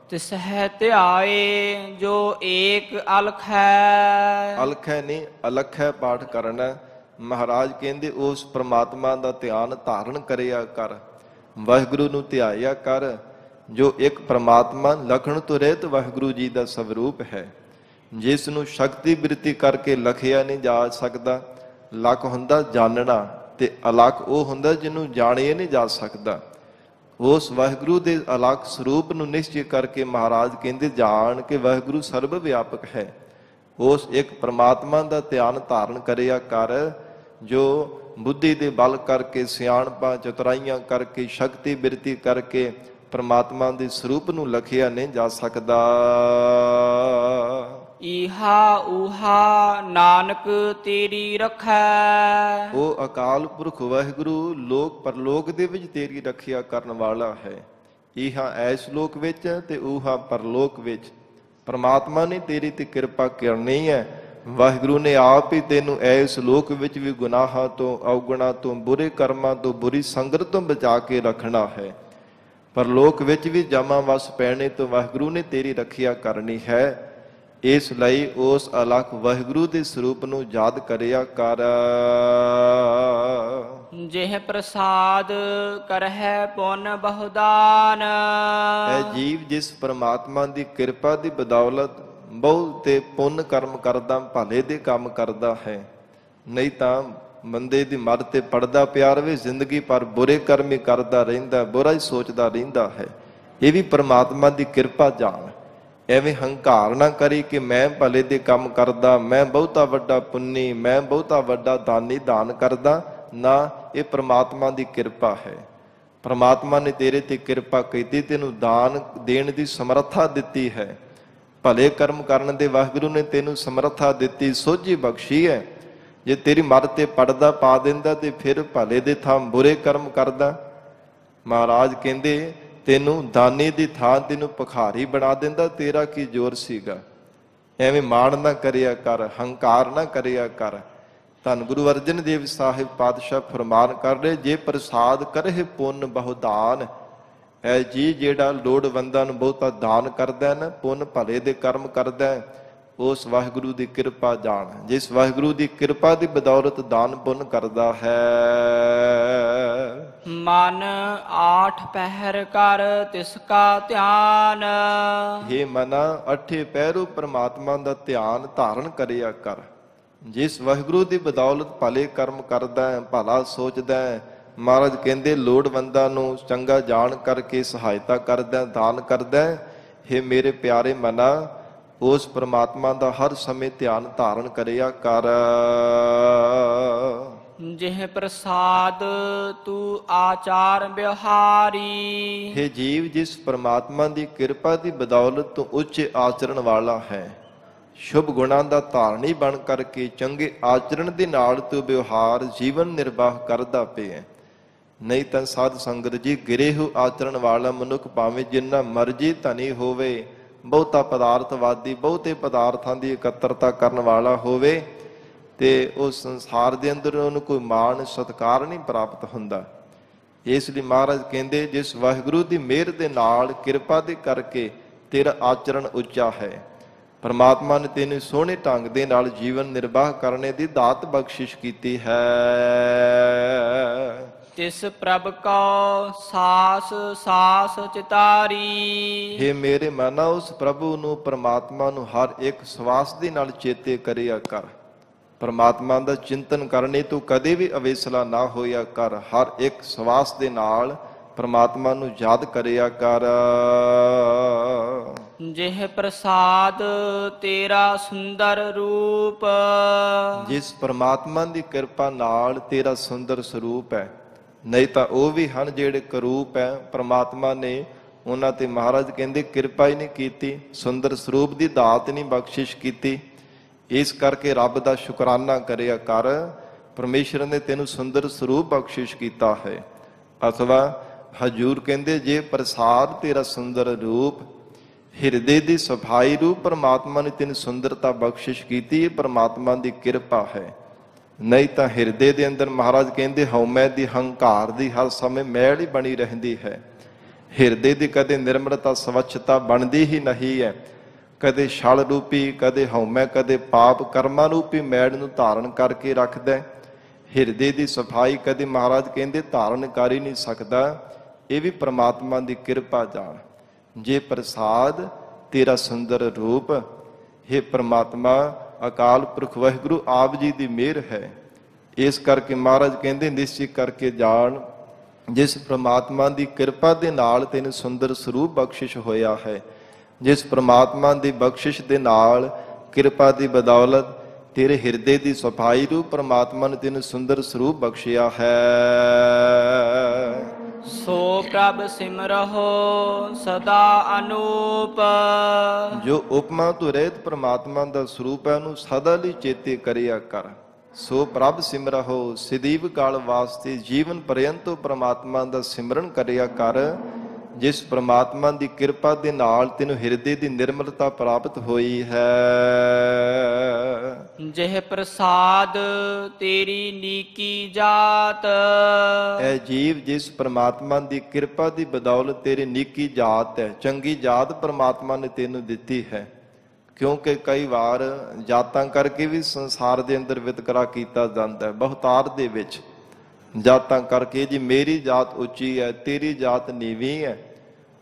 ਤਿਸ ਹੈ ਧਿਆਏ ਜੋ ਏਕ ਅਲਖ ਹੈ। ਅਲਖ ਹੈ ਨਹੀਂ ਅਲਖ ਹੈ ਪਾਠ ਕਰਨਾ। ਮਹਾਰਾਜ ਕਹਿੰਦੇ ਉਸ ਪ੍ਰਮਾਤਮਾ ਦਾ ਧਿਆਨ ਧਾਰਨ ਕਰਿਆ ਕਰ, ਵਾਹਿਗੁਰੂ ਨੂੰ ਧਿਆਇਆ ਕਰ, ਜੋ ਇੱਕ ਪ੍ਰਮਾਤਮਾ ਲਖਣ ਤੋਂ ਰਹਿਤ ਵਾਹਿਗੁਰੂ ਜੀ ਦਾ ਸਵਰੂਪ ਹੈ, ਜਿਸ ਨੂੰ ਸ਼ਕਤੀ ਬਿਰਤੀ ਕਰਕੇ ਲਖਿਆ ਨਹੀਂ ਜਾ ਸਕਦਾ। ਲਖ ਹੁੰਦਾ ਜਾਣਨਾ ਤੇ ਅਲਖ ਉਹ ਹੁੰਦਾ ਜਿਹਨੂੰ ਜਾਣਿਆ ਨਹੀਂ ਜਾ ਸਕਦਾ। ਉਸ ਵਾਹਿਗੁਰੂ ਦੇ ਅਲਖ ਸਰੂਪ ਨੂੰ ਨਿਸ਼ਚੈ ਕਰਕੇ ਮਹਾਰਾਜ ਕਹਿੰਦੇ ਜਾਣ ਕੇ ਵਾਹਿਗੁਰੂ ਸਰਬ ਵਿਆਪਕ ਹੈ। ਉਸ ਇੱਕ ਪ੍ਰਮਾਤਮਾ ਦਾ ਧਿਆਨ ਧਾਰਨ ਕਰਿਆ ਕਰ, ਜੋ ਬੁੱਧੀ ਦੇ ਬਲ ਕਰਕੇ ਸਿਆਣਪਾਂ ਚਤੁਰਾਈਆਂ ਕਰਕੇ ਸ਼ਕਤੀ ਬਿਰਤੀ ਕਰਕੇ ਪ੍ਰਮਾਤਮਾ ਦੇ ਸਰੂਪ ਨੂੰ ਲਖਿਆ ਨਹੀਂ ਜਾ ਸਕਦਾ। ਈਹਾ ਊਹਾ ਨਾਨਕ ਤੇਰੀ ਰੱਖੈ। ਉਹ ਅਕਾਲ ਪੁਰਖ ਵਾਹਿਗੁਰੂ ਲੋਕ ਪਰਲੋਕ ਦੇ ਵਿੱਚ ਤੇਰੀ ਰੱਖਿਆ ਕਰਨ ਵਾਲਾ ਹੈ। ਈਹਾ ਐਸ ਲੋਕ ਵਿੱਚ ਤੇ ਊਹਾ ਪਰਲੋਕ ਵਿੱਚ ਪ੍ਰਮਾਤਮਾ ਨੇ ਤੇਰੀ ਤੇ ਕਿਰਪਾ ਕਰਨੀ ਹੈ। ਵਾਹਿਗੁਰੂ ਨੇ ਆਪ ਹੀ ਤੈਨੂੰ ਐਸ ਲੋਕ ਵਿੱਚ ਵੀ ਗੁਨਾਹਾਂ ਤੋਂ ਔਗੁਣਾਂ ਤੋਂ ਬੁਰੇ ਕਰਮਾਂ ਤੋਂ ਬੁਰੀ ਸੰਗਤ ਤੋਂ ਬਚਾ ਕੇ ਰੱਖਣਾ ਹੈ। ਪਰਲੋਕ ਵਿੱਚ ਵੀ ਜਮਾਂ ਵਸ ਪੈਣੇ ਤੋਂ ਵਾਹਿਗੁਰੂ ਨੇ ਤੇਰੀ ਰੱਖਿਆ ਕਰਨੀ ਹੈ। ਇਸ ਲਈ ਉਸ ਅਲਖ ਵਾਹਿਗੁਰੂ ਦੇ ਸਰੂਪ ਨੂੰ ਯਾਦ ਕਰਿਆ ਕਰ। ਜਿਹ ਪ੍ਰਸਾਦ ਕਰਹਿ ਪੁੰਨ ਬਹੁਦਾਨ। ਇਹ ਜੀਵ ਜਿਸ ਪ੍ਰਮਾਤਮਾ ਦੀ ਕਿਰਪਾ ਦੀ ਬਦੌਲਤ ਬਹੁਤ ਤੇ ਪੁੰਨ ਕਰਮ ਕਰਦਾ, ਭਲੇ ਦੇ ਕੰਮ ਕਰਦਾ ਹੈ। ਨਹੀਂ ਤਾਂ ਬੰਦੇ ਦੀ ਮਰ ਤੇ ਪੜਦਾ ਪਿਆ ਰਵੇ, ਜ਼ਿੰਦਗੀ ਪਰ ਬੁਰੇ ਕਰਮ ਹੀ ਕਰਦਾ ਰਹਿੰਦਾ, ਬੁਰਾ ਹੀ ਸੋਚਦਾ ਰਹਿੰਦਾ ਹੈ। ਇਹ ਵੀ ਪ੍ਰਮਾਤਮਾ ਦੀ ਕਿਰਪਾ ਜਾਣ। ਐਵੇਂ ਹੰਕਾਰ ਨਾ ਕਰੀ ਕਿ ਮੈਂ ਭਲੇ ਦੇ ਕੰਮ ਕਰਦਾ, ਮੈਂ ਬਹੁਤਾ ਵੱਡਾ ਪੁੰਨੀ, ਮੈਂ ਬਹੁਤਾ ਵੱਡਾ ਦਾਨੀ, ਦਾਨ ਕਰਦਾ। ਨਾ, ਇਹ ਪ੍ਰਮਾਤਮਾ ਦੀ ਕਿਰਪਾ ਹੈ। ਪ੍ਰਮਾਤਮਾ ਨੇ ਤੇਰੇ ਤੇ ਕਿਰਪਾ ਕੀਤੀ, ਤੈਨੂੰ ਦਾਨ ਦੇਣ ਦੀ ਸਮਰੱਥਾ ਦਿੱਤੀ ਹੈ। ਭਲੇ ਕਰਮ ਕਰਨ ਦੇ ਵਾਹਿਗੁਰੂ ਨੇ ਤੈਨੂੰ ਸਮਰੱਥਾ ਦਿੱਤੀ, ਸੋਝੀ ਬਖਸ਼ੀ ਹੈ। ਜੇ ਤੇਰੀ ਮਰ ਤੇ ਪੜਦਾ ਪਾ ਦਿੰਦਾ ਤੇ ਫਿਰ ਭਲੇ ਦੇ ਥਾਂ ਬੁਰੇ ਕਰਮ ਕਰਦਾ। ਮਹਾਰਾਜ ਕਹਿੰਦੇ ਤੈਨੂੰ ਦਾਨੀ ਦੀ ਥਾਂ ਤੈਨੂੰ ਭਿਖਾਰੀ ਬਣਾ ਦਿੰਦਾ, ਤੇਰਾ ਕੀ ਜ਼ੋਰ ਸੀਗਾ। ਐਵੇਂ ਮਾਣ ਨਾ ਕਰਿਆ ਕਰ, ਹੰਕਾਰ ਨਾ ਕਰਿਆ ਕਰ। ਧੰਨ ਗੁਰੂ ਅਰਜਨ ਦੇਵ ਸਾਹਿਬ ਪਾਤਸ਼ਾਹ ਫਰਮਾਨ ਕਰ ਰਹੇ, ਜੇ ਪ੍ਰਸਾਦ ਕਰਹਿ ਪੁੰਨ ਬਹੁਦਾਨ। ਐ ਜੀ ਜਿਹੜਾ ਲੋੜਵੰਦਾਂ ਨੂੰ ਬਹੁਤਾ ਦਾਨ ਕਰਦਾ ਨਾ, ਪੁੰਨ ਭਲੇ ਦੇ ਕਰਮ ਕਰਦਾ, ਉਸ ਵਾਹਿਗੁਰੂ ਦੀ ਕਿਰਪਾ ਜਾਣ। ਜਿਸ ਵਾਹਿਗੁਰੂ ਦੀ ਕਿਰਪਾ ਦੀ ਬਦੌਲਤ ਦਾਨ ਪੁੰਨ ਕਰਦਾ ਹੈ। ਮਨ ਆਠ ਪਹਿਰ ਕਰ ਤਿਸ ਕਾ ਧਿਆਨ। हे ਮਨਾ, ਅੱਠੇ ਪਹਿਰੂ ਪ੍ਰਮਾਤਮਾ ਦਾ ਧਿਆਨ ਧਾਰਨ ਕਰਿਆ ਕਰ। ਜਿਸ ਵਾਹਿਗੁਰੂ ਦੀ ਬਦੌਲਤ ਭਲੇ ਕਰਮ ਕਰਦਾ ਹੈ, ਭਲਾ ਸੋਚਦਾ ਹੈ। ਮਹਾਰਾਜ ਕਹਿੰਦੇ ਲੋੜਵੰਦਾਂ ਨੂੰ ਚੰਗਾ ਜਾਣ ਕਰਕੇ ਸਹਾਇਤਾ ਕਰਦਾ, ਦਾਨ ਕਰਦਾ। हे ਮੇਰੇ ਪਿਆਰੇ ਮਨਾ, ਉਸ ਪ੍ਰਮਾਤਮਾ ਦਾ ਹਰ ਸਮੇਂ ਧਿਆਨ ਧਾਰਨ ਕਰਿਆ ਕਰ। ਜਿਹ ਪ੍ਰਸਾਦ ਤੂੰ ਆਚਾਰ ਵਿਹਾਰੀ। हे ਜੀਵ ਜਿਸ ਪ੍ਰਮਾਤਮਾ ਦੀ ਕਿਰਪਾ ਦੀ ਬਦੌਲਤ ਤੂੰ ਉੱਚ ਆਚਰਣ ਵਾਲਾ ਹੈ, ਸ਼ੁਭ ਗੁਣਾਂ ਦਾ ਧਾਰਨੀ ਬਣ ਕਰਕੇ ਚੰਗੇ ਆਚਰਣ ਦੇ ਨਾਲ ਤੂੰ ਵਿਵਹਾਰ ਜੀਵਨ ਨਿਰਵਾਹ ਕਰਦਾ ਪਿਆ। ਨਹੀਂ ਤਾਂ ਸਾਧ ਸੰਗਤ ਜੀ, ਗਿਰੇਹੂ ਆਚਰਣ ਵਾਲਾ ਮਨੁੱਖ ਭਾਵੇਂ ਜਿੰਨਾ ਮਰਜ਼ੀ ਧਨੀ ਹੋਵੇ, ਬਹੁਤਾ ਪਦਾਰਥਵਾਦੀ, ਬਹੁਤੇ ਪਦਾਰਥਾਂ ਦੀ ਇਕੱਤਰਤਾ ਕਰਨ ਵਾਲਾ ਹੋਵੇ, ਤੇ ਉਸ ਸੰਸਾਰ ਦੇ ਅੰਦਰ ਉਹਨੂੰ ਕੋਈ ਮਾਣ ਸਤਿਕਾਰ ਨਹੀਂ ਪ੍ਰਾਪਤ ਹੁੰਦਾ। ਇਸ ਲਈ ਮਹਾਰਾਜ ਕਹਿੰਦੇ ਜਿਸ ਵਾਹਿਗੁਰੂ ਦੀ ਮਿਹਰ ਦੇ ਨਾਲ ਕਿਰਪਾ ਦੇ ਕਰਕੇ ਤੇਰਾ ਆਚਰਣ ਉੱਚਾ ਹੈ, ਪਰਮਾਤਮਾ ਨੇ ਤੈਨੂੰ ਸੋਹਣੇ ਢੰਗ ਦੇ ਨਾਲ ਜੀਵਨ ਨਿਰਵਾਹ ਕਰਨੇ ਦੀ ਦਾਤ ਬਖਸ਼ਿਸ਼ ਕੀਤੀ ਹੈ। ਤਿਸ ਪ੍ਰਭ ਕਉ ਸਾਸ ਸਾਸ ਚਿਤਾਰੀ। हे ਮੇਰੇ ਮਨਾ, ਉਸ ਪ੍ਰਭੂ ਨੂੰ ਪ੍ਰਮਾਤਮਾ ਨੂੰ ਹਰ ਇੱਕ ਸਵਾਸ ਦੇ ਨਾਲ ਚੇਤੇ ਕਰਿਆ ਕਰ। ਪ੍ਰਮਾਤਮਾ ਦਾ ਚਿੰਤਨ ਕਰਨੇ ਤੋਂ ਕਦੇ ਵੀ ਅਵੇਸਲਾ ਨਾ ਹੋਇਆ ਕਰ। ਹਰ ਇੱਕ ਸਵਾਸ ਦੇ ਨਾਲ ਪ੍ਰਮਾਤਮਾ ਨੂੰ ਯਾਦ ਕਰਿਆ ਕਰ। ਜਿਹ ਪ੍ਰਸਾਦ ਤੇਰਾ ਸੁੰਦਰ ਰੂਪ। ਜਿਸ ਪ੍ਰਮਾਤਮਾ ਦੀ ਕਿਰਪਾ ਨਾਲ ਤੇਰਾ ਸੁੰਦਰ ਸਰੂਪ ਹੈ। ਨਹੀਂ ਤਾਂ ਉਹ ਵੀ ਹਨ ਜਿਹੜੇ ਕਰੂਪ ਹੈ, ਪ੍ਰਮਾਤਮਾ ਨੇ ਉਹਨਾਂ ਤੇ ਮਹਾਰਾਜ ਕਹਿੰਦੇ ਕਿਰਪਾ ਹੀ ਨਹੀਂ ਕੀਤੀ, ਸੁੰਦਰ ਸਰੂਪ ਦੀ ਦਾਤ ਨਹੀਂ ਬਖਸ਼ਿਸ਼ ਕੀਤੀ। ਇਸ ਕਰਕੇ ਰੱਬ ਦਾ ਸ਼ੁਕਰਾਨਾ ਕਰਿਆ ਕਰ, ਪਰਮੇਸ਼ਰ ਨੇ ਤੈਨੂੰ ਸੁੰਦਰ ਸਰੂਪ ਬਖਸ਼ਿਸ਼ ਕੀਤਾ ਹੈ। ਅਥਵਾ ਹਜੂਰ ਕਹਿੰਦੇ ਜੇ ਪ੍ਰਸਾਦ ਤੇਰਾ ਸੁੰਦਰ ਰੂਪ, ਹਿਰਦੇ ਦੀ ਸਫਾਈ ਰੂਪ ਪਰਮਾਤਮਾ ਨੇ ਤੈਨੂੰ ਸੁੰਦਰਤਾ ਬਖਸ਼ਿਸ਼ ਕੀਤੀ, ਇਹ ਪਰਮਾਤਮਾ ਦੀ ਕਿਰਪਾ ਹੈ। ਨਹੀਂ ਤਾਂ ਹਿਰਦੇ ਦੇ ਅੰਦਰ ਮਹਾਰਾਜ ਕਹਿੰਦੇ ਹਉਮੈ ਦੀ, ਹੰਕਾਰ ਦੀ ਹਰ ਸਮੇਂ ਮੈਲ ਹੀ ਬਣੀ ਰਹਿੰਦੀ ਹੈ। ਹਿਰਦੇ ਦੀ ਕਦੇ ਨਿਰਮਲਤਾ ਸਵੱਛਤਾ ਬਣਦੀ ਹੀ ਨਹੀਂ ਹੈ। ਕਦੇ ਛਲ ਰੂਪੀ, ਕਦੇ ਹਉਮੈ, ਕਦੇ ਪਾਪ ਕਰਮਾਂ ਰੂਪੀ ਮੈਲ ਨੂੰ ਧਾਰਨ ਕਰਕੇ ਰੱਖਦਾ। ਹਿਰਦੇ ਦੀ ਸਫਾਈ ਕਦੇ ਮਹਾਰਾਜ ਕਹਿੰਦੇ ਧਾਰਨ ਕਰ ਹੀ ਨਹੀਂ ਸਕਦਾ। ਇਹ ਵੀ ਪਰਮਾਤਮਾ ਦੀ ਕਿਰਪਾ ਜਾਣ। ਜੇ ਪ੍ਰਸਾਦ ਤੇਰਾ ਸੁੰਦਰ ਰੂਪ, हे ਪ੍ਰਮਾਤਮਾ ਅਕਾਲ ਪੁਰਖ ਵਾਹਿਗੁਰੂ ਆਪ ਜੀ ਦੀ ਮਿਹਰ ਹੈ। ਇਸ ਕਰਕੇ ਮਹਾਰਾਜ ਕਹਿੰਦੇ ਨਿਸ਼ਚਿਤ ਕਰਕੇ ਜਾਣ, ਜਿਸ ਪ੍ਰਮਾਤਮਾ ਦੀ ਕਿਰਪਾ ਦੇ ਨਾਲ ਤੈਨੂੰ ਸੁੰਦਰ ਸਰੂਪ ਬਖਸ਼ਿਸ਼ ਹੋਇਆ ਹੈ, ਜਿਸ ਪ੍ਰਮਾਤਮਾ ਦੀ ਬਖਸ਼ਿਸ਼ ਦੇ ਨਾਲ ਕਿਰਪਾ ਦੀ ਬਦੌਲਤ ਤੇਰੇ ਹਿਰਦੇ ਦੀ ਸਫਾਈ ਰੂਪ ਪ੍ਰਮਾਤਮਾ ਨੇ ਤੈਨੂੰ ਸੁੰਦਰ ਸਰੂਪ ਬਖਸ਼ਿਆ ਹੈ। ਸੋ ਪ੍ਰਭ ਸਿਮਰਹੁ ਸਦਾ ਅਨੂਪ। ਜੋ ਉਪਮਾ ਤੋਂ ਰਹਿਤ ਪ੍ਰਮਾਤਮਾ ਦਾ ਸਰੂਪ ਹੈ ਉਹਨੂੰ ਸਦਾ ਲਈ ਚੇਤੇ ਕਰਿਆ ਕਰ। ਸੋ ਪ੍ਰਭ ਸਿਮਰਹੁ, ਸਦੀਵ ਕਾਲ ਵਾਸਤੇ ਜੀਵਨ ਪਰਯੰਤ ਪ੍ਰਮਾਤਮਾ ਦਾ ਸਿਮਰਨ ਕਰਿਆ ਕਰ, ਜਿਸ ਪ੍ਰਮਾਤਮਾ ਦੀ ਕਿਰਪਾ ਦੇ ਨਾਲ ਤੈਨੂੰ ਹਿਰਦੇ ਦੀ ਨਿਰਮਲਤਾ ਪ੍ਰਾਪਤ ਹੋਈ ਹੈ। ਜਿਹ ਪ੍ਰਸਾਦ ਤੇਰੀ ਨੀਕੀ ਜਾਤ। ਐ ਜੀਵ ਜਿਸ ਪ੍ਰਮਾਤਮਾ ਦੀ ਕਿਰਪਾ ਦੀ ਬਦੌਲਤ ਤੇਰੀ ਨੀਕੀ ਜਾਤ ਹੈ, ਚੰਗੀ ਜਾਤ ਪ੍ਰਮਾਤਮਾ ਨੇ ਤੈਨੂੰ ਦਿੱਤੀ ਹੈ। ਕਿਉਂਕਿ ਕਈ ਵਾਰ ਜਾਤਾਂ ਕਰਕੇ ਵੀ ਸੰਸਾਰ ਦੇ ਅੰਦਰ ਵਿਤਕਰਾ ਕੀਤਾ ਜਾਂਦਾ ਹੈ। ਬਹੁਤਾਰ ਦੇ ਵਿੱਚ ਜਾਤਾਂ ਕਰਕੇ ਜੀ ਮੇਰੀ ਜਾਤ ਉੱਚੀ ਹੈ, ਤੇਰੀ ਜਾਤ ਨੀਵੀਂ ਹੈ।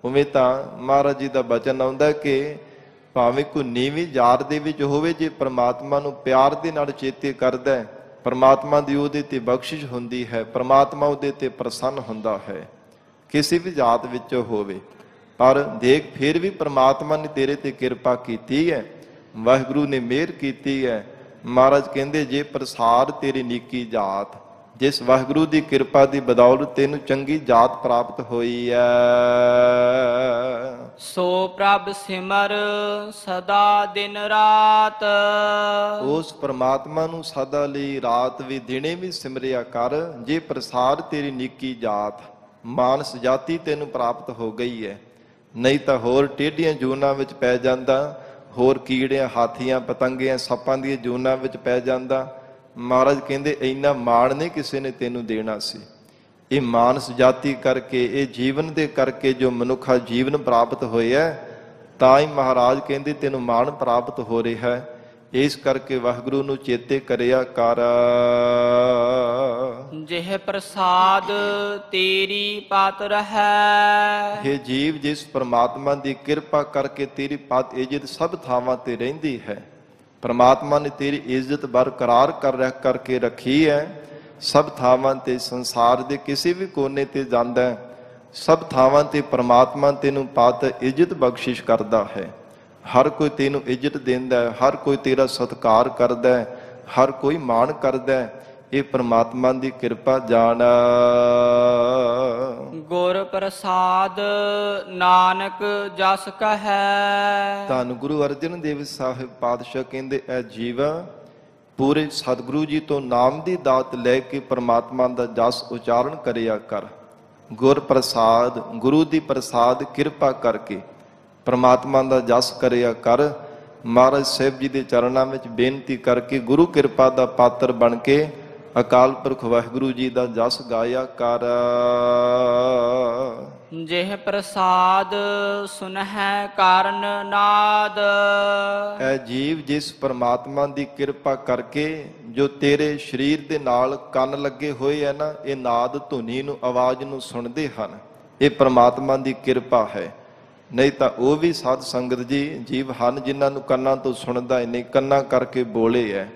ਉਵੇਂ ਤਾਂ ਮਹਾਰਾਜ ਜੀ ਦਾ ਬਚਨ ਆਉਂਦਾ ਕਿ ਭਾਵੇਂ ਕੋਈ ਨੀਵੀਂ ਜਾਤ ਦੇ ਵਿੱਚ ਹੋਵੇ, ਜੇ ਪ੍ਰਮਾਤਮਾ ਨੂੰ ਪਿਆਰ ਦੇ ਨਾਲ ਚੇਤੇ ਕਰਦਾ ਹੈ, ਪ੍ਰਮਾਤਮਾ ਦੀ ਉਹਦੇ ਤੇ ਬਖਸ਼ਿਸ਼ ਹੁੰਦੀ ਹੈ, ਪ੍ਰਮਾਤਮਾ ਉਹਦੇ ਤੇ ਪ੍ਰਸੰਨ ਹੁੰਦਾ ਹੈ। ਕਿਸੇ ਵੀ ਜਾਤ ਵਿੱਚ ਹੋਵੇ, ਪਰ ਦੇਖ ਫਿਰ ਵੀ ਪ੍ਰਮਾਤਮਾ ਨੇ ਤੇਰੇ ਤੇ ਕਿਰਪਾ ਕੀਤੀ ਹੈ, ਵਾਹਿਗੁਰੂ ਨੇ ਮਿਹਰ ਕੀਤੀ ਹੈ। ਮਹਾਰਾਜ ਕਹਿੰਦੇ ਜੇ ਪ੍ਰਸਾਦ ਤੇਰੀ ਨੀਕੀ ਜਾਤ, ਜਿਸ ਵਾਹਿਗੁਰੂ ਦੀ ਕਿਰਪਾ ਦੀ ਬਦੌਲਤ ਤੈਨੂੰ ਚੰਗੀ ਜਾਤ ਪ੍ਰਾਪਤ ਹੋਈ ਹੈ। ਸੋ ਪ੍ਰਭ ਸਿਮਰ ਸਦਾ ਦਿਨ ਰਾਤ। ਉਸ ਪ੍ਰਮਾਤਮਾ ਨੂੰ ਸਦਾ ਲਈ ਰਾਤ ਵੀ ਦਿਨੇ ਵੀ ਸਿਮਰਿਆ ਕਰ। ਜੇ ਪ੍ਰਸਾਦ ਤੇਰੀ ਨੀਕੀ ਜਾਤ, ਮਾਨਸ ਜਾਤੀ ਤੈਨੂੰ ਪ੍ਰਾਪਤ ਹੋ ਗਈ ਹੈ, ਨਹੀਂ ਤਾਂ ਹੋਰ ਟੇਢੀਆਂ ਜੂਨਾਂ ਵਿੱਚ ਪੈ ਜਾਂਦਾ, ਹੋਰ ਕੀੜਿਆਂ ਹਾਥੀਆਂ ਪਤੰਗਿਆਂ ਸੱਪਾਂ ਦੀਆਂ ਜੂਨਾਂ ਵਿੱਚ ਪੈ ਜਾਂਦਾ। ਮਹਾਰਾਜ ਕਹਿੰਦੇ ਇੰਨਾ ਮਾਣ ਨਹੀਂ ਕਿਸੇ ਨੇ ਤੈਨੂੰ ਦੇਣਾ ਸੀ। ਇਹ ਮਾਨਸ ਜਾਤੀ ਕਰਕੇ, ਇਹ ਜੀਵਨ ਦੇ ਕਰਕੇ ਜੋ ਮਨੁੱਖਾ ਜੀਵਨ ਪ੍ਰਾਪਤ ਹੋਇਆ, ਤਾਂ ਹੀ ਮਹਾਰਾਜ ਕਹਿੰਦੇ ਤੈਨੂੰ ਮਾਣ ਪ੍ਰਾਪਤ ਹੋ ਰਿਹਾ ਹੈ। ਇਸ ਕਰਕੇ ਵਾਹਿਗੁਰੂ ਨੂੰ ਚੇਤੇ ਕਰਿਆ ਕਰ। ਜਿਹ ਪ੍ਰਸਾਦ ਤੇਰੀ ਪਤ ਰਹੈ। हे ਜੀਵ ਜਿਸ ਪ੍ਰਮਾਤਮਾ ਦੀ ਕਿਰਪਾ ਕਰਕੇ ਤੇਰੀ ਪਤ ਇੱਜ਼ਤ ਸਭ ਥਾਵਾਂ ਤੇ ਰਹਿੰਦੀ ਹੈ, ਪ੍ਰਮਾਤਮਾ ਨੇ ਤੇਰੀ ਇੱਜ਼ਤ ਬਰਕਰਾਰ ਕਰਕੇ ਰੱਖੀ ਹੈ। ਸਭ ਥਾਵਾਂ ਤੇ ਸੰਸਾਰ ਦੇ ਕਿਸੇ ਵੀ ਕੋਨੇ ਤੇ ਜਾਂਦਾ ਹੈ, ਸਭ ਥਾਵਾਂ ਤੇ ਪ੍ਰਮਾਤਮਾ ਤੈਨੂੰ ਪਤ ਇੱਜ਼ਤ ਬਖਸ਼ਿਸ਼ ਕਰਦਾ ਹੈ। ਹਰ ਕੋਈ ਤੈਨੂੰ ਇੱਜ਼ਤ ਦਿੰਦਾ ਹੈ, ਹਰ ਕੋਈ ਤੇਰਾ ਸਤਿਕਾਰ ਕਰਦਾ ਹੈ, ਹਰ ਕੋਈ ਮਾਣ ਕਰਦਾ ਹੈ। ਇਹ ਪ੍ਰਮਾਤਮਾ ਦੀ ਕਿਰਪਾ ਜਾਣ। ਗੁਰ ਪ੍ਰਸਾਦ ਨਾਨਕ ਜਸ ਕਹੈ। ਧੰਨ ਗੁਰੂ ਅਰਜਨ ਦੇਵ ਸਾਹਿਬ ਪਾਤਸ਼ਾਹ ਕਹਿੰਦੇ ਐ ਜੀਵਾ ਪੂਰੇ ਸਤਿਗੁਰੂ ਜੀ ਤੋਂ ਨਾਮ ਦੀ ਦਾਤ ਲੈ ਕੇ ਪ੍ਰਮਾਤਮਾ ਦਾ ਜਸ ਉਚਾਰਨ ਕਰਿਆ ਕਰ। ਗੁਰ ਪ੍ਰਸਾਦ, ਗੁਰੂ ਦੀ ਪ੍ਰਸਾਦ ਕਿਰਪਾ ਕਰਕੇ ਪ੍ਰਮਾਤਮਾ ਦਾ ਜਸ ਕਰਿਆ ਕਰ। ਮਹਾਰਾਜ ਸਾਹਿਬ ਜੀ ਦੇ ਚਰਨਾਂ ਵਿੱਚ ਬੇਨਤੀ ਕਰਕੇ ਗੁਰੂ ਕਿਰਪਾ ਦਾ ਪਾਤਰ ਬਣ ਕੇ ਅਕਾਲ ਪੁਰਖ ਵਾਹਿਗੁਰੂ ਜੀ ਦਾ ਜਸ ਗਾਇਆ ਕਰ। ਜਿਹ ਪ੍ਰਸਾਦ ਸੁਨਹਿ ਕਾਰਨ ਨਾਦ। ਐ ਜੀਵ ਜਿਸ ਪ੍ਰਮਾਤਮਾ ਦੀ ਕਿਰਪਾ ਕਰਕੇ ਜੋ ਤੇਰੇ ਸਰੀਰ ਦੇ ਨਾਲ ਕੰਨ ਲੱਗੇ ਹੋਏ ਹੈ ਨਾ, ਇਹ ਨਾਦ ਧੁਨੀ ਨੂੰ, ਆਵਾਜ਼ ਨੂੰ ਸੁਣਦੇ ਹਨ, ਇਹ ਪ੍ਰਮਾਤਮਾ ਦੀ ਕਿਰਪਾ ਹੈ। ਨਹੀਂ ਤਾਂ ਉਹ ਵੀ ਸਾਧ ਸੰਗਤ ਜੀ ਜੀਵ ਹਨ ਜਿਨ੍ਹਾਂ ਨੂੰ ਕੰਨਾਂ ਤੋਂ ਸੁਣਦਾ ਹੀ ਨਹੀਂ, ਕੰਨਾਂ ਕਰਕੇ ਬੋਲੇ ਹੈ।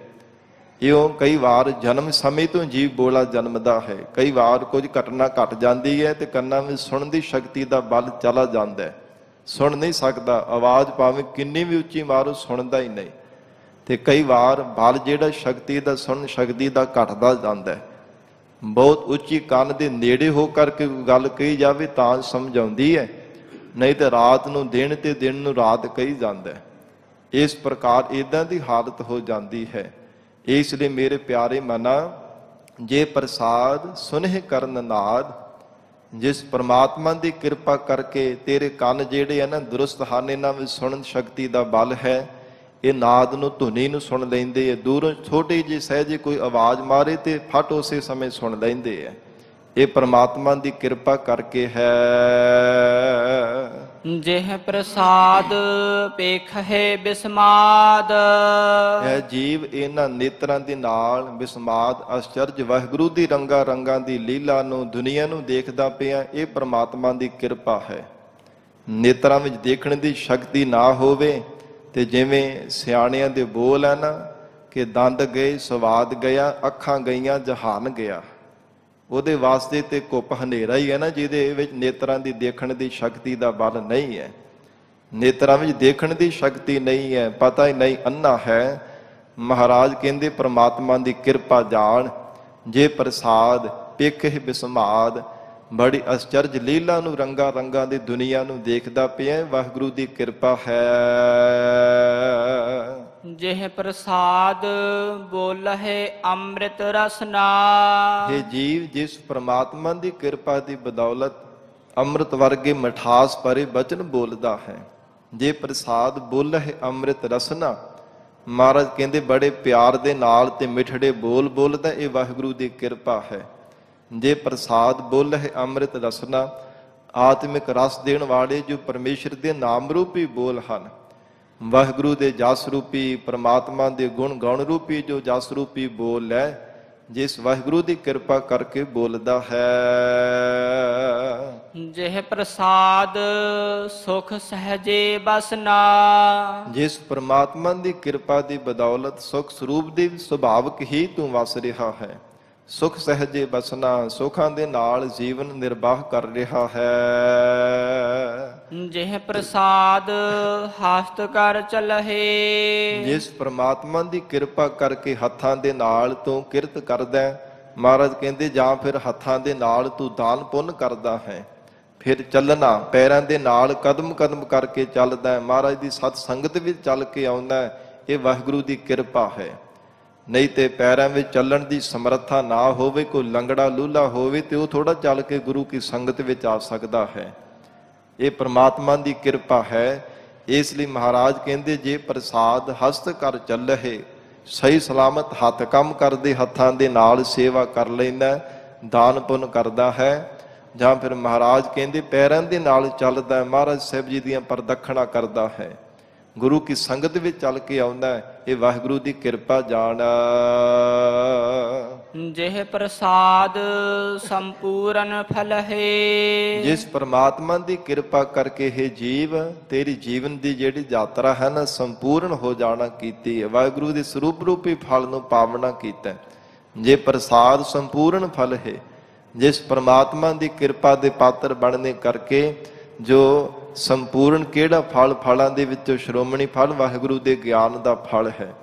ਇਉਂ ਕਈ ਵਾਰ ਜਨਮ ਸਮੇਂ ਤੋਂ ਜੀਵ ਬੋਲਾ ਜਨਮਦਾ ਹੈ, ਕਈ ਵਾਰ ਕੁਝ ਘਟਨਾ ਘਟ ਜਾਂਦੀ ਹੈ ਤੇ ਕੰਨਾਂ ਵਿੱਚ ਸੁਣਨ ਦੀ ਸ਼ਕਤੀ ਦਾ ਬਲ ਚਲਾ ਜਾਂਦਾ ਹੈ, ਸੁਣ ਨਹੀਂ ਸਕਦਾ। ਆਵਾਜ਼ ਭਾਵੇਂ ਕਿੰਨੀ ਵੀ ਉੱਚੀ ਮਾਰੋ ਸੁਣਦਾ ਹੀ ਨਹੀਂ। ਤੇ ਕਈ ਵਾਰ ਬਲ ਜਿਹੜਾ ਸ਼ਕਤੀ ਦਾ, ਸੁਣਨ ਸ਼ਕਤੀ ਦਾ ਘਟਦਾ ਜਾਂਦਾ ਹੈ। ਬਹੁਤ ਉੱਚੀ ਕੰਨ ਦੇ ਨੇੜੇ ਹੋ ਕਰਕੇ ਗੱਲ ਕਹੀ ਜਾਵੇ ਤਾਂ ਸਮਝ ਆਉਂਦੀ ਹੈ, ਨਹੀਂ ਤਾਂ ਰਾਤ ਨੂੰ ਦਿਨ ਤੇ ਦਿਨ ਨੂੰ ਰਾਤ ਕਹੀ ਜਾਂਦਾ। ਇਸ ਪ੍ਰਕਾਰ ਇਦਾਂ ਦੀ ਹਾਲਤ ਹੋ ਜਾਂਦੀ ਹੈ। ਇਸ ਲਈ ਮੇਰੇ ਪਿਆਰੇ ਮਨਾ, ਜੇ ਪ੍ਰਸਾਦ ਸੁਨਹਿ ਕਰਨ ਨਾਦ, ਜਿਸ ਪ੍ਰਮਾਤਮਾ ਦੀ ਕਿਰਪਾ ਕਰਕੇ ਤੇਰੇ ਕੰਨ ਜਿਹੜੇ ਆ ਨਾ ਦੁਰਸਤ ਹਨ, ਇਹਨਾਂ ਵਿੱਚ ਸੁਣਨ ਸ਼ਕਤੀ ਦਾ ਬਲ ਹੈ। ਇਹ ਨਾਦ ਨੂੰ, ਧੁਨੀ ਨੂੰ ਸੁਣ ਲੈਂਦੇ ਆ। ਦੂਰੋਂ ਛੋਟੀ ਜਿਹੀ ਸਹਿਜੇ ਕੋਈ ਆਵਾਜ਼ ਮਾਰੇ ਤੇ ਫਟ ਉਸੇ ਸਮੇਂ ਸੁਣ ਲੈਂਦੇ ਆ। ਇਹ ਪ੍ਰਮਾਤਮਾ ਦੀ ਕਿਰਪਾ ਕਰਕੇ ਹੈ। ਜਿਹ ਪ੍ਰਸਾਦ ਪੇਖੇ ਬਿਸਮਾਦ। ਇਹ ਜੀਵ ਇਹਨਾਂ ਨੇਤਰਾਂ ਦੇ ਨਾਲ ਬਿਸਮਾਦ ਅਚਰਜ ਵਾਹਿਗੁਰੂ ਦੀ ਰੰਗਾਂ ਰੰਗਾਂ ਦੀ ਲੀਲਾ ਨੂੰ, ਦੁਨੀਆ ਨੂੰ ਦੇਖਦਾ ਪਿਆ। ਇਹ ਪ੍ਰਮਾਤਮਾ ਦੀ ਕਿਰਪਾ ਹੈ। ਨੇਤਰਾਂ ਵਿੱਚ ਦੇਖਣ ਦੀ ਸ਼ਕਤੀ ਨਾ ਹੋਵੇ ਤੇ ਜਿਵੇਂ ਸਿਆਣਿਆਂ ਦੇ ਬੋਲ ਹੈ ਨਾ ਕਿ ਦੰਦ ਗਏ ਸਵਾਦ ਗਿਆ, ਅੱਖਾਂ ਗਈਆਂ ਜਹਾਨ ਗਿਆ। ਉਹਦੇ ਵਾਸਤੇ ਤੇ ਕੁੱਪ ਹਨੇਰਾ ਹੀ ਹੈ ਨਾ, ਜਿਹਦੇ ਵਿੱਚ ਨੇਤਰਾਂ ਦੀ ਦੇਖਣ ਦੀ ਸ਼ਕਤੀ ਦਾ ਬਲ ਨਹੀਂ ਹੈ। ਨੇਤਰਾਂ ਵਿੱਚ ਦੇਖਣ ਦੀ ਸ਼ਕਤੀ ਨਹੀਂ ਹੈ, ਪਤਾ ਹੀ ਨਹੀਂ, ਅੰਨਾ ਹੈ। ਮਹਾਰਾਜ ਕਹਿੰਦੇ ਪ੍ਰਮਾਤਮਾ ਦੀ ਕਿਰਪਾ ਜਾਣ। ਜੇ ਪ੍ਰਸਾਦ ਪੇਖੇ ਬਿਸਮਾਦ, ਬੜੀ ਅਚਰਜ ਲੀਲਾ ਨੂੰ, ਰੰਗਾਂ ਰੰਗਾਂ ਦੀ ਦੁਨੀਆ ਨੂੰ ਦੇਖਦਾ ਪਿਆ। ਵਾਹਿਗੁਰੂ ਦੀ ਕਿਰਪਾ ਹੈ। ਜਿਹ ਪ੍ਰਸਾਦ ਬੋਲਹਿ ਅੰਮ੍ਰਿਤ ਰਸਨਾ। ਇਹ ਜੀਵ ਜਿਸ ਪ੍ਰਮਾਤਮਾ ਦੀ ਕਿਰਪਾ ਦੀ ਬਦੌਲਤ ਅੰਮ੍ਰਿਤ ਵਰਗੇ ਮਿਠਾਸ ਭਰੇ ਬਚਨ ਬੋਲਦਾ ਹੈ। ਜੇ ਪ੍ਰਸਾਦ ਬੋਲਹਿ ਅੰਮ੍ਰਿਤ ਰਸਨਾ, ਮਹਾਰਾਜ ਕਹਿੰਦੇ ਬੜੇ ਪਿਆਰ ਦੇ ਨਾਲ ਤੇ ਮਿਠੜੇ ਬੋਲ ਬੋਲਦਾ। ਇਹ ਵਾਹਿਗੁਰੂ ਦੀ ਕਿਰਪਾ ਹੈ। ਜੇ ਪ੍ਰਸਾਦ ਬੋਲਹਿ ਅੰਮ੍ਰਿਤ ਰਸਨਾ, ਆਤਮਿਕ ਰਸ ਦੇਣ ਵਾਲੇ ਜੋ ਪਰਮੇਸ਼ਰ ਦੇ ਨਾਮ ਰੂਪੀ ਬੋਲ ਹਨ, ਵਾਹਿਗੁਰੂ ਦੇ ਜਸ ਰੂਪੀ, ਪ੍ਰਮਾਤਮਾ ਦੇ ਗੁਣ ਗਾਉਣ ਰੂਪੀ ਜੋ ਜਸ ਰੂਪੀ ਬੋਲ ਹੈ, ਜਿਸ ਵਾਹਿਗੁਰੂ ਦੀ ਕਿਰਪਾ ਕਰਕੇ ਬੋਲਦਾ ਹੈ। ਜਿਹ ਪ੍ਰਸਾਦ ਸੁਖ ਸਹਜੇ ਬਸਨਾ। ਜਿਸ ਪ੍ਰਮਾਤਮਾ ਦੀ ਕਿਰਪਾ ਦੀ ਬਦੌਲਤ ਸੁਖ ਸਰੂਪ ਦੀ ਸੁਭਾਵਕ ਹੀ ਤੂੰ ਵਸ ਰਿਹਾ ਹੈ। ਸੁਖ ਸਹਜੇ ਬਸਨਾ, ਸੁਖਾਂ ਦੇ ਨਾਲ ਜੀਵਨ ਨਿਰਵਾਹ ਕਰ ਰਿਹਾ ਹੈ। ਜਿਹ ਪ੍ਰਸਾਦ ਹਸਤ ਕਰ ਚਲਹਿ। ਜਿਸ ਪ੍ਰਮਾਤਮਾ ਦੀ ਕਿਰਪਾ ਕਰਕੇ ਹੱਥਾਂ ਦੇ ਨਾਲ ਤੂੰ ਕਿਰਤ ਕਰਦਾ। ਮਹਾਰਾਜ ਕਹਿੰਦੇ ਜਾਂ ਫਿਰ ਹੱਥਾਂ ਦੇ ਨਾਲ ਤੂੰ ਦਾਨ ਪੁੰਨ ਕਰਦਾ ਹੈ। ਫਿਰ ਚੱਲਣਾ, ਪੈਰਾਂ ਦੇ ਨਾਲ ਕਦਮ ਕਦਮ ਕਰਕੇ ਚੱਲਦਾ। ਮਹਾਰਾਜ ਦੀ ਸਤ ਸੰਗਤ ਵਿੱਚ ਚੱਲ ਕੇ ਆਉਂਦਾ। ਇਹ ਵਾਹਿਗੁਰੂ ਦੀ ਕਿਰਪਾ ਹੈ। ਨਹੀਂ ਤੇ ਪੈਰਾਂ ਵਿੱਚ ਚੱਲਣ ਦੀ ਸਮਰੱਥਾ ਨਾ ਹੋਵੇ, ਕੋਈ ਲੰਗੜਾ ਲੂਲਾ ਹੋਵੇ ਤੇ ਉਹ ਥੋੜਾ ਚੱਲ ਕੇ ਗੁਰੂ ਕੀ ਸੰਗਤ ਵਿੱਚ ਆ ਸਕਦਾ ਹੈ। ਇਹ ਪ੍ਰਮਾਤਮਾ ਦੀ ਕਿਰਪਾ ਹੈ। ਇਸ ਲਈ ਮਹਾਰਾਜ ਕਹਿੰਦੇ ਜੇ ਪ੍ਰਸਾਦ ਹਸਤ ਕਰ ਚੱਲਹਿ, ਸਹੀ ਸਲਾਮਤ ਹੱਥ ਕੰਮ ਕਰਦੇ, ਹੱਥਾਂ ਦੇ ਨਾਲ ਸੇਵਾ ਕਰ ਲੈਂਦਾ, ਦਾਨ ਪੁੰਨ ਕਰਦਾ ਹੈ। ਜਾਂ ਫਿਰ ਮਹਾਰਾਜ ਕਹਿੰਦੇ ਪੈਰਾਂ ਦੇ ਨਾਲ ਚੱਲਦਾ, ਮਹਾਰਾਜ ਸਾਹਿਬ ਜੀ ਦੀਆਂ ਪ੍ਰਦਖਣਾ ਕਰਦਾ ਹੈ, ਗੁਰੂ ਕੀ ਸੰਗਤ ਵਿੱਚ ਚੱਲ ਕੇ ਆਉਂਦਾ। ਇਹ ਵਾਹਿਗੁਰੂ ਦੀ ਕਿਰਪਾ ਜਾਣ। ਜਿਹ ਪ੍ਰਸਾਦ ਸੰਪੂਰਨ ਫਲਹਿ। ਜਿਸ ਪ੍ਰਮਾਤਮਾ ਦੀ ਕਿਰਪਾ ਕਰਕੇ ਇਹ ਜੀਵ ਤੇਰੀ ਜੀਵਨ ਦੀ ਜਿਹੜੀ ਯਾਤਰਾ ਹੈ ਨਾ ਸੰਪੂਰਨ ਹੋ ਜਾਣਾ ਕੀਤੀ ਹੈ। ਵਾਹਿਗੁਰੂ ਦੇ ਸਰੂਪ ਰੂਪੀ ਫਲ ਨੂੰ ਪਾਵਨਾ ਕੀਤਾ। ਜੇ ਪ੍ਰਸਾਦ ਸੰਪੂਰਨ ਫਲ ਹੈ, ਜਿਸ ਪ੍ਰਮਾਤਮਾ ਦੀ ਕਿਰਪਾ ਦੇ ਪਾਤਰ ਬਣਨੇ ਕਰਕੇ ਜੋ ਸੰਪੂਰਨ ਕਿਹੜਾ ਫਲ, ਫਲਾਂ ਦੇ ਵਿੱਚੋਂ ਸ਼੍ਰੋਮਣੀ ਫਲ ਵਾਹਿਗੁਰੂ ਦੇ ਗਿਆਨ ਦਾ ਫਲ ਹੈ।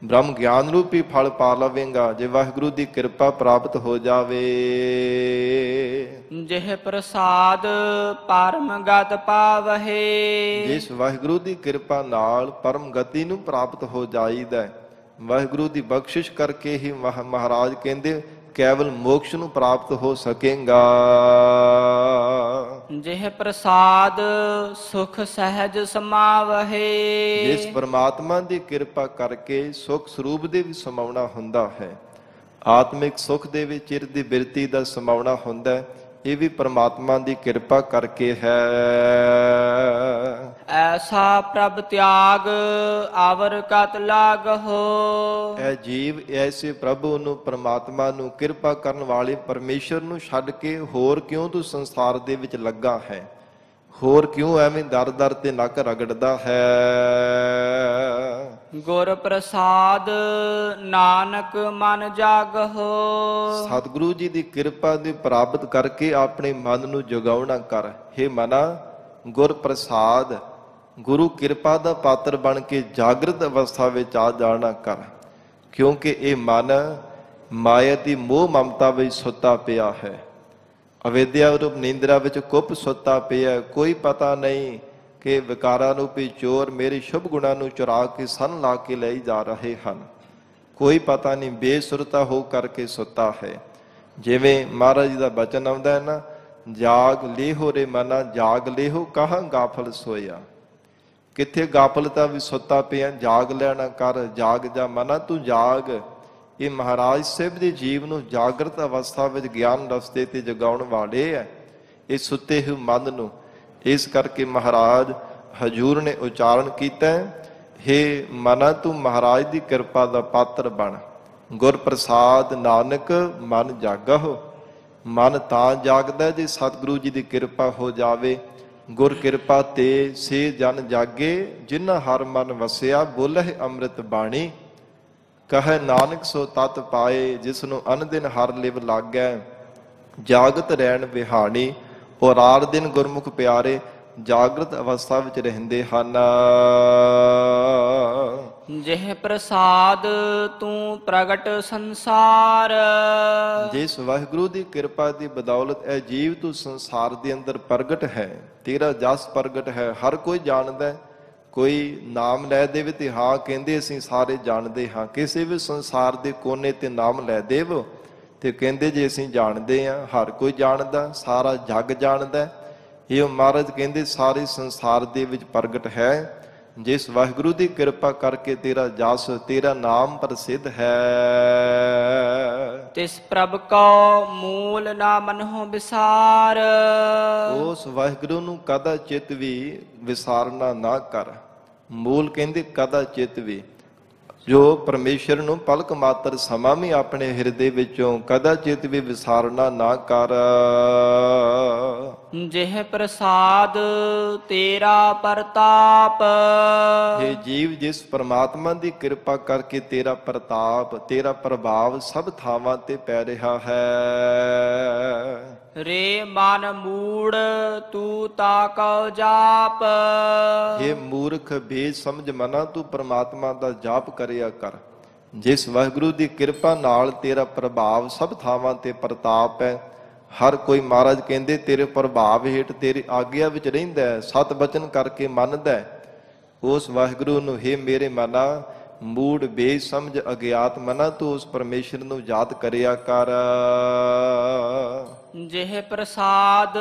ਬ੍ਰਹਮ ਗਿਆਨ ਰੂਪੀ ਫਲ ਪਾ ਲਵੇਂਗਾ ਜੇ ਵਾਹਿਗੁਰੂ ਦੀ ਕਿਰਪਾ ਪ੍ਰਾਪਤ ਹੋ ਜਾਵੇ। ਜਿਹ ਪ੍ਰਸਾਦ ਪਰਮ ਗਤ ਪਾਵਹਿ। ਜਿਸ ਵਾਹਿਗੁਰੂ ਦੀ ਕਿਰਪਾ ਨਾਲ ਪਰਮ ਗਤੀ ਨੂੰ ਪ੍ਰਾਪਤ ਹੋ ਜਾਈਦਾ। ਵਾਹਿਗੁਰੂ ਦੀ ਬਖਸ਼ਿਸ਼ ਕਰਕੇ ਹੀ ਮਹਾਰਾਜ ਕਹਿੰਦੇ ਕੇਵਲ ਮੋਕਸ਼ ਨੂੰ ਪ੍ਰਾਪਤ ਹੋ ਸਕੇਗਾ। ਜਿਹ ਪ੍ਰਸਾਦ ਸੁਖ ਸਹਿਜ ਸਮਾਵਹਿ। ਜਿਸ ਪਰਮਾਤਮਾ ਦੀ ਕਿਰਪਾ ਕਰਕੇ ਸੁਖ ਸਰੂਪ ਦੇ ਵੀ ਸਮਾਉਣਾ ਹੁੰਦਾ ਹੈ, ਆਤਮਿਕ ਸੁਖ ਦੇ ਵਿੱਚ ਚਿਰ ਦੀ ਬਿਰਤੀ ਦਾ ਸਮਾਉਣਾ ਹੁੰਦਾ ਹੈ, ਇਹ ਵੀ ਪਰਮਾਤਮਾ ਦੀ ਕਿਰਪਾ ਕਰਕੇ ਹੈ। ਐਸਾ ਪ੍ਰਭ ਤਿਆਗ ਆਵਰ ਕਤ ਲਾਗਹੁ। ਇਹ ਜੀਵ ਐਸੇ ਪ੍ਰਭੂ ਨੂੰ, ਪਰਮਾਤਮਾ ਨੂੰ, ਕਿਰਪਾ ਕਰਨ ਵਾਲੇ ਪਰਮੇਸ਼ਰ ਨੂੰ ਛੱਡ ਕੇ ਹੋਰ ਕਿਉਂ ਤੂੰ ਸੰਸਾਰ ਦੇ ਵਿੱਚ ਲੱਗਾ ਹੈ? ਹੋਰ ਕਿਉਂ ਐਵੇਂ ਦਰ ਦਰ ਤੇ ਨੱਕ ਰਗੜਦਾ ਹੈ? ਗੁਰ ਪ੍ਰਸਾਦ ਨਾਨਕ ਮਨ ਜਾਗਹੁ। ਸਤਿਗੁਰੂ ਜੀ ਦੀ ਕਿਰਪਾ ਦੀ ਪ੍ਰਾਪਤ ਕਰਕੇ ਆਪਣੇ ਮਨ ਨੂੰ ਜਗਾਉਣਾ ਕਰ। ਹੇ ਮਨਾ, ਗੁਰ ਪ੍ਰਸਾਦ, ਗੁਰੂ ਕਿਰਪਾ ਦਾ ਪਾਤਰ ਬਣ ਕੇ ਜਾਗਰਤ ਅਵਸਥਾ ਵਿੱਚ ਆ ਜਾਣਾ ਕਰ। ਕਿਉਂਕਿ ਇਹ ਮਨ ਮਾਇਆ ਦੀ ਮੋਹ ਮਮਤਾ ਵਿੱਚ ਸੁੱਤਾ ਪਿਆ ਹੈ, ਅਵੇਦਿਆ ਰੂਪ ਨੀਂਦਰਾ ਵਿੱਚ ਕੁੱਪ ਸੁੱਤਾ ਪਿਆ। ਕੋਈ ਪਤਾ ਨਹੀਂ ਕਿ ਵਿਕਾਰਾਂ ਰੂਪੀ ਚੋਰ ਮੇਰੇ ਸ਼ੁਭ ਗੁਣਾਂ ਨੂੰ ਚੁਰਾ ਕੇ ਸੰਨ ਲਾ ਕੇ ਲੈ ਜਾ ਰਹੇ ਹਨ। ਕੋਈ ਪਤਾ ਨਹੀਂ, ਬੇਸੁਰਤਾ ਹੋ ਕਰਕੇ ਸੁੱਤਾ ਹੈ। ਜਿਵੇਂ ਮਹਾਰਾਜ ਜੀ ਦਾ ਬਚਨ ਆਉਂਦਾ ਹੈ ਨਾ, ਜਾਗ ਲੇਹੋ ਰੇ ਮਨਾ ਜਾਗ ਲੇਹੋ ਕਹਾਂ ਗਾਫਲ ਸੋਇਆ। ਕਿੱਥੇ ਗਾਫਲਤਾ ਵੀ ਸੁੱਤਾ ਪਿਆ, ਜਾਗ ਲੈਣਾ ਕਰ, ਜਾਗ ਜਾ ਮਨਾ ਤੂੰ ਜਾਗ। ਇਹ ਮਹਾਰਾਜ ਸਾਹਿਬ ਦੇ ਜੀਵ ਨੂੰ ਜਾਗਰਤ ਅਵਸਥਾ ਵਿੱਚ ਗਿਆਨ ਰਸਤੇ ਤੇ ਜਗਾਉਣ ਵਾਲੇ ਹੈ, ਇਹ ਸੁੱਤੇ ਹੋਏ ਮਨ ਨੂੰ। ਇਸ ਕਰਕੇ ਮਹਾਰਾਜ ਹਜੂਰ ਨੇ ਉਚਾਰਨ ਕੀਤਾ, ਹੇ ਮਨਾ ਤੂੰ ਮਹਾਰਾਜ ਦੀ ਕਿਰਪਾ ਦਾ ਪਾਤਰ ਬਣ। ਗੁਰ ਪ੍ਰਸਾਦ ਨਾਨਕ ਮਨ ਜਾਗਹੁ। ਮਨ ਤਾਂ ਜਾਗਦਾ ਜੇ ਸਤਿਗੁਰੂ ਜੀ ਦੀ ਕਿਰਪਾ ਹੋ ਜਾਵੇ। ਗੁਰ ਕਿਰਪਾ ਤੇ ਸੇ ਜਨ ਜਾਗੇ, ਜਿਨ੍ਹਾਂ ਹਰ ਮਨ ਵਸਿਆ ਬੋਲਹਿ ਅੰਮ੍ਰਿਤ ਬਾਣੀ। ਕਹੈ ਨਾਨਕ ਸੋ ਤਤ ਪਾਏ, ਜਿਸ ਨੂੰ ਅਨਦਿਨ ਹਰ ਲਿਵ ਲਾਗੈ। ਜਾਗਤ ਰਹਿਣ ਵਿਹਾਣੀ, ਔਰ ਰਾਤ ਦਿਨ ਗੁਰਮੁਖ ਪਿਆਰੇ ਜਾਗਰਤ ਅਵਸਥਾ ਵਿੱਚ ਰਹਿੰਦੇ ਹਨ। ਜਿਹ ਪ੍ਰਸਾਦ ਤੂੰ ਪ੍ਰਗਟ ਸੰਸਾਰ। ਜਿਸ ਵਾਹਿਗੁਰੂ ਦੀ ਕਿਰਪਾ ਦੀ ਬਦੌਲਤ ਇਹ ਜੀਵ ਤੂੰ ਸੰਸਾਰ ਦੇ ਅੰਦਰ ਪ੍ਰਗਟ ਹੈ, ਤੇਰਾ ਜਸ ਪ੍ਰਗਟ ਹੈ। ਹਰ ਕੋਈ ਜਾਣਦਾ, ਕੋਈ ਨਾਮ ਲੈ ਦੇਵੇ ਤੇ ਹਾਂ ਕਹਿੰਦੇ ਅਸੀਂ ਸਾਰੇ ਜਾਣਦੇ ਹਾਂ। ਕਿਸੇ ਵੀ ਸੰਸਾਰ ਦੇ ਕੋਨੇ ਤੇ ਨਾਮ ਲੈ ਦੇਵੋ ਤੇ ਕਹਿੰਦੇ ਜੇ ਅਸੀਂ ਜਾਣਦੇ ਹਾਂ। ਹਰ ਕੋਈ ਜਾਣਦਾ, ਸਾਰਾ ਜੱਗ ਜਾਣਦਾ। ਇਹ ਮਹਾਰਾਜ ਕਹਿੰਦੇ ਸਾਰੇ ਸੰਸਾਰ ਦੇ ਵਿੱਚ ਪ੍ਰਗਟ ਹੈ। ਜਿਸ ਵਾਹਿਗੁਰੂ ਦੀ ਕਿਰਪਾ ਕਰਕੇ ਤੇਰਾ ਜਸ, ਤੇਰਾ ਨਾਮ ਪ੍ਰਸਿੱਧ ਹੈ। ਤਿਸ ਪ੍ਰਭ ਕੋ ਮੂਲ ਨਾ ਮਨਹੁ ਵਿਸਾਰ। ਉਸ ਵਾਹਿਗੁਰੂ ਨੂੰ ਕਦਾ ਚਿਤ ਵੀ ਵਿਸਾਰਨਾ ਨਾ ਕਰ। ਮੂਲ ਕਹਿੰਦੇ ਕਦਾ ਚਿਤ ਵੀ, ਜੋ ਪਰਮੇਸ਼ਰ ਨੂੰ ਪਲਕ ਮਾਤਰ ਸਮਾਂ ਵੀ ਆਪਣੇ ਹਿਰਦੇ ਵਿੱਚੋਂ ਕਦਾ ਚਿਤ ਵੀ ਵਿਸਾਰਨਾ ਨਾ ਕਰ। ਜਿਹ ਪ੍ਰਸਾਦ ਤੇਰਾ ਪ੍ਰਤਾਪ। ਇਹ ਜੀਵ ਜਿਸ ਪ੍ਰਮਾਤਮਾ ਦੀ ਕਿਰਪਾ ਕਰਕੇ ਤੇਰਾ ਪ੍ਰਤਾਪ, ਤੇਰਾ ਪ੍ਰਭਾਵ ਸਭ ਥਾਵਾਂ ਤੇ ਪੈ ਰਿਹਾ ਹੈ। ਰੇ ਮਨ ਮੂੜ ਤੂੰ ਤਾਕਉ ਜਾਪ। ਇਹ ਮੂਰਖ ਬੇਜ ਸਮਝ ਮਨਾ ਤੂੰ ਪ੍ਰਮਾਤਮਾ ਦਾ ਜਾਪ ਕਰਿਆ ਕਰ। ਜਿਸ ਵਾਹਿਗੁਰੂ ਦੀ ਕਿਰਪਾ ਨਾਲ ਤੇਰਾ ਪ੍ਰਭਾਵ ਸਭ ਥਾਵਾਂ ਤੇ ਪ੍ਰਤਾਪ ਹੈ। ਹਰ ਕੋਈ ਮਹਾਰਾਜ ਕਹਿੰਦੇ ਤੇਰੇ ਪ੍ਰਭਾਵ ਹੇਠ ਤੇਰੀ ਆਗਿਆ ਵਿੱਚ ਰਹਿੰਦਾ ਹੈ, ਸਤ ਬਚਨ ਕਰਕੇ ਮੰਨਦਾ ਹੈ। ਉਸ ਵਾਹਿਗੁਰੂ ਨੂੰ ਹੇ ਮੇਰੇ ਮਨਾ ਮੂੜ ਬੇਜ ਸਮਝ ਅਗਿਆਤ ਮਨਾ ਤੂੰ ਉਸ ਪਰਮੇਸ਼ਰ ਨੂੰ ਯਾਦ ਕਰਿਆ ਕਰ। ਜਿਹ ਪ੍ਰਸਾਦ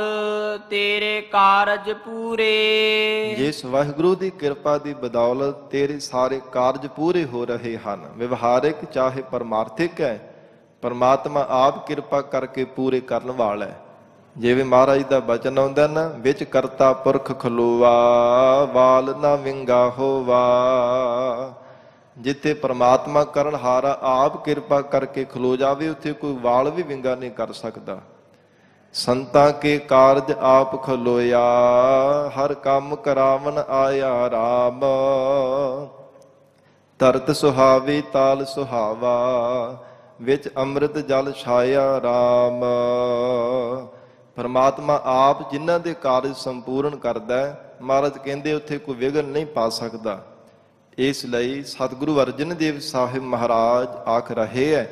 ਤੇਰੇ ਕਾਰਜ ਪੂਰੇ। ਜਿਸ ਵਾਹਿਗੁਰੂ ਦੀ ਕਿਰਪਾ ਦੀ ਬਦੌਲਤ ਤੇਰੇ ਸਾਰੇ ਕਾਰਜ ਪੂਰੇ ਹੋ ਰਹੇ ਹਨ, ਵਿਵਹਾਰਿਕ ਚਾਹੇ ਪਰਮਾਰਥਿਕ ਹੈ। ਪਰਮਾਤਮਾ ਆਪ ਕਿਰਪਾ ਕਰਕੇ ਪੂਰੇ ਕਰਨ ਵਾਲਾ ਹੈ। ਜਿਵੇਂ ਮਹਾਰਾਜ ਦਾ ਬਚਨ ਆਉਂਦਾ ਨਾ, ਵਿੱਚ ਕਰਤਾ ਪੁਰਖ ਖਲੋਵਾ, ਵਾਲ ਨਾ ਵਿੰਗਾ ਹੋਵਾ। ਜਿੱਥੇ ਪਰਮਾਤਮਾ ਕਰਨਹਾਰਾ ਆਪ ਕਿਰਪਾ ਕਰਕੇ ਖਲੋ ਜਾਵੇ, ਉੱਥੇ ਕੋਈ ਵਾਲ ਵੀ ਵਿੰਗਾ ਨਹੀਂ ਕਰ ਸਕਦਾ। ਸੰਤਾਂ ਕੇ ਕਾਰਜ ਆਪ ਖਲੋਇਆ, ਹਰ ਕੰਮ ਕਰਾਵਨ ਆਇਆ ਰਾਮ। ਧਰਤ ਸੁਹਾਵੇ ਤਾਲ ਸੁਹਾਵਾ, ਵਿੱਚ ਅੰਮ੍ਰਿਤ ਜਲ ਛਾਇਆ ਰਾਮ। ਪਰਮਾਤਮਾ ਆਪ ਜਿਨ੍ਹਾਂ ਦੇ ਕਾਰਜ ਸੰਪੂਰਨ ਕਰਦਾ ਹੈ, ਮਹਾਰਾਜ ਕਹਿੰਦੇ ਉੱਥੇ ਕੋਈ ਵਿਘਨ ਨਹੀਂ ਪਾ ਸਕਦਾ। ਇਸ ਲਈ ਸਤਿਗੁਰੂ ਅਰਜਨ ਦੇਵ ਸਾਹਿਬ ਮਹਾਰਾਜ ਆਖ ਰਹੇ ਹੈ,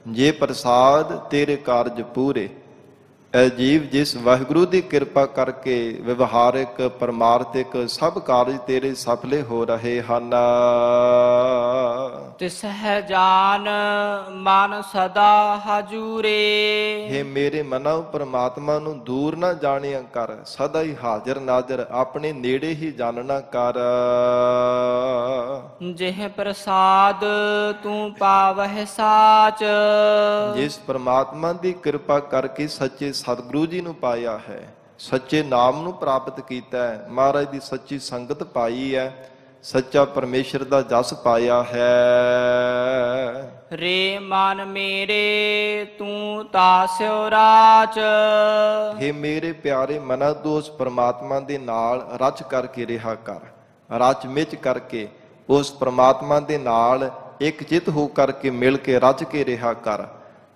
ਜੇ ਪ੍ਰਸਾਦ ਤੇਰੇ ਕਾਰਜ ਪੂਰੇ। ਇਹ ਜੀਵ ਜਿਸ ਵਾਹਿਗੁਰੂ ਦੀ ਕਿਰਪਾ ਕਰਕੇ ਵਿਵਹਾਰਿਕ ਪਰਮਾਰਥਿਕ ਸਭ ਕਾਰਜ ਤੇਰੇ ਸਫਲੇ ਹੋ ਰਹੇ ਹਨ। ਤਿਸ ਹੈ ਜਾਨ ਮਨ ਸਦਾ ਹਜੂਰੇ। ਹੇ ਮੇਰੇ ਮਨੋ ਪਰਮਾਤਮਾ ਨੂੰ ਦੂਰ ਨਾ ਜਾਣਿਆ ਕਰ, ਸਦਾ ਹੀ ਹਾਜ਼ਰ ਨਾਜ਼ਰ ਆਪਣੇ ਨੇੜੇ ਹੀ ਜਾਣਨਾ ਕਰ। ਜਿਹ ਪ੍ਰਸਾਦ ਤੂੰ ਪਾਵਹਿ ਸਾਚ। ਜਿਸ ਪਰਮਾਤਮਾ ਦੀ ਕਿਰਪਾ ਕਰਕੇ ਸੱਚੇ ਸਤਿਗੁਰੂ ਜੀ ਨੂੰ ਪਾਇਆ ਹੈ, ਸੱਚੇ ਨਾਮ ਨੂੰ ਪ੍ਰਾਪਤ ਕੀਤਾ ਹੈ, ਮਹਾਰਾਜ ਦੀ ਸੱਚੀ ਸੰਗਤ ਪਾਈ ਹੈ, ਸੱਚਾ ਪਰਮੇਸ਼ਰ ਦਾ ਜਸ ਪਾਇਆ ਹੈ। ਰੇ ਮਨ ਮੇਰੇ ਤੂੰ ਤਾਸਿਓ ਰਾਚ। ਹੇ ਮੇਰੇ ਪਿਆਰੇ ਮਨਾ ਤੂੰ ਉਸ ਪਰਮਾਤਮਾ ਦੇ ਨਾਲ ਰਚ ਕਰਕੇ ਰਿਹਾ ਕਰ, ਰਚ ਮਿਚ ਕਰਕੇ ਉਸ ਪਰਮਾਤਮਾ ਦੇ ਨਾਲ ਇੱਕ ਚਿੱਤ ਹੋ ਕਰਕੇ ਮਿਲ ਕੇ ਰਚ ਕੇ ਰਿਹਾ ਕਰ।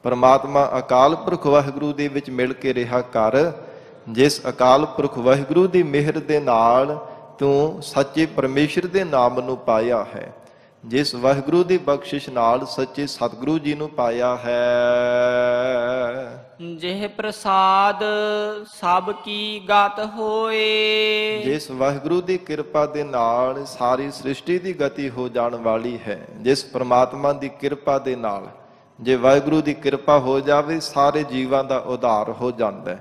ਪਰਮਾਤਮਾ ਅਕਾਲ ਪੁਰਖ ਵਾਹਿਗੁਰੂ ਦੇ ਵਿੱਚ ਮਿਲ ਕੇ ਰਿਹਾ ਕਰ। ਜਿਸ ਅਕਾਲ ਪੁਰਖ ਵਾਹਿਗੁਰੂ ਦੀ ਮਿਹਰ ਦੇ ਨਾਲ ਤੂੰ ਸੱਚੇ ਪਰਮੇਸ਼ਰ ਦੇ ਨਾਮ ਨੂੰ ਪਾਇਆ ਹੈ, ਜਿਸ ਵਾਹਿਗੁਰੂ ਦੀ ਬਖਸ਼ਿਸ਼ ਨਾਲ ਸੱਚੇ ਸਤਿਗੁਰੂ ਜੀ ਨੂੰ ਪਾਇਆ ਹੈ। ਜਿਹ ਪ੍ਰਸਾਦ ਸਭ ਕੀ ਗਤ ਹੋਏ। ਜਿਸ ਵਾਹਿਗੁਰੂ ਦੀ ਕਿਰਪਾ ਦੇ ਨਾਲ ਸਾਰੀ ਸ੍ਰਿਸ਼ਟੀ ਦੀ ਗਤੀ ਹੋ ਜਾਣ ਵਾਲੀ ਹੈ। ਜਿਸ ਪ੍ਰਮਾਤਮਾ ਦੀ ਕਿਰਪਾ ਦੇ ਨਾਲ ਜੇ ਵਾਹਿਗੁਰੂ ਦੀ ਕਿਰਪਾ ਹੋ ਜਾਵੇ, ਸਾਰੇ ਜੀਵਾਂ ਦਾ ਉਧਾਰ ਹੋ ਜਾਂਦਾ ਹੈ।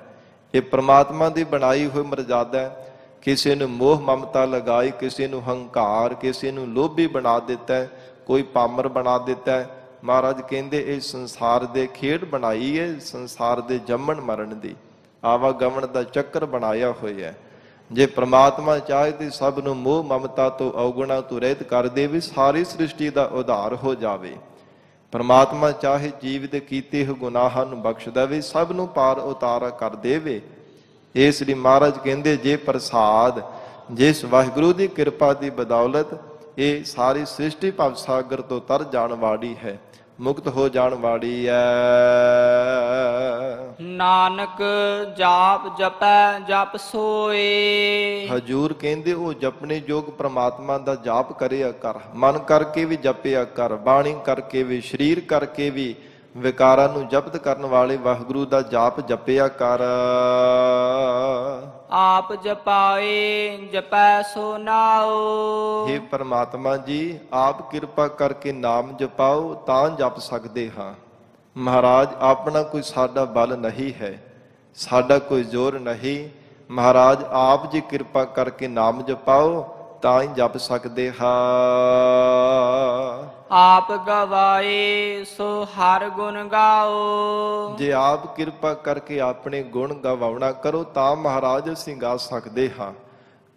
ਇਹ ਪ੍ਰਮਾਤਮਾ ਦੀ ਬਣਾਈ ਹੋਈ ਮਰਜ਼ਾਦਾ ਹੈ। ਕਿਸੇ ਨੂੰ ਮੋਹ ਮਮਤਾ ਲਗਾਈ, ਕਿਸੇ ਨੂੰ ਹੰਕਾਰ, ਕਿਸੇ ਨੂੰ ਲੋਭੀ ਬਣਾ ਦਿੱਤਾ ਹੈ, ਕੋਈ ਪਾਮਰ ਬਣਾ ਦਿੱਤਾ ਹੈ। ਮਹਾਰਾਜ ਕਹਿੰਦੇ ਇਹ ਸੰਸਾਰ ਦੇ ਖੇਡ ਬਣਾਈ ਹੈ, ਸੰਸਾਰ ਦੇ ਜੰਮਣ ਮਰਨ ਦੀ ਆਵਾਗਮਨ ਦਾ ਚੱਕਰ ਬਣਾਇਆ ਹੋਇਆ ਹੈ। ਜੇ ਪ੍ਰਮਾਤਮਾ ਚਾਹੇ ਤੇ ਸਭ ਨੂੰ ਮੋਹ ਮਮਤਾ ਤੋਂ ਔਗੁਣਾ ਤੋਂ ਰਹਿਤ ਕਰ ਦੇਵੇ, ਸਾਰੀ ਸ੍ਰਿਸ਼ਟੀ ਦਾ ਉਧਾਰ ਹੋ ਜਾਵੇ। ਪ੍ਰਮਾਤਮਾ ਚਾਹੇ ਜੀਵ ਦੇ ਕੀਤੇ ਹੋਏ ਗੁਨਾਹਾਂ ਨੂੰ ਬਖਸ਼ ਦੇਵੇ, ਸਭ ਨੂੰ ਪਾਰ ਉਤਾਰਾ ਕਰ ਦੇਵੇ। ਇਸ ਲਈ ਮਹਾਰਾਜ ਕਹਿੰਦੇ ਜੇ ਪ੍ਰਸਾਦ, ਜਿਸ ਵਾਹਿਗੁਰੂ ਦੀ ਕਿਰਪਾ ਦੀ ਬਦੌਲਤ ਇਹ ਸਾਰੀ ਸ੍ਰਿਸ਼ਟੀ ਭਵ ਸਾਗਰ ਤੋਂ ਤਰ ਜਾਣ ਵਾਲੀ ਹੈ, ਮੁਕਤ ਹੋ ਜਾਣ ਵਾਲੀ ਹੈ। ਨਾਨਕ ਜਾਪ ਜਪੈ ਜਪ ਸੋਏ। ਹਜੂਰ ਕਹਿੰਦੇ ਉਹ ਜਪਣੇ ਯੋਗ ਪ੍ਰਮਾਤਮਾ ਦਾ ਜਾਪ ਕਰਿਆ ਕਰ, ਮਨ ਕਰਕੇ ਵੀ ਜਪਿਆ ਕਰ, ਬਾਣੀ ਕਰਕੇ ਵੀ, ਸਰੀਰ ਕਰਕੇ ਵੀ। ਵਿਕਾਰਾਂ ਨੂੰ ਜ਼ਬਤ ਕਰਨ ਵਾਲੇ ਵਾਹਿਗੁਰੂ ਦਾ ਜਾਪ ਜਪਿਆ ਕਰ। ਆਪ ਜਪਾਏ ਜਪੈ ਸੋ ਨਾਉ। हे ਪ੍ਰਮਾਤਮਾ ਜੀ, ਆਪ ਕਿਰਪਾ ਕਰਕੇ ਨਾਮ ਜਪਾਓ ਤਾਂ ਜਪ ਸਕਦੇ ਹਾਂ। ਮਹਾਰਾਜ ਆਪਣਾ ਕੋਈ ਸਾਡਾ ਬਲ ਨਹੀਂ ਹੈ, ਸਾਡਾ ਕੋਈ ਜ਼ੋਰ ਨਹੀਂ। ਮਹਾਰਾਜ ਆਪ ਜੀ ਕਿਰਪਾ ਕਰਕੇ ਨਾਮ ਜਪਾਓ ਤਾਂ ਹੀ ਜਪ ਸਕਦੇ ਹਾਂ। ਆਪ ਗਵਾਏ ਸੋ ਹਰ ਗੁਣ ਗਾਓ। ਜੇ ਆਪ ਕਿਰਪਾ ਕਰਕੇ ਆਪਣੇ ਗੁਣ ਗਵਾਉਣਾ ਕਰੋ ਤਾਂ ਮਹਾਰਾਜ ਅਸੀਂ ਗਾ ਸਕਦੇ ਹਾਂ।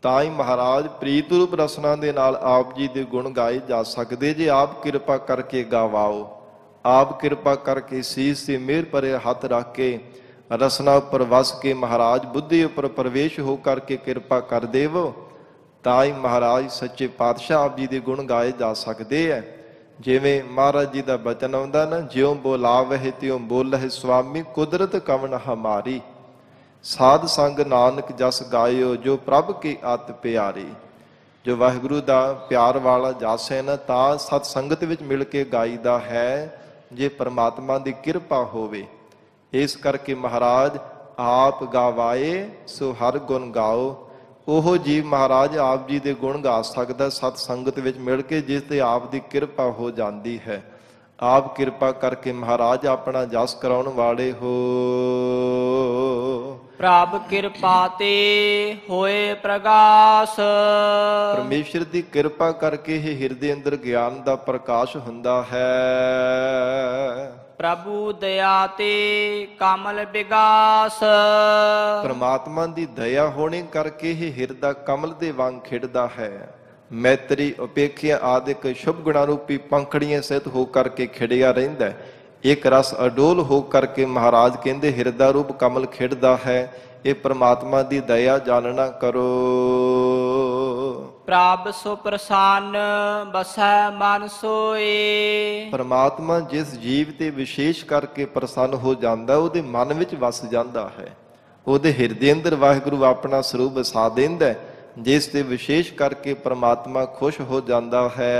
ਤਾਂ ਹੀ ਮਹਾਰਾਜ ਪ੍ਰੀਤ ਰੂਪ ਰਸਨਾ ਦੇ ਨਾਲ ਆਪ ਜੀ ਦੇ ਗੁਣ ਗਾਏ ਜਾ ਸਕਦੇ। ਜੇ ਆਪ ਕਿਰਪਾ ਕਰਕੇ ਗਾਵਾਓ, ਆਪ ਕਿਰਪਾ ਕਰਕੇ ਸੀਸ ਤੇ ਮਿਹਰ ਭਰੇ ਹੱਥ ਰੱਖ ਕੇ ਰਸਨਾ ਉੱਪਰ ਵਸ ਕੇ ਮਹਾਰਾਜ ਬੁੱਧੀ ਉੱਪਰ ਪ੍ਰਵੇਸ਼ ਹੋ ਕਰਕੇ ਕਿਰਪਾ ਕਰ ਦੇਵੋ, ਤਾਂ ਹੀ ਮਹਾਰਾਜ ਸੱਚੇ ਪਾਤਸ਼ਾਹ ਆਪ ਜੀ ਦੇ ਗੁਣ ਗਾਏ ਜਾ ਸਕਦੇ ਹੈ। ਜਿਵੇਂ ਮਹਾਰਾਜ ਜੀ ਦਾ ਬਚਨ ਆਉਂਦਾ ਨਾ, ਜਿਉਂ ਬੋਲਾਵਹਿ ਤਿਉਂ ਬੋਲਹਿ ਸੁਆਮੀ, ਕੁਦਰਤ ਕਵਣ ਹਮਾਰੀ। ਸਾਧ ਸੰਗ ਨਾਨਕ ਜਸ ਗਾਇਓ, ਜੋ ਪ੍ਰਭ ਕੀ ਅਤ ਪਿਆਰੀ। ਜੋ ਵਾਹਿਗੁਰੂ ਦਾ ਪਿਆਰ ਵਾਲਾ ਜਸ ਹੈ ਨਾ, ਤਾਂ ਸਤ ਸੰਗਤ ਵਿੱਚ ਮਿਲ ਕੇ ਗਾਈਦਾ ਹੈ, ਜੇ ਪਰਮਾਤਮਾ ਦੀ ਕਿਰਪਾ ਹੋਵੇ। ਇਸ ਕਰਕੇ ਮਹਾਰਾਜ ਆਪ ਗਾਵਾਏ ਸੋ ਹਰ ਗੁਣ ਗਾਓ। ਉਹ ਜੀਵ ਮਹਾਰਾਜ ਆਪ ਜੀ ਦੇ ਗੁਣ ਗਾ ਸਕਦਾ ਸਤ ਸੰਗਤ ਵਿੱਚ ਮਿਲ ਕੇ, ਜਿਸ ਤੇ ਆਪ ਦੀ ਕਿਰਪਾ ਹੋ ਜਾਂਦੀ ਹੈ। ਆਪ ਕਿਰਪਾ ਕਰਕੇ ਮਹਾਰਾਜ ਆਪਣਾ ਜਸ ਕਰਾਉਣ ਵਾਲੇ ਹੋ। ਪ੍ਰਭ ਕਿਰਪਾ ਤੇ ਹੋਏ ਪ੍ਰਗਾਸ। ਪਰਮੇਸ਼ਰ ਦੀ ਕਿਰਪਾ ਕਰਕੇ ਹੀ ਹਿਰਦੇ ਅੰਦਰ ਗਿਆਨ ਦਾ ਪ੍ਰਕਾਸ਼ ਹੁੰਦਾ ਹੈ। ਪ੍ਰਭੂ ਦਇਆ ਤੇ ਕਮਲ ਵਿਗਾਸ। ਪਰਮਾਤਮਾ ਦੀ ਦਇਆ ਹੋਣੇ ਕਰਕੇ ਹੀ ਹਿਰਦਾ ਕਮਲ ਦੇ ਵਾਂਗ ਖਿੜਦਾ ਹੈ। ਮੈਤਰੀ ਉਪੇਖਿਆ ਆਦਿਕ ਸ਼ੁਭ ਗੁਣਾ ਰੂਪੀ ਪੰਖੜੀਆਂ ਸਹਿਤ ਹੋ ਕਰਕੇ ਖਿੜਿਆ ਰਹਿੰਦਾ ਹੈ। ਇੱਕ ਰਸ ਅਡੋਲ ਹੋ ਕਰਕੇ ਮਹਾਰਾਜ ਕਹਿੰਦੇ ਹਿਰਦਾ ਰੂਪ ਕਮਲ ਖਿੜਦਾ ਹੈ। ਇਹ ਪਰਮਾਤਮਾ ਦੀ ਦਇਆ ਜਾਣਨਾ ਕਰੋ। ਪ੍ਰਭ ਸੋ ਪ੍ਰਸੰਨ ਬਸੈ ਮਨ ਸੋਏ। ਪਰਮਾਤਮਾ ਜਿਸ ਜੀਵ ਤੇ ਵਿਸ਼ੇਸ਼ ਕਰਕੇ ਪ੍ਰਸੰਨ ਹੋ ਜਾਂਦਾ, ਉਹਦੇ ਮਨ ਵਿੱਚ ਵਸ ਜਾਂਦਾ ਹੈ। ਉਹਦੇ ਹਿਰਦੇ ਅੰਦਰ ਵਾਹਿਗੁਰੂ ਆਪਣਾ ਸਰੂਪ ਵਸਾ ਦਿੰਦਾ ਹੈ। ਜਿਸ ਤੇ ਵਿਸ਼ੇਸ਼ ਕਰਕੇ ਪਰਮਾਤਮਾ ਖੁਸ਼ ਹੋ ਜਾਂਦਾ ਹੈ।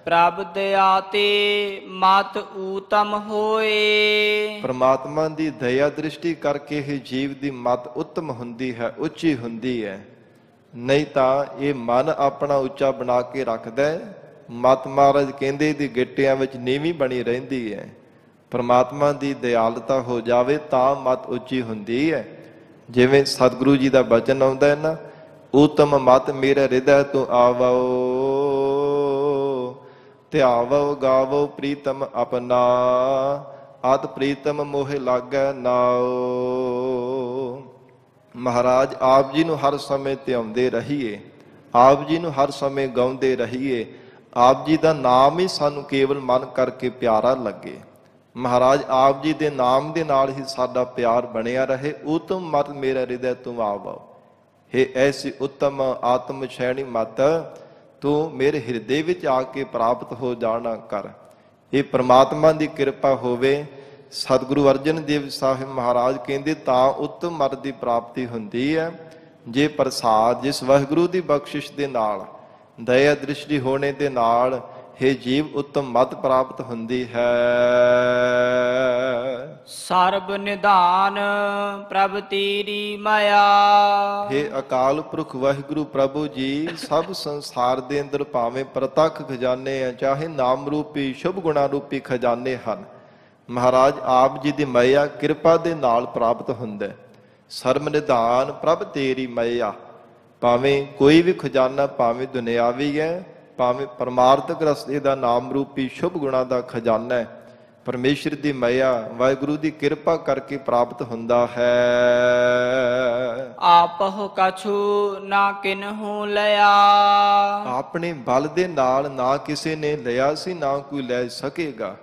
ਪ੍ਰਭ ਦਇਆ ਤੇ ਮਤ ਊਤਮ ਹੋਏ। ਪਰਮਾਤਮਾ ਦੀ ਦਇਆ ਦ੍ਰਿਸ਼ਟੀ ਕਰਕੇ ਹੀ ਜੀਵ ਦੀ ਮਤ ਉੱਤਮ ਹੁੰਦੀ ਹੈ, ਉੱਚੀ ਹੁੰਦੀ ਹੈ। ਨਹੀਂ ਤਾਂ ਇਹ ਮਨ ਆਪਣਾ ਉੱਚਾ ਬਣਾ ਕੇ ਰੱਖਦਾ ਹੈ। ਮਤ ਮਹਾਰਾਜ ਕਹਿੰਦੇ ਦੀ ਗਿੱਟਿਆਂ ਵਿੱਚ ਨੀਵੀਂ ਬਣੀ ਰਹਿੰਦੀ ਹੈ। ਪਰਮਾਤਮਾ ਦੀ ਦਿਆਲਤਾ ਹੋ ਜਾਵੇ ਤਾਂ ਮਤ ਉੱਚੀ ਹੁੰਦੀ ਹੈ। ਜਿਵੇਂ ਸਤਿਗੁਰੂ ਜੀ ਦਾ ਬਚਨ ਆਉਂਦਾ ਹੈ ਨਾ, ਊਤਮ ਮਤ ਮੇਰੇ ਹਿਰਦੈ ਤੋਂ ਆਵੋ, ਧਿਆਵੋ ਗਾਵੋ ਪ੍ਰੀਤਮ ਆਪਣਾ, ਅਤ ਪ੍ਰੀਤਮ ਮੋਹਿ ਲਾਗੈ ਨਾਉ। ਮਹਾਰਾਜ ਆਪ ਜੀ ਨੂੰ ਹਰ ਸਮੇਂ ਧਿਆਉਂਦੇ ਰਹੀਏ, ਆਪ ਜੀ ਨੂੰ ਹਰ ਸਮੇਂ ਗਾਉਂਦੇ ਰਹੀਏ। ਆਪ ਜੀ ਦਾ ਨਾਮ ਹੀ ਸਾਨੂੰ ਕੇਵਲ ਮਨ ਕਰਕੇ ਪਿਆਰਾ ਲੱਗੇ। ਮਹਾਰਾਜ ਆਪ ਜੀ ਦੇ ਨਾਮ ਦੇ ਨਾਲ ਹੀ ਸਾਡਾ ਪਿਆਰ ਬਣਿਆ ਰਹੇ। ਉਤਮ ਮਤ ਮੇਰਾ ਹਿਰਦੈ ਤੂੰ ਆਵੋ, हे ਐਸੀ ਉੱਤਮ ਆਤਮ ਸ਼ੈਣੀ ਮਤ ਤੂੰ ਮੇਰੇ ਹਿਰਦੇ ਵਿੱਚ ਆ ਕੇ ਪ੍ਰਾਪਤ ਹੋ ਜਾਣਾ ਕਰ। ਇਹ ਪ੍ਰਮਾਤਮਾ ਦੀ ਕਿਰਪਾ ਹੋਵੇ। ਸਤਿਗੁਰੂ ਅਰਜਨ ਦੇਵ ਸਾਹਿਬ ਮਹਾਰਾਜ ਕਹਿੰਦੇ ਤਾਂ ਉੱਤਮ ਮਤ ਦੀ ਪ੍ਰਾਪਤੀ ਹੁੰਦੀ ਹੈ, ਜੇ ਪ੍ਰਸਾਦ ਜਿਸ ਵਾਹਿਗੁਰੂ ਦੀ ਬਖਸ਼ਿਸ਼ ਦੇ ਨਾਲ, ਦਇਆ ਦ੍ਰਿਸ਼ਟੀ ਹੋਣੇ ਦੇ ਨਾਲ हे ਜੀਵ ਉੱਤਮ ਮਤ ਪ੍ਰਾਪਤ ਹੁੰਦੀ ਹੈ। ਸਰਬ ਨਿਧਾਨ ਪ੍ਰਭ ਤੇਰੀ ਮਾਇਆ। हे ਅਕਾਲ ਪੁਰਖ ਵਾਹਿਗੁਰੂ ਪ੍ਰਭੂ ਜੀ, ਸਭ ਸੰਸਾਰ ਦੇ ਅੰਦਰ ਭਾਵੇਂ ਪ੍ਰਤੱਖ ਖਜ਼ਾਨੇ ਆ, ਚਾਹੇ ਨਾਮ ਰੂਪੀ ਸ਼ੁਭ ਗੁਣਾ ਰੂਪੀ ਖਜ਼ਾਨੇ ਹਨ, ਮਹਾਰਾਜ ਆਪ ਜੀ ਦੀ ਮਾਇਆ ਕਿਰਪਾ ਦੇ ਨਾਲ ਪ੍ਰਾਪਤ ਹੁੰਦਾ ਹੈ। ਸਰਮ ਨਿਧਾਨ ਪ੍ਰਭ ਤੇਰੀ ਮਾਇਆ। ਭਾਵੇਂ ਕੋਈ ਵੀ ਖਜ਼ਾਨਾ, ਭਾਵੇਂ ਦੁਨਿਆਵੀ ਹੈ, ਭਾਵੇਂ ਪਰਮਾਰਥਕ ਰਸਤੇ ਦਾ ਨਾਮ ਰੂਪੀ ਸ਼ੁਭ ਗੁਣਾ ਦਾ ਖਜ਼ਾਨਾ ਹੈ, ਪਰਮੇਸ਼ਰ ਦੀ ਮਾਇਆ ਵਾਹਿਗੁਰੂ ਦੀ ਕਿਰਪਾ ਕਰਕੇ ਪ੍ਰਾਪਤ ਹੁੰਦਾ ਹੈ। ਆਪਹੁ ਕਛੂ ਨਾ ਕਿਨਹੂ ਲਿਆ। ਆਪਣੇ ਬਲ ਦੇ ਨਾਲ ਨਾ ਕਿਸੇ ਨੇ ਲਿਆ ਸੀ, ਨਾ ਕੋਈ ਲੈ ਸਕੇਗਾ।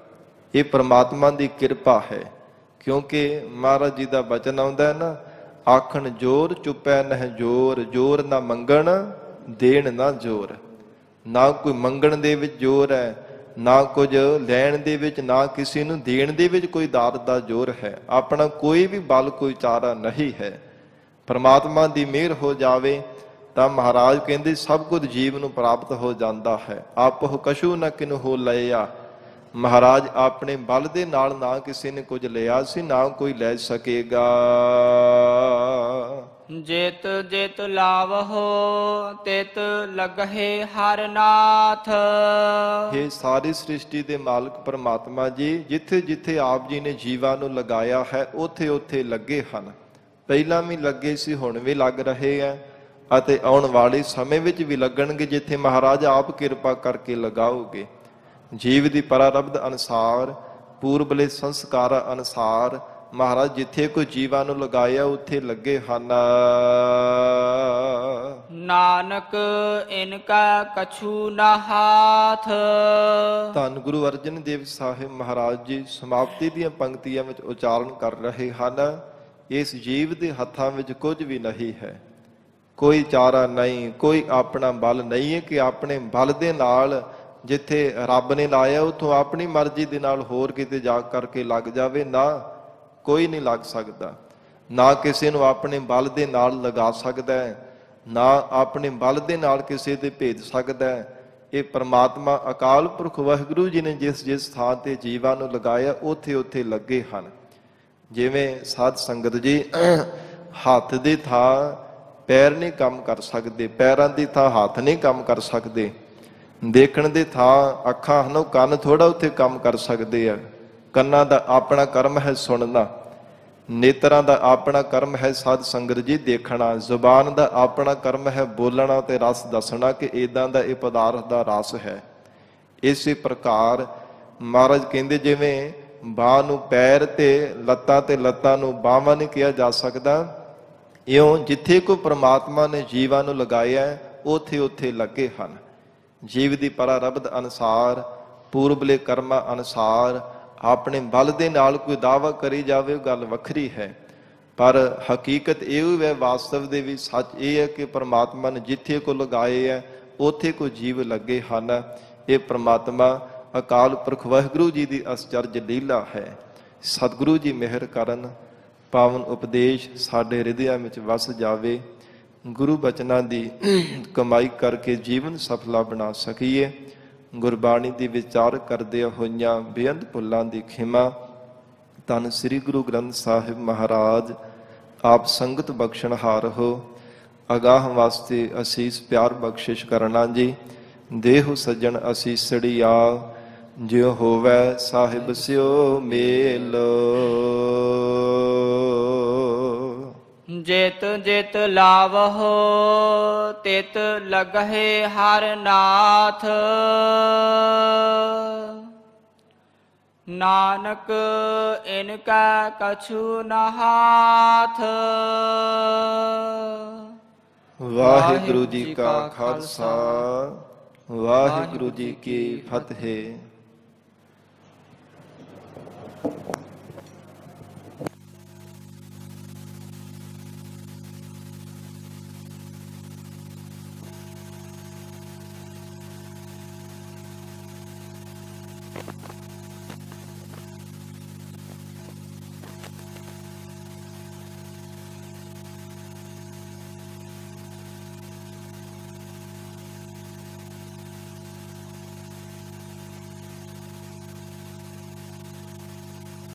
ਇਹ ਪ੍ਰਮਾਤਮਾ ਦੀ ਕਿਰਪਾ ਹੈ। ਕਿਉਂਕਿ ਮਹਾਰਾਜ ਜੀ ਦਾ ਬਚਨ ਆਉਂਦਾ ਹੈ ਨਾ, ਆਖਣ ਜੋਰ ਚੁੱਪੈ ਨਹਿ ਜੋਰ, ਜੋਰ ਨਾ ਮੰਗਣ ਦੇਣ ਨਾ ਜੋਰ। ਨਾ ਕੋਈ ਮੰਗਣ ਦੇ ਵਿੱਚ ਜੋਰ ਹੈ, ਨਾ ਕੁਝ ਲੈਣ ਦੇ ਵਿੱਚ, ਨਾ ਕਿਸੇ ਨੂੰ ਦੇਣ ਦੇ ਵਿੱਚ ਕੋਈ ਦਾਤ ਦਾ ਜ਼ੋਰ ਹੈ। ਆਪਣਾ ਕੋਈ ਵੀ ਬਲ, ਕੋਈ ਚਾਰਾ ਨਹੀਂ ਹੈ। ਪਰਮਾਤਮਾ ਦੀ ਮਿਹਰ ਹੋ ਜਾਵੇ ਤਾਂ ਮਹਾਰਾਜ ਕਹਿੰਦੇ ਸਭ ਕੁਝ ਜੀਵ ਨੂੰ ਪ੍ਰਾਪਤ ਹੋ ਜਾਂਦਾ ਹੈ। ਆਪਹੁ ਕਛੂ ਨ ਕਿਨਹੂ ਲਿਆ। ਮਹਾਰਾਜ ਆਪਣੇ ਬਲ ਦੇ ਨਾਲ ਨਾ ਕਿਸੇ ਨੇ ਕੁਝ ਲਿਆ ਸੀ, ਨਾ ਕੋਈ ਲੈ ਸਕੇਗਾ। ਜਿਤ ਜਿਤ ਲਾਵਹੁ ਤਿਤ ਲਗਹਿ ਹਰਿ ਨਾਥ। ਇਹ ਸਾਰੀ ਸ੍ਰਿਸ਼ਟੀ ਦੇ ਮਾਲਕ ਪਰਮਾਤਮਾ ਜੀ, ਜਿੱਥੇ ਜਿੱਥੇ ਆਪ ਜੀ ਨੇ ਜੀਵਾਂ ਨੂੰ ਲਗਾਇਆ ਹੈ, ਉੱਥੇ ਉੱਥੇ ਲੱਗੇ ਹਨ। ਪਹਿਲਾਂ ਵੀ ਲੱਗੇ ਸੀ, ਹੁਣ ਵੀ ਲੱਗ ਰਹੇ ਹੈ, ਅਤੇ ਆਉਣ ਵਾਲੇ ਸਮੇਂ ਵਿੱਚ ਵੀ ਲੱਗਣਗੇ, ਜਿੱਥੇ ਮਹਾਰਾਜ ਆਪ ਕਿਰਪਾ ਕਰਕੇ ਲਗਾਓਗੇ। ਜੀਵ ਦੀ ਪਰਾਰਬਧ ਅਨੁਸਾਰ, ਪੂਰਬਲੇ ਸੰਸਕਾਰਾਂ ਅਨੁਸਾਰ ਮਹਾਰਾਜ ਜਿੱਥੇ ਕੋਈ ਜੀਵਾਂ ਨੂੰ ਲਗਾਇਆ ਉੱਥੇ ਲੱਗੇ ਹਨ। ਨਾਨਕ ਇਨਕਾ ਕਛੂ ਨਾ ਹਾਥ। ਧੰਨ ਗੁਰੂ ਅਰਜਨ ਦੇਵ ਸਾਹਿਬ ਮਹਾਰਾਜ ਜੀ ਸਮਾਪਤੀ ਦੀਆਂ ਪੰਕਤੀਆਂ ਵਿੱਚ ਉਚਾਰਨ ਕਰ ਰਹੇ ਹਨ, ਇਸ ਜੀਵ ਦੇ ਹੱਥਾਂ ਵਿੱਚ ਕੁਝ ਵੀ ਨਹੀਂ ਹੈ। ਕੋਈ ਚਾਰਾ ਨਹੀਂ, ਕੋਈ ਆਪਣਾ ਬਲ ਨਹੀਂ ਹੈ ਕਿ ਆਪਣੇ ਬਲ ਦੇ ਨਾਲ ਜਿੱਥੇ ਰੱਬ ਨੇ ਲਾਇਆ ਉੱਥੋਂ ਆਪਣੀ ਮਰਜ਼ੀ ਦੇ ਨਾਲ ਹੋਰ ਕਿਤੇ ਜਾ ਕਰਕੇ ਲੱਗ ਜਾਵੇ। ਨਾ, ਕੋਈ ਨਹੀਂ ਲੱਗ ਸਕਦਾ। ਨਾ ਕਿਸੇ ਨੂੰ ਆਪਣੇ ਬਲ ਦੇ ਨਾਲ ਲਗਾ ਸਕਦਾ ਹੈ, ਨਾ ਆਪਣੇ ਬਲ ਦੇ ਨਾਲ ਕਿਸੇ ਤੇ ਭੇਜ ਸਕਦਾ ਹੈ। ਇਹ ਪ੍ਰਮਾਤਮਾ ਅਕਾਲ ਪੁਰਖ ਵਾਹਿਗੁਰੂ ਜੀ ਨੇ ਜਿਸ ਜਿਸ ਥਾਂ ਤੇ ਜੀਵਾਂ ਨੂੰ ਲਗਾਇਆ ਉੱਥੇ ਉੱਥੇ ਲੱਗੇ ਹਨ। ਜਿਵੇਂ ਸਾਧ ਸੰਗਤ ਜੀ, ਹੱਥ ਦੀ ਥਾਂ ਪੈਰ ਨਹੀਂ ਕੰਮ ਕਰ ਸਕਦੇ, ਪੈਰਾਂ ਦੀ ਥਾਂ ਹੱਥ ਨਹੀਂ ਕੰਮ ਕਰ ਸਕਦੇ। ਦੇਖਣ ਦੀ ਥਾਂ ਅੱਖਾਂ ਹਨ, ਉਹ ਕੰਨ ਥੋੜਾ ਉੱਥੇ ਕੰਮ ਕਰ ਸਕਦੇ ਆ। ਕੰਨਾਂ ਦਾ ਆਪਣਾ ਕਰਮ ਹੈ ਸੁਣਨਾ, ਨੇਤਰਾਂ ਦਾ ਆਪਣਾ ਕਰਮ ਹੈ ਸਾਧ ਸੰਗਤ ਜੀ ਦੇਖਣਾ, ਜ਼ੁਬਾਨ ਦਾ ਆਪਣਾ ਕਰਮ ਹੈ ਬੋਲਣਾ ਤੇ ਰਸ ਦੱਸਣਾ ਕਿ ਇਦਾਂ ਦਾ ਇਹ ਪਦਾਰਥ ਦਾ ਰਸ ਹੈ। ਇਸੇ ਪ੍ਰਕਾਰ ਮਹਾਰਾਜ ਕਹਿੰਦੇ ਜਿਵੇਂ ਬਾਂਹ ਨੂੰ ਪੈਰ ਤੇ ਲੱਤਾਂ ਨੂੰ ਬਾਹਾਂ ਨਹੀਂ ਕਿਹਾ ਜਾ ਸਕਦਾ, ਇਉਂ ਜਿੱਥੇ ਕੋਈ ਪ੍ਰਮਾਤਮਾ ਨੇ ਜੀਵਾਂ ਨੂੰ ਲਗਾਇਆ ਉੱਥੇ ਉੱਥੇ ਲੱਗੇ ਹਨ। ਜੀਵ ਦੀ ਪਰਾਰਬਧ ਅਨੁਸਾਰ, ਪੂਰਬਲੇ ਕਰਮਾਂ ਅਨੁਸਾਰ ਆਪਣੇ ਬਲ ਦੇ ਨਾਲ ਕੋਈ ਦਾਅਵਾ ਕਰੀ ਜਾਵੇ, ਉਹ ਗੱਲ ਵੱਖਰੀ ਹੈ। ਪਰ ਹਕੀਕਤ ਇਹ ਹੈ, ਵਾਸਤਵ ਦੇ ਵਿੱਚ ਸੱਚ ਇਹ ਹੈ ਕਿ ਪ੍ਰਮਾਤਮਾ ਨੇ ਜਿੱਥੇ ਕੋ ਲਗਾਏ ਹੈ ਉੱਥੇ ਕੋਈ ਜੀਵ ਲੱਗੇ ਹਨ। ਇਹ ਪ੍ਰਮਾਤਮਾ ਅਕਾਲ ਪੁਰਖ ਵਾਹਿਗੁਰੂ ਜੀ ਦੀ ਅਸਚਰਜ ਲੀਲਾ ਹੈ। ਸਤਿਗੁਰੂ ਜੀ ਮਿਹਰ ਕਰਨ, ਪਾਵਨ ਉਪਦੇਸ਼ ਸਾਡੇ ਹਿਰਦਿਆਂ ਵਿੱਚ ਵਸ ਜਾਵੇ। ਗੁਰੂ ਬਚਨਾਂ ਦੀ ਕਮਾਈ ਕਰਕੇ ਜੀਵਨ ਸਫਲਾ ਬਣਾ ਸਕੀਏ। ਗੁਰਬਾਣੀ ਦੀ ਵਿਚਾਰ ਕਰਦਿਆਂ ਹੋਈਆਂ ਬੇਅੰਤ ਭੁੱਲਾਂ ਦੀ ਖਿਮਾ ਧੰਨ ਸ੍ਰੀ ਗੁਰੂ ਗ੍ਰੰਥ ਸਾਹਿਬ ਮਹਾਰਾਜ ਆਪ ਸੰਗਤ ਬਖਸ਼ਣਹਾਰ ਹੋ। ਅਗਾਹ ਵਾਸਤੇ ਅਸੀਸ ਪਿਆਰ ਬਖਸ਼ਿਸ਼ ਕਰਨਾ ਜੀ। ਦੇਹੁ ਸੱਜਣ ਅਸੀਸੜੀਆ, ਜਿਉ ਹੋਵੈ ਸਾਹਿਬ ਸਿਓ ਮੇਲ। ਜਿਤ ਜਿਤ ਲਾਵਹੁ ਤਿਤ ਲਗਹਿ ਹਰਿ ਨਾਥ। ਨਾਨਕ ਇਨਕਾ ਕਛੂ ਨ ਹਾਥ। ਵਾਹਿਗੁਰੂ ਜੀ ਕਾ ਖਾਲਸਾ, ਵਾਹਿਗੁਰੂ ਜੀ ਕੀ ਫਤਿਹ।